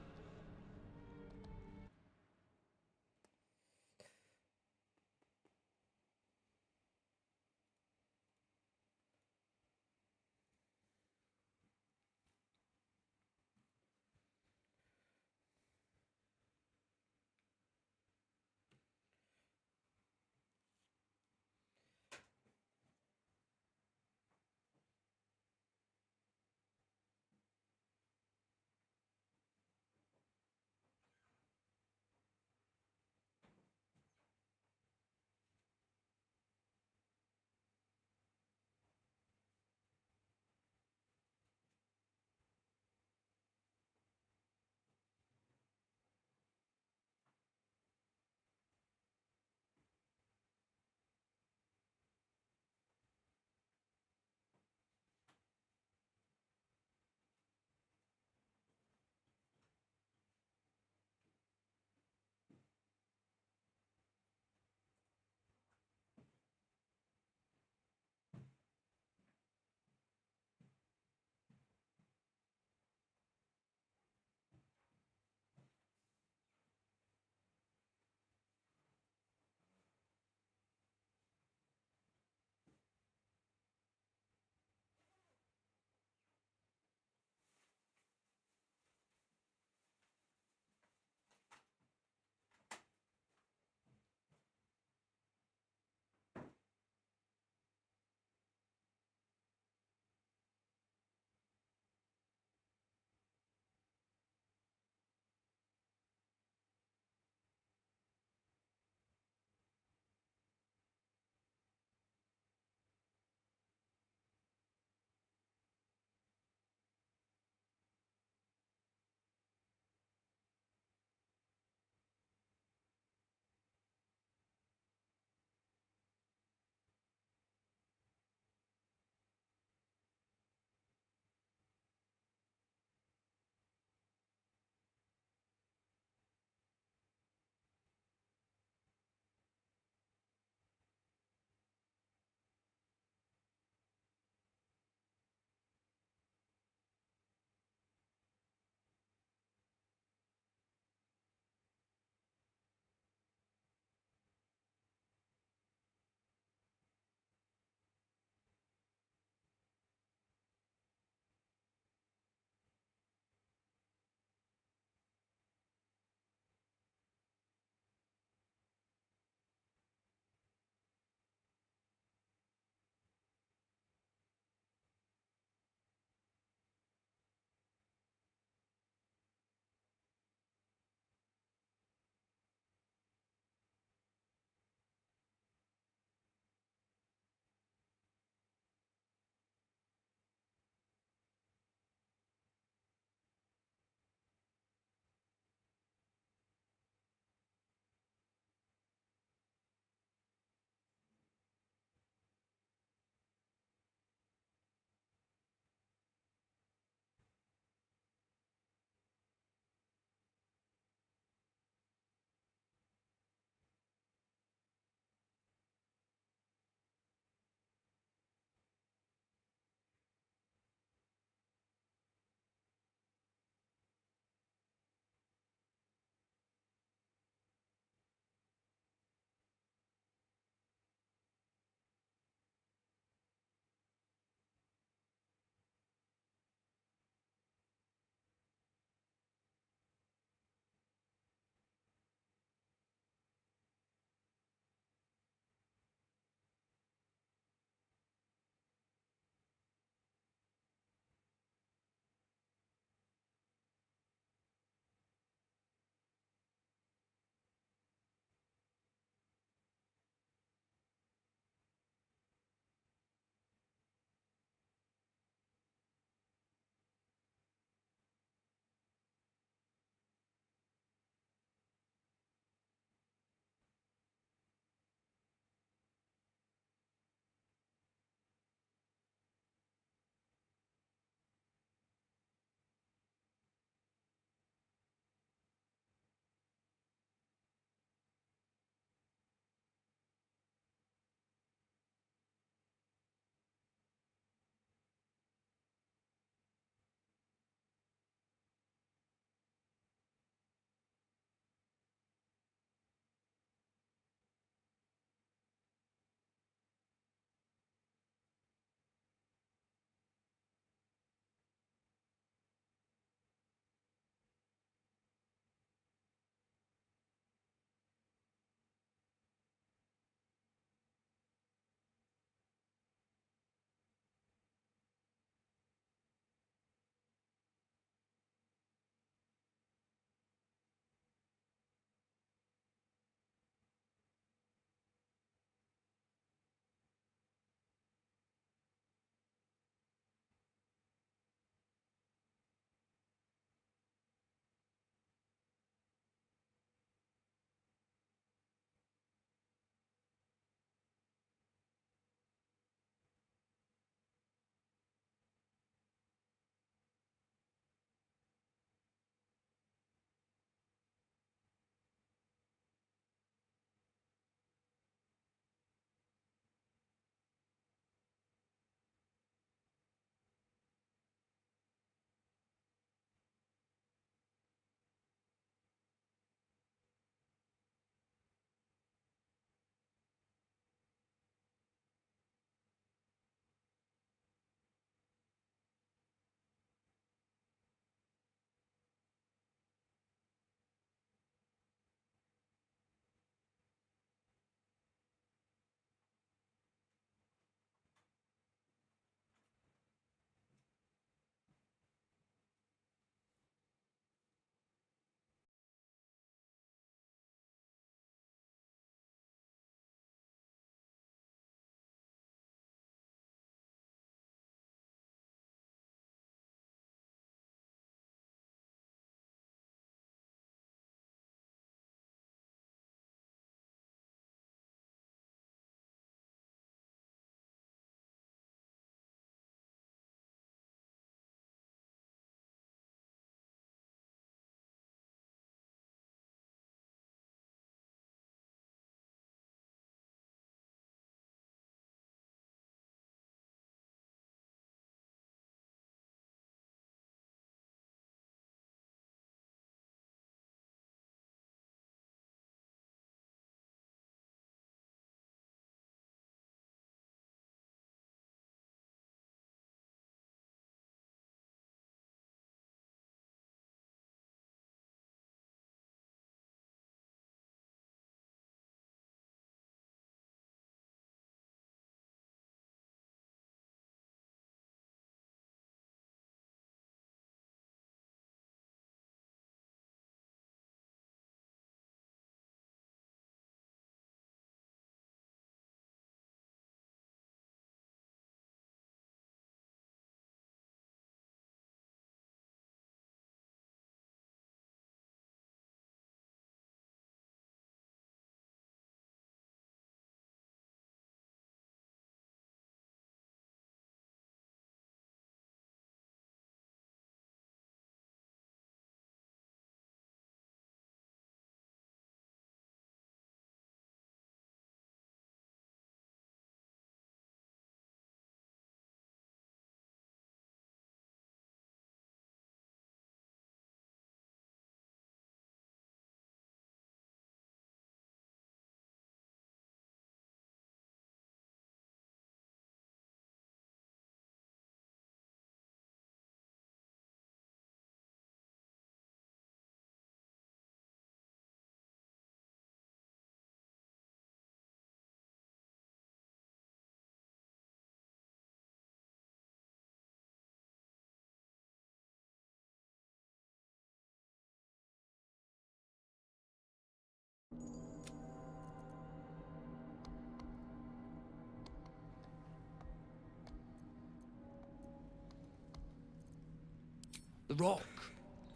The rock,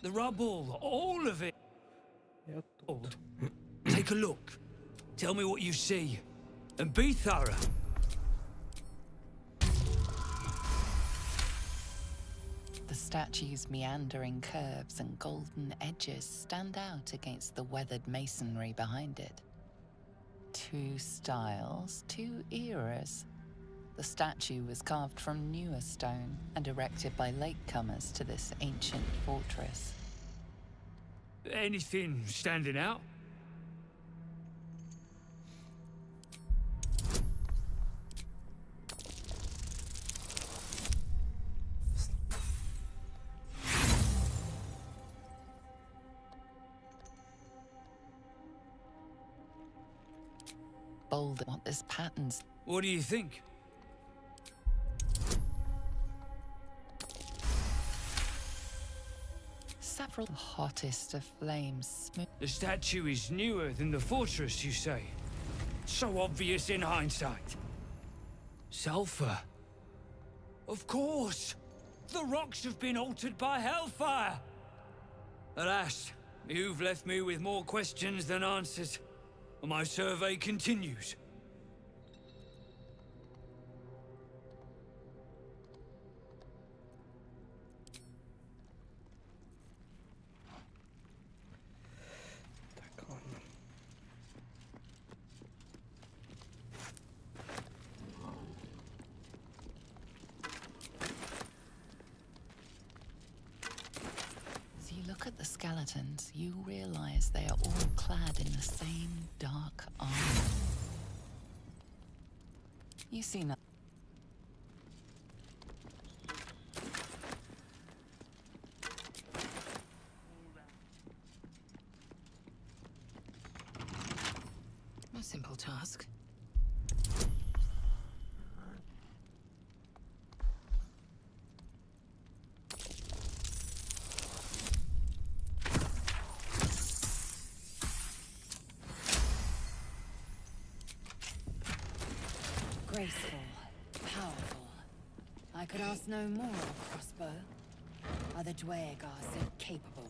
the rubble, all of it. Я тут. Take a look. Tell me what you see. And be thorough. The statue's meandering curves and golden edges stand out against the weathered masonry behind it. Two styles, two eras. The statue was carved from newer stone and erected by latecomers to this ancient fortress. Anything standing out? Bold what this pattern's. What do you think? Several hottest of flames. The statue is newer than the fortress, you say? So obvious in hindsight. Sulfur. Of course! The rocks have been altered by hellfire! Alas, you've left me with more questions than answers. My survey continues. Так, ладно. As you look at the skeletons, you realize they are all clad in the same dark armor. You see nothing. A simple task. Graceful, powerful. I could ask no more of a crossbow. Are the Dwaegars so capable?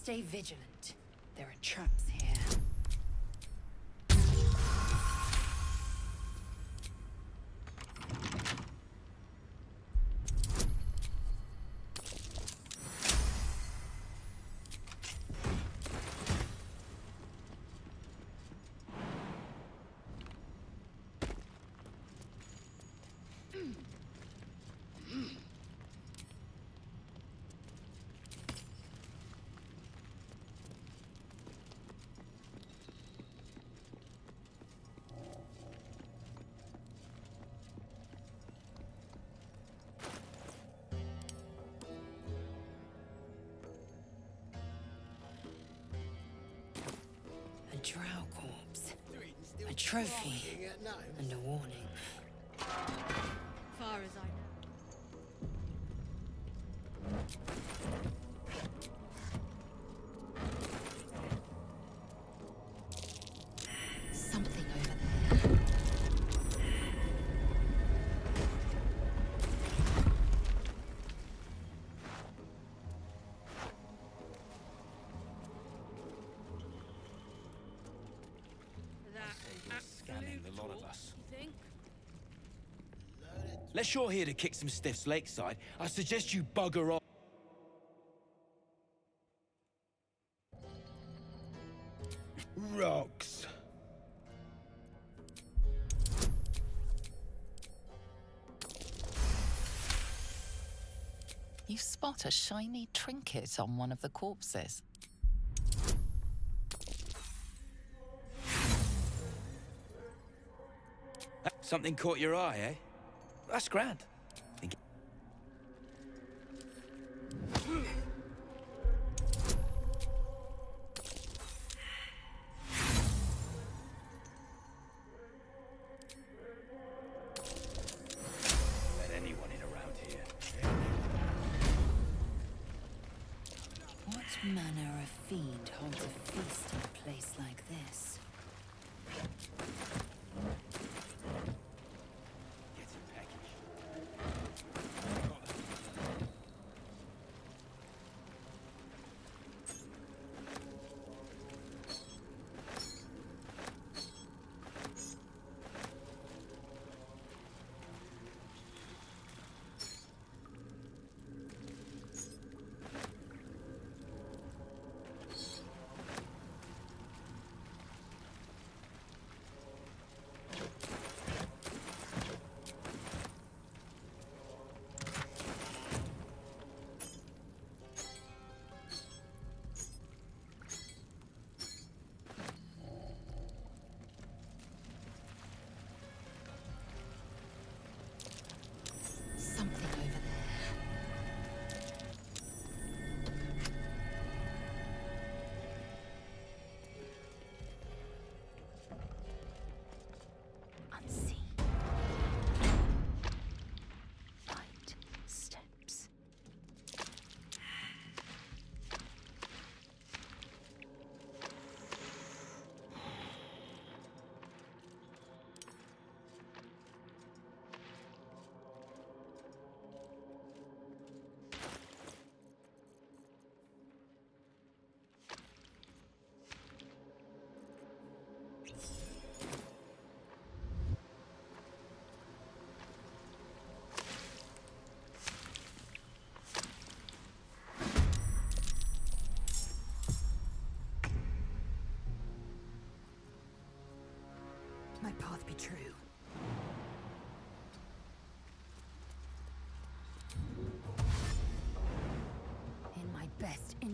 Stay vigilant. There are traps here. A drow corpse. A trophy. And a warning. Far as I know. Something over there. Scanning the lot of us. Unless you're here to kick some stiffs lakeside, I suggest you bugger off. Rocks. You spot a shiny trinket on one of the corpses. Something caught your eye, eh? That's grand.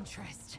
interest.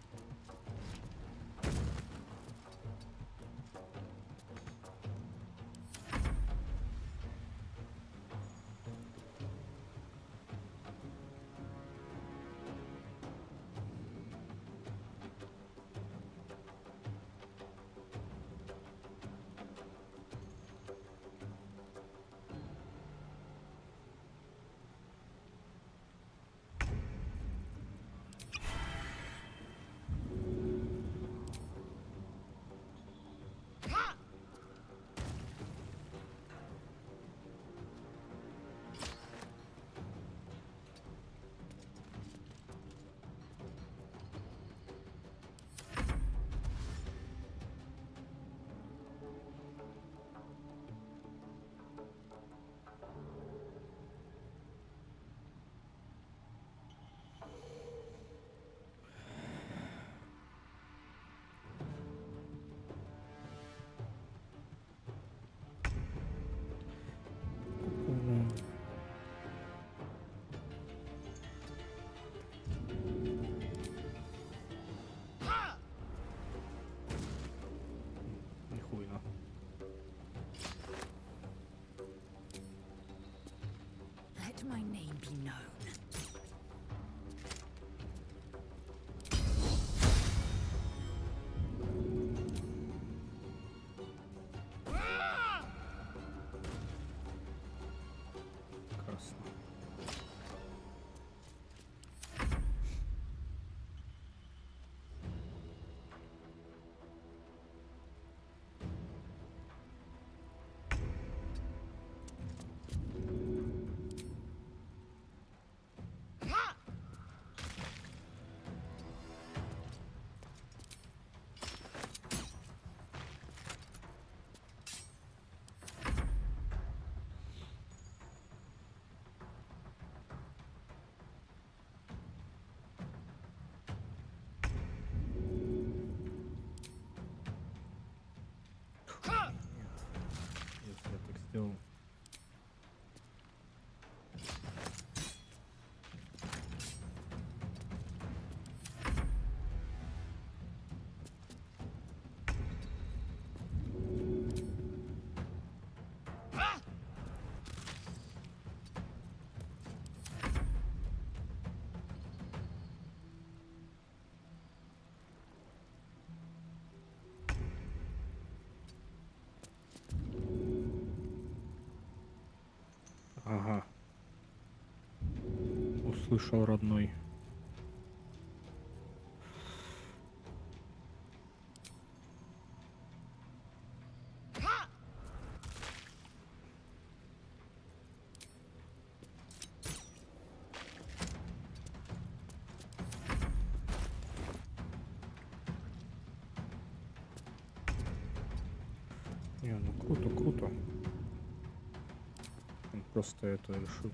Нихуя. Let my name be known. Красно. Если я так сделал. Ага. Услышал, родной. Не, ну круто, круто. Он просто это решил.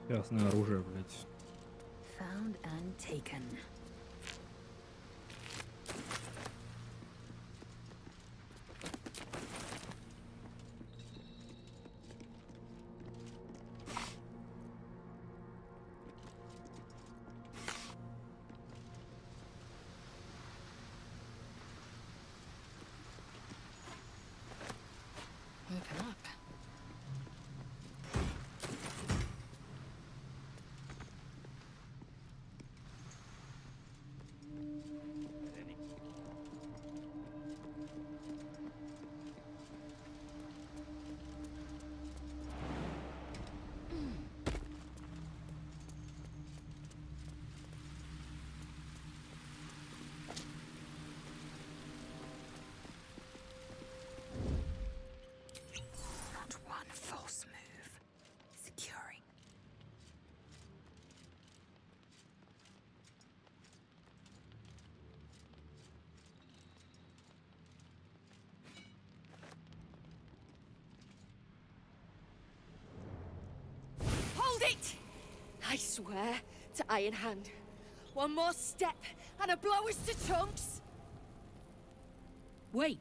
Ясное оружие, блядь. Found and taken. Open up. Right. I swear to Iron Hand. One more step, and a blow us to chunks. Wait.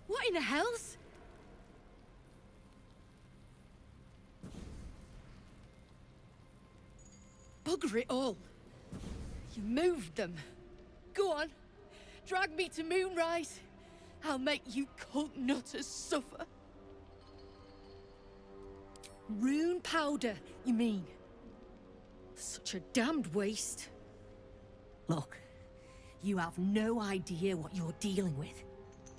What in the hell's? Bugger it all. You moved them. Go on. Drag me to Moonrise. I'll make you cult nutters suffer. Rune powder, you mean? Such a damned waste. Look, you have no idea what you're dealing with.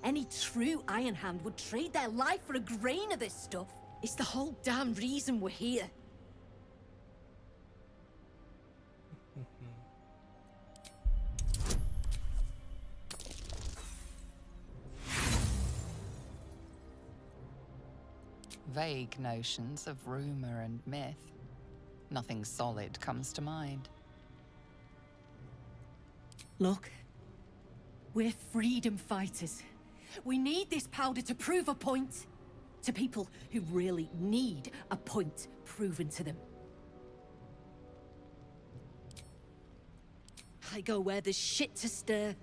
Any true Iron Hand would trade their life for a grain of this stuff. It's the whole damn reason we're here. Vague notions of rumor and myth. Nothing solid comes to mind. Look, we're freedom fighters. We need this powder to prove a point. To people who really need a point proven to them. I go where there's shit to stir.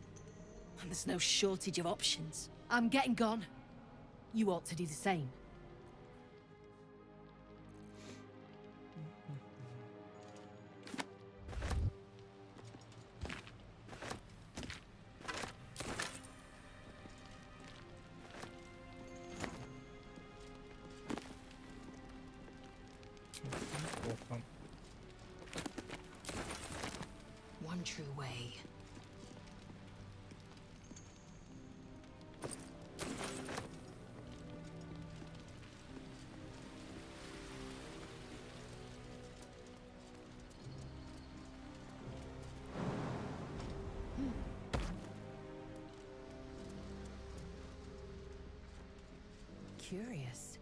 And there's no shortage of options. I'm getting gone. You ought to do the same. One true way. Curious.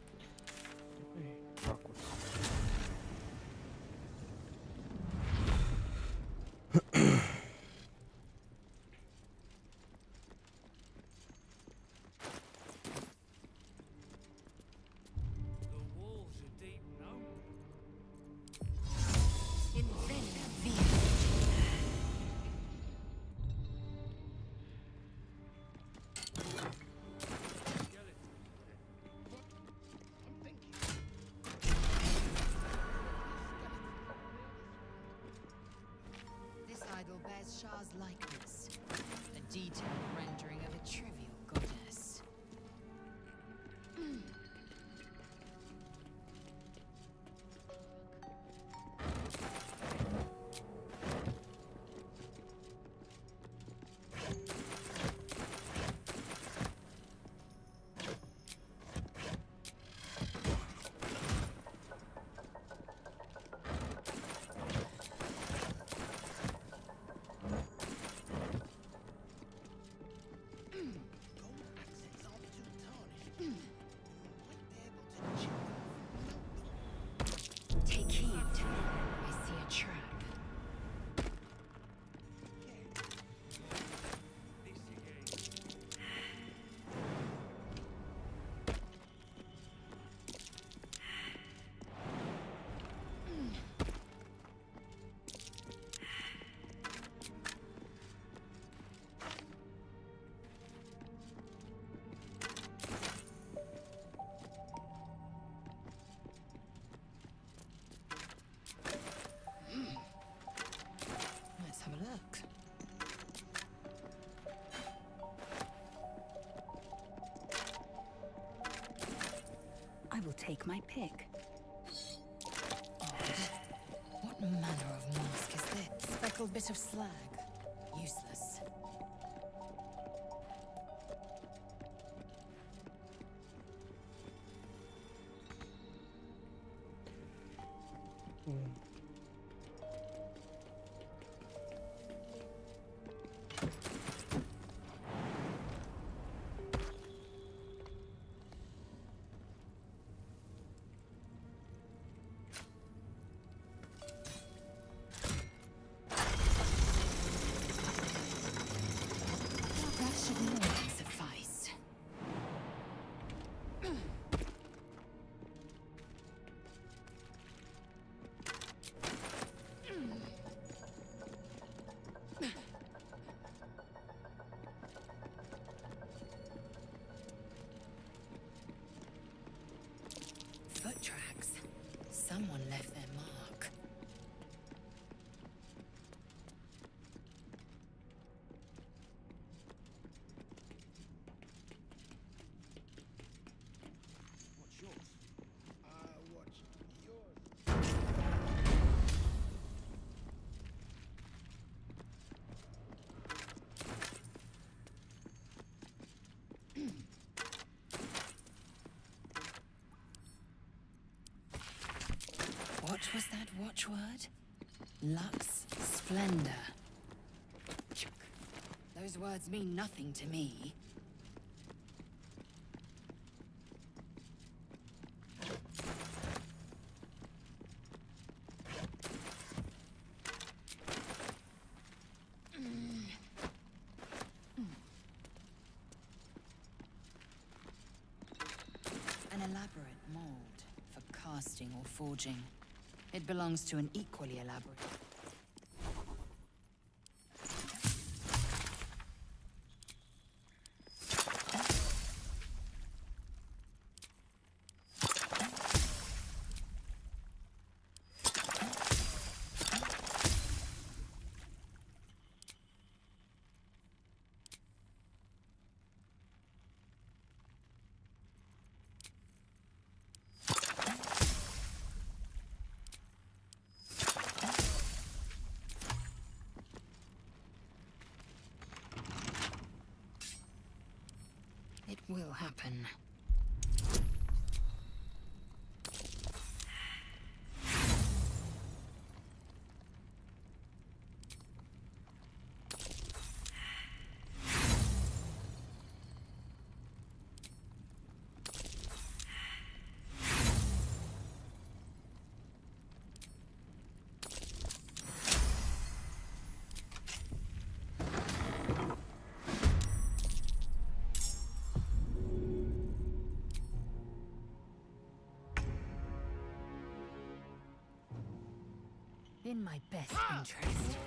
This idol bears Shah's likeness, a detailed rendering of a trivial goddess. Take heed. I see a trap. Let's have a look. I will take my pick. Odd. What manner of mask is this? Speckled bit of slag. Useless. That should more than suffice. Someone left their mark. What's yours? What's yours? What was that watchword? Lux Splendor. Those words mean nothing to me. An elaborate mold for casting or forging. It belongs to an equally elaborate. It will happen. In my best interest.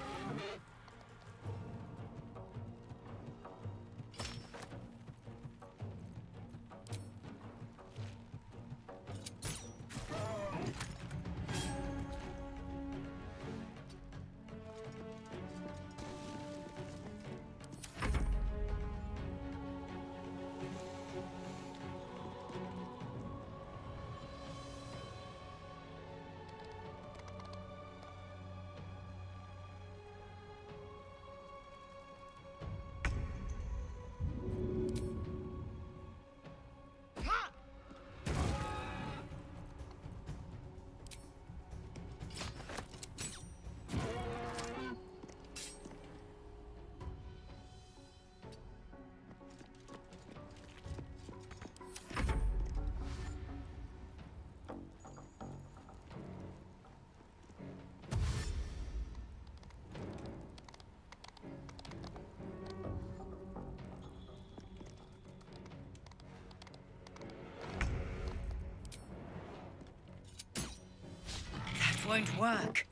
That won't work.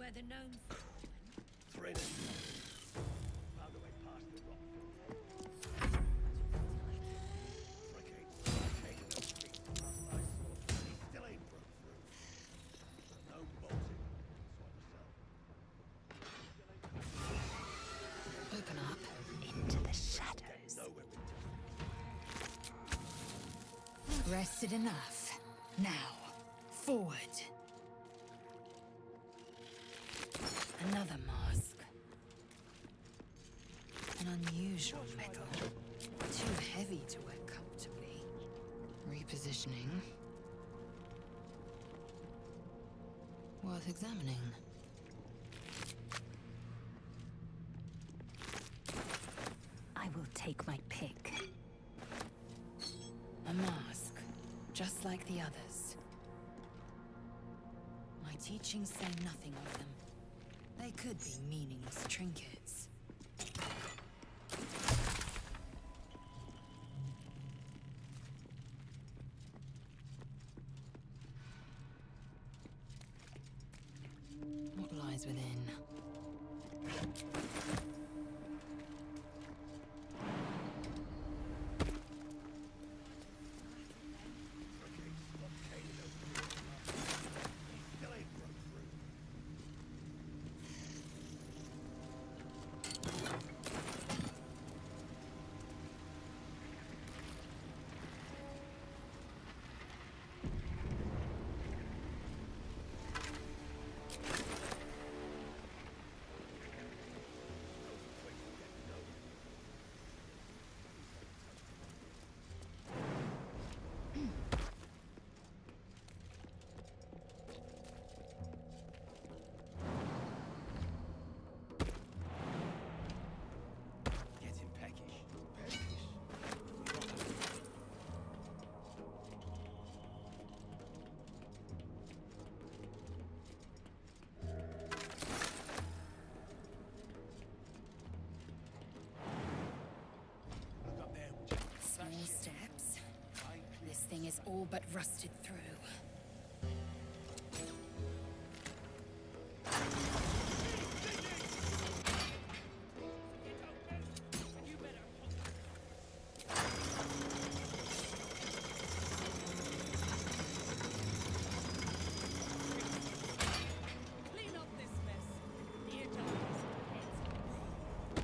where the gnomes... Found a way past the rock. Still ain't broke through. No bolting inside the cell. Open up into the shadows. Rested enough. Now, forward. Another mask. An unusual metal. Too heavy to wear comfortably. Repositioning. Worth examining. I will take my pick. A mask, just like the others. My teachings say nothing of them. They could be meaningless trinkets. What lies within? Small steps. This thing is all but rusted through. Clean up this mess. Near darkness heads.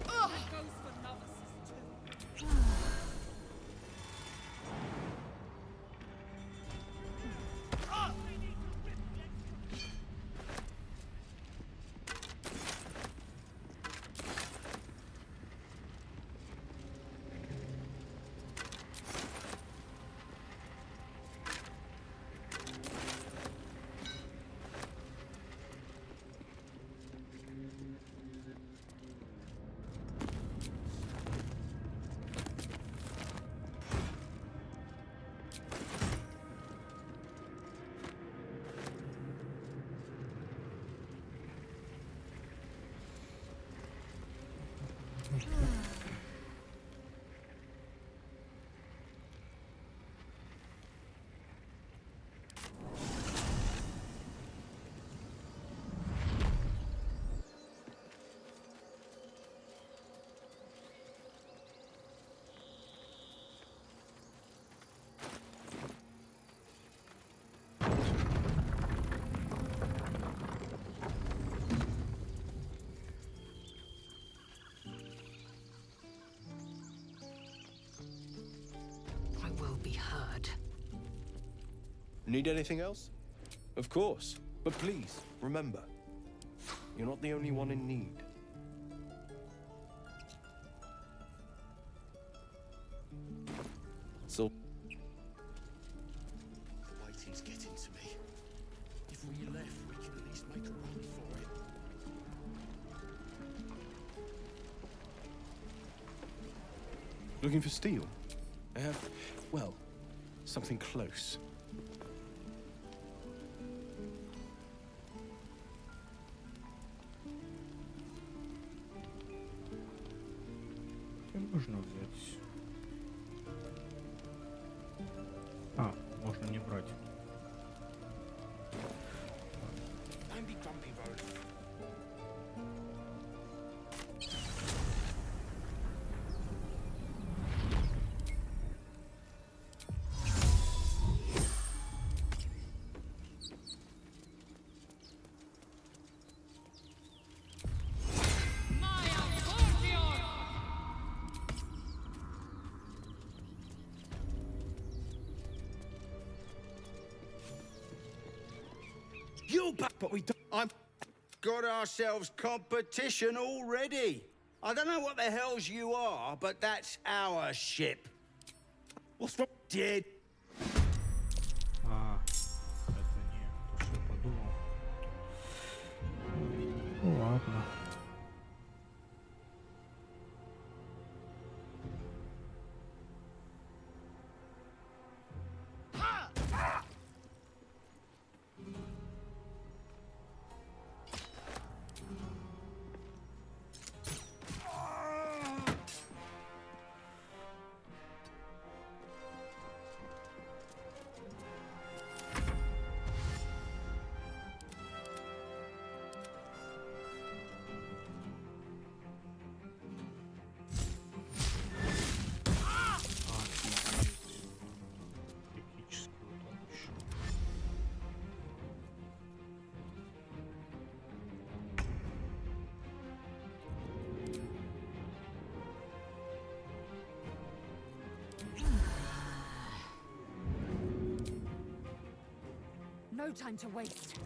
That goes for novices too. I will be heard. Need anything else? Of course. But please, remember, you're not the only one in need. So... The waiting's getting to me. If we left, we can at least make a run for it. Looking for steel? I have, well, something close. Можно взять. А, можно не брать. Don't be grumpy, Roland. But we don't. I'm got ourselves competition already. I don't know what the hells you are, but that's our ship. What's wrong, dead? А, это не то, что я подумал. Ну ладно. No time to waste.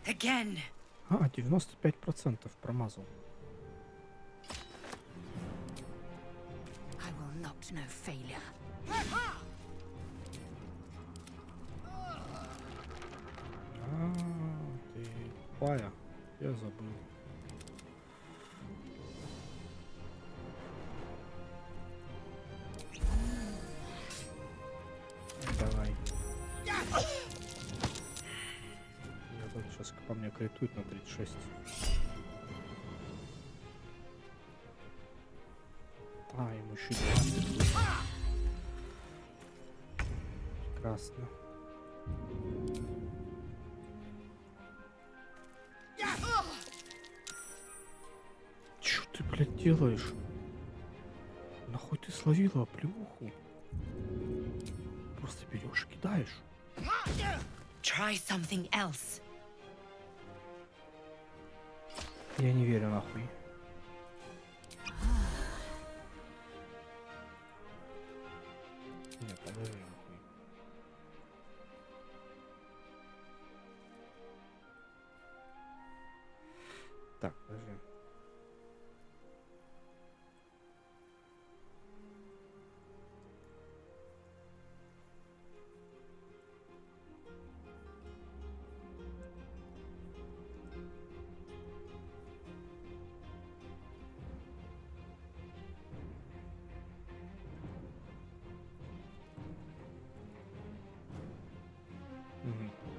Again. А, 95% промазал. I will not know failure. А, ты тупая. Я забыл. Давай. Сейчас по мне критует на 36. А, ему еще 20. Прекрасно. Чё ты, блядь, делаешь? Нахуй ты словила плюху? Просто берешь и кидаешь. Try something else. Я не верю, нахуй. Нет, подожди, нахуй. Так, подожди.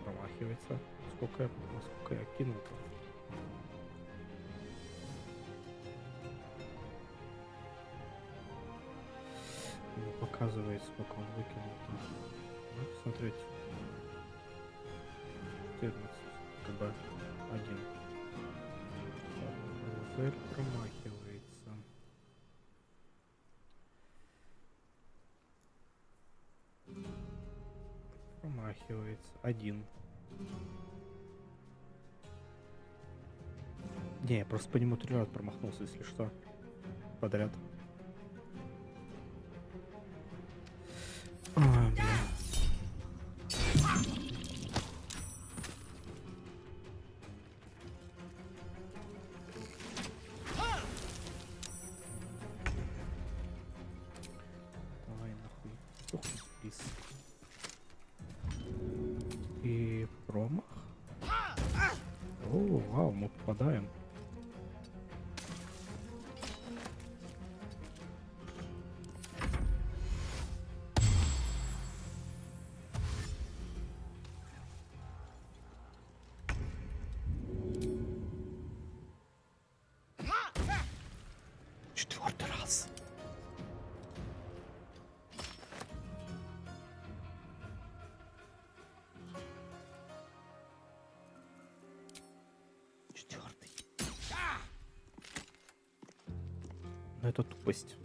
Промахивается. Сколько я кинул-то? Не показывает, сколько он выкинул-то. Ну, смотрите. 14 КБ 1. Рыцарь промахивается. Промахивается. 1. Не, я просто по нему 3 раза промахнулся, если что. Подряд. Ой, бля. Давай нахуй. Сдохни, плиз. И промах. О, вау, мы попадаем. 4-й раз. Но это тупость.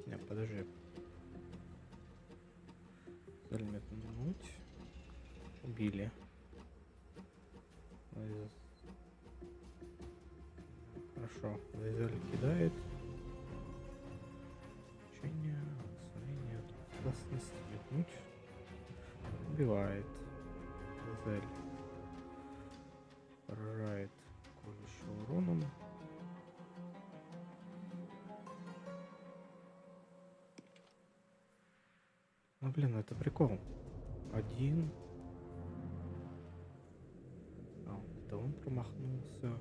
Не, подожди. Цель метнуть. Убили. Хорошо. Лазер кидает. Учение, освоение, опасность, метнуть. Убивает. Лазер. Поражает колющим уроном. Ну блин, это прикол. Один. А, это он промахнулся.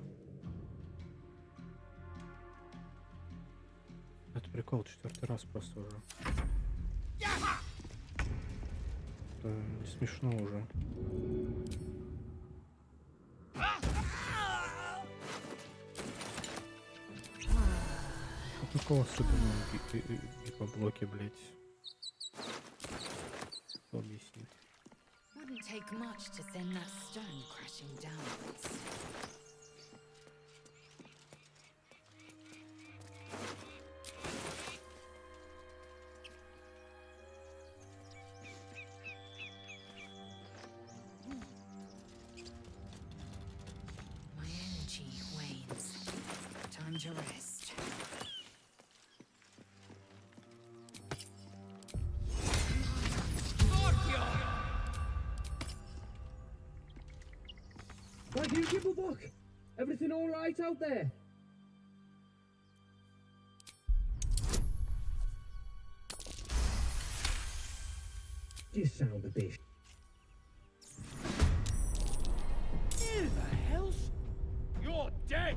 Это прикол, 4-й раз просто уже. Это не смешно уже. Какого особенного гипоблоки, блять? Кто объяснит? Wouldn't take much to send that stone crashing downwards. My energy wanes. Time to rest. Why do you give a fuck? Everything all right out there? You sound a bit. Who the hell's? You're dead!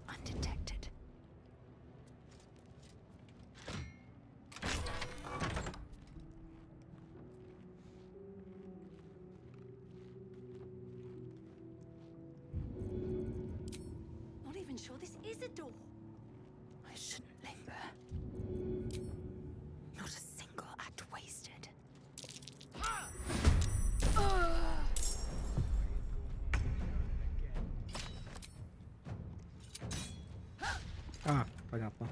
Undetected. Not even sure this is a door. I shouldn't linger. Not a single act wasted. А, понятно.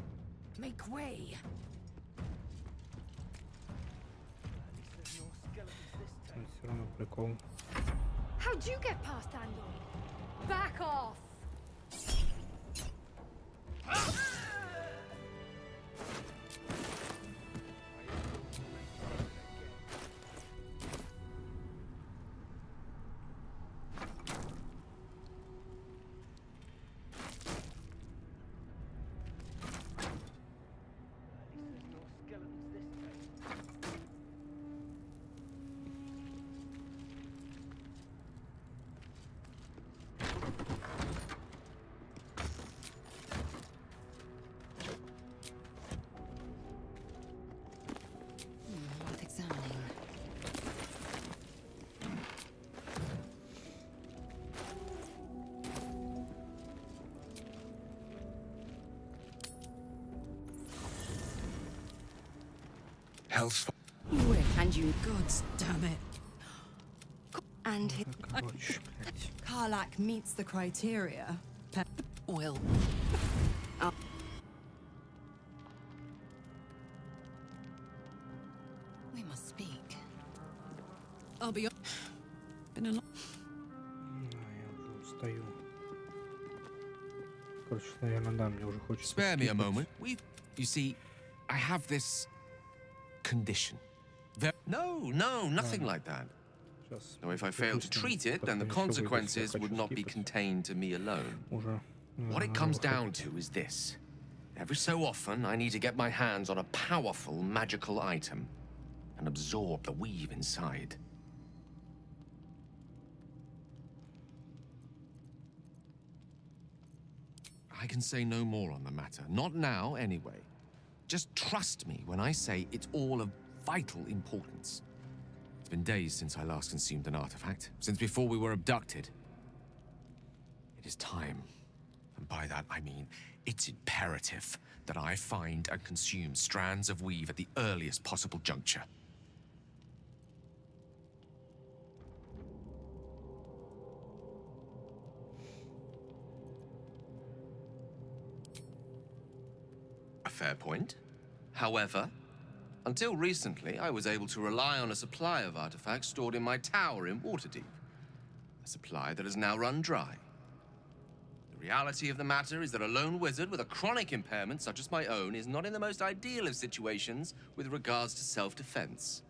Make way. Все равно прикол. How'd you get past Andor? Back off! Worth examining. Hell's And you, gods damn it. And his Karlak meets the criteria. Oil. We must speak. I'll be been a long. Я уже устаю. Короче, наверное, да, мне уже хочется. Spare me a скипать. moment. You see, I have this condition. No, nothing like that. Сейчас. Though if I fail to treat it, then the consequences would not be contained to me alone. What it comes down to is this. Every so often, I need to get my hands on a powerful magical item and absorb the weave inside. I can say no more on the matter. Not now, anyway. Just trust me when I say it's all of vital importance. It's been days since I last consumed an artifact, since before we were abducted. It is time. And by that, I mean it's imperative that I find and consume strands of weave at the earliest possible juncture. A fair point. However, until recently, I was able to rely on a supply of artifacts stored in my tower in Waterdeep. A supply that has now run dry. The reality of the matter is that a lone wizard with a chronic impairment such as my own is not in the most ideal of situations with regards to self-defense.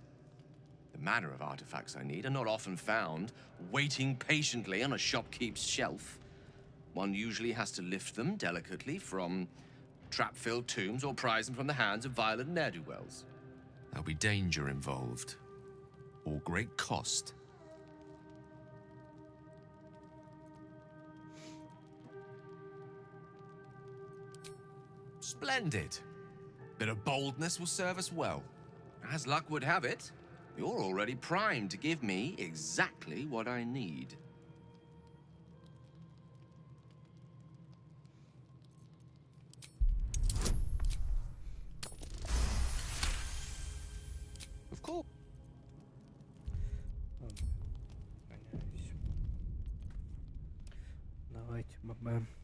The manner of artifacts I need are not often found waiting patiently on a shopkeep's shelf. One usually has to lift them delicately from trap-filled tombs or prize them from the hands of violent ne'er-do-wells. There'll be danger involved, or great cost. Splendid. Bit of boldness will serve us well. As luck would have it, you're already primed to give me exactly what I need. Of course. Давайте, ББ.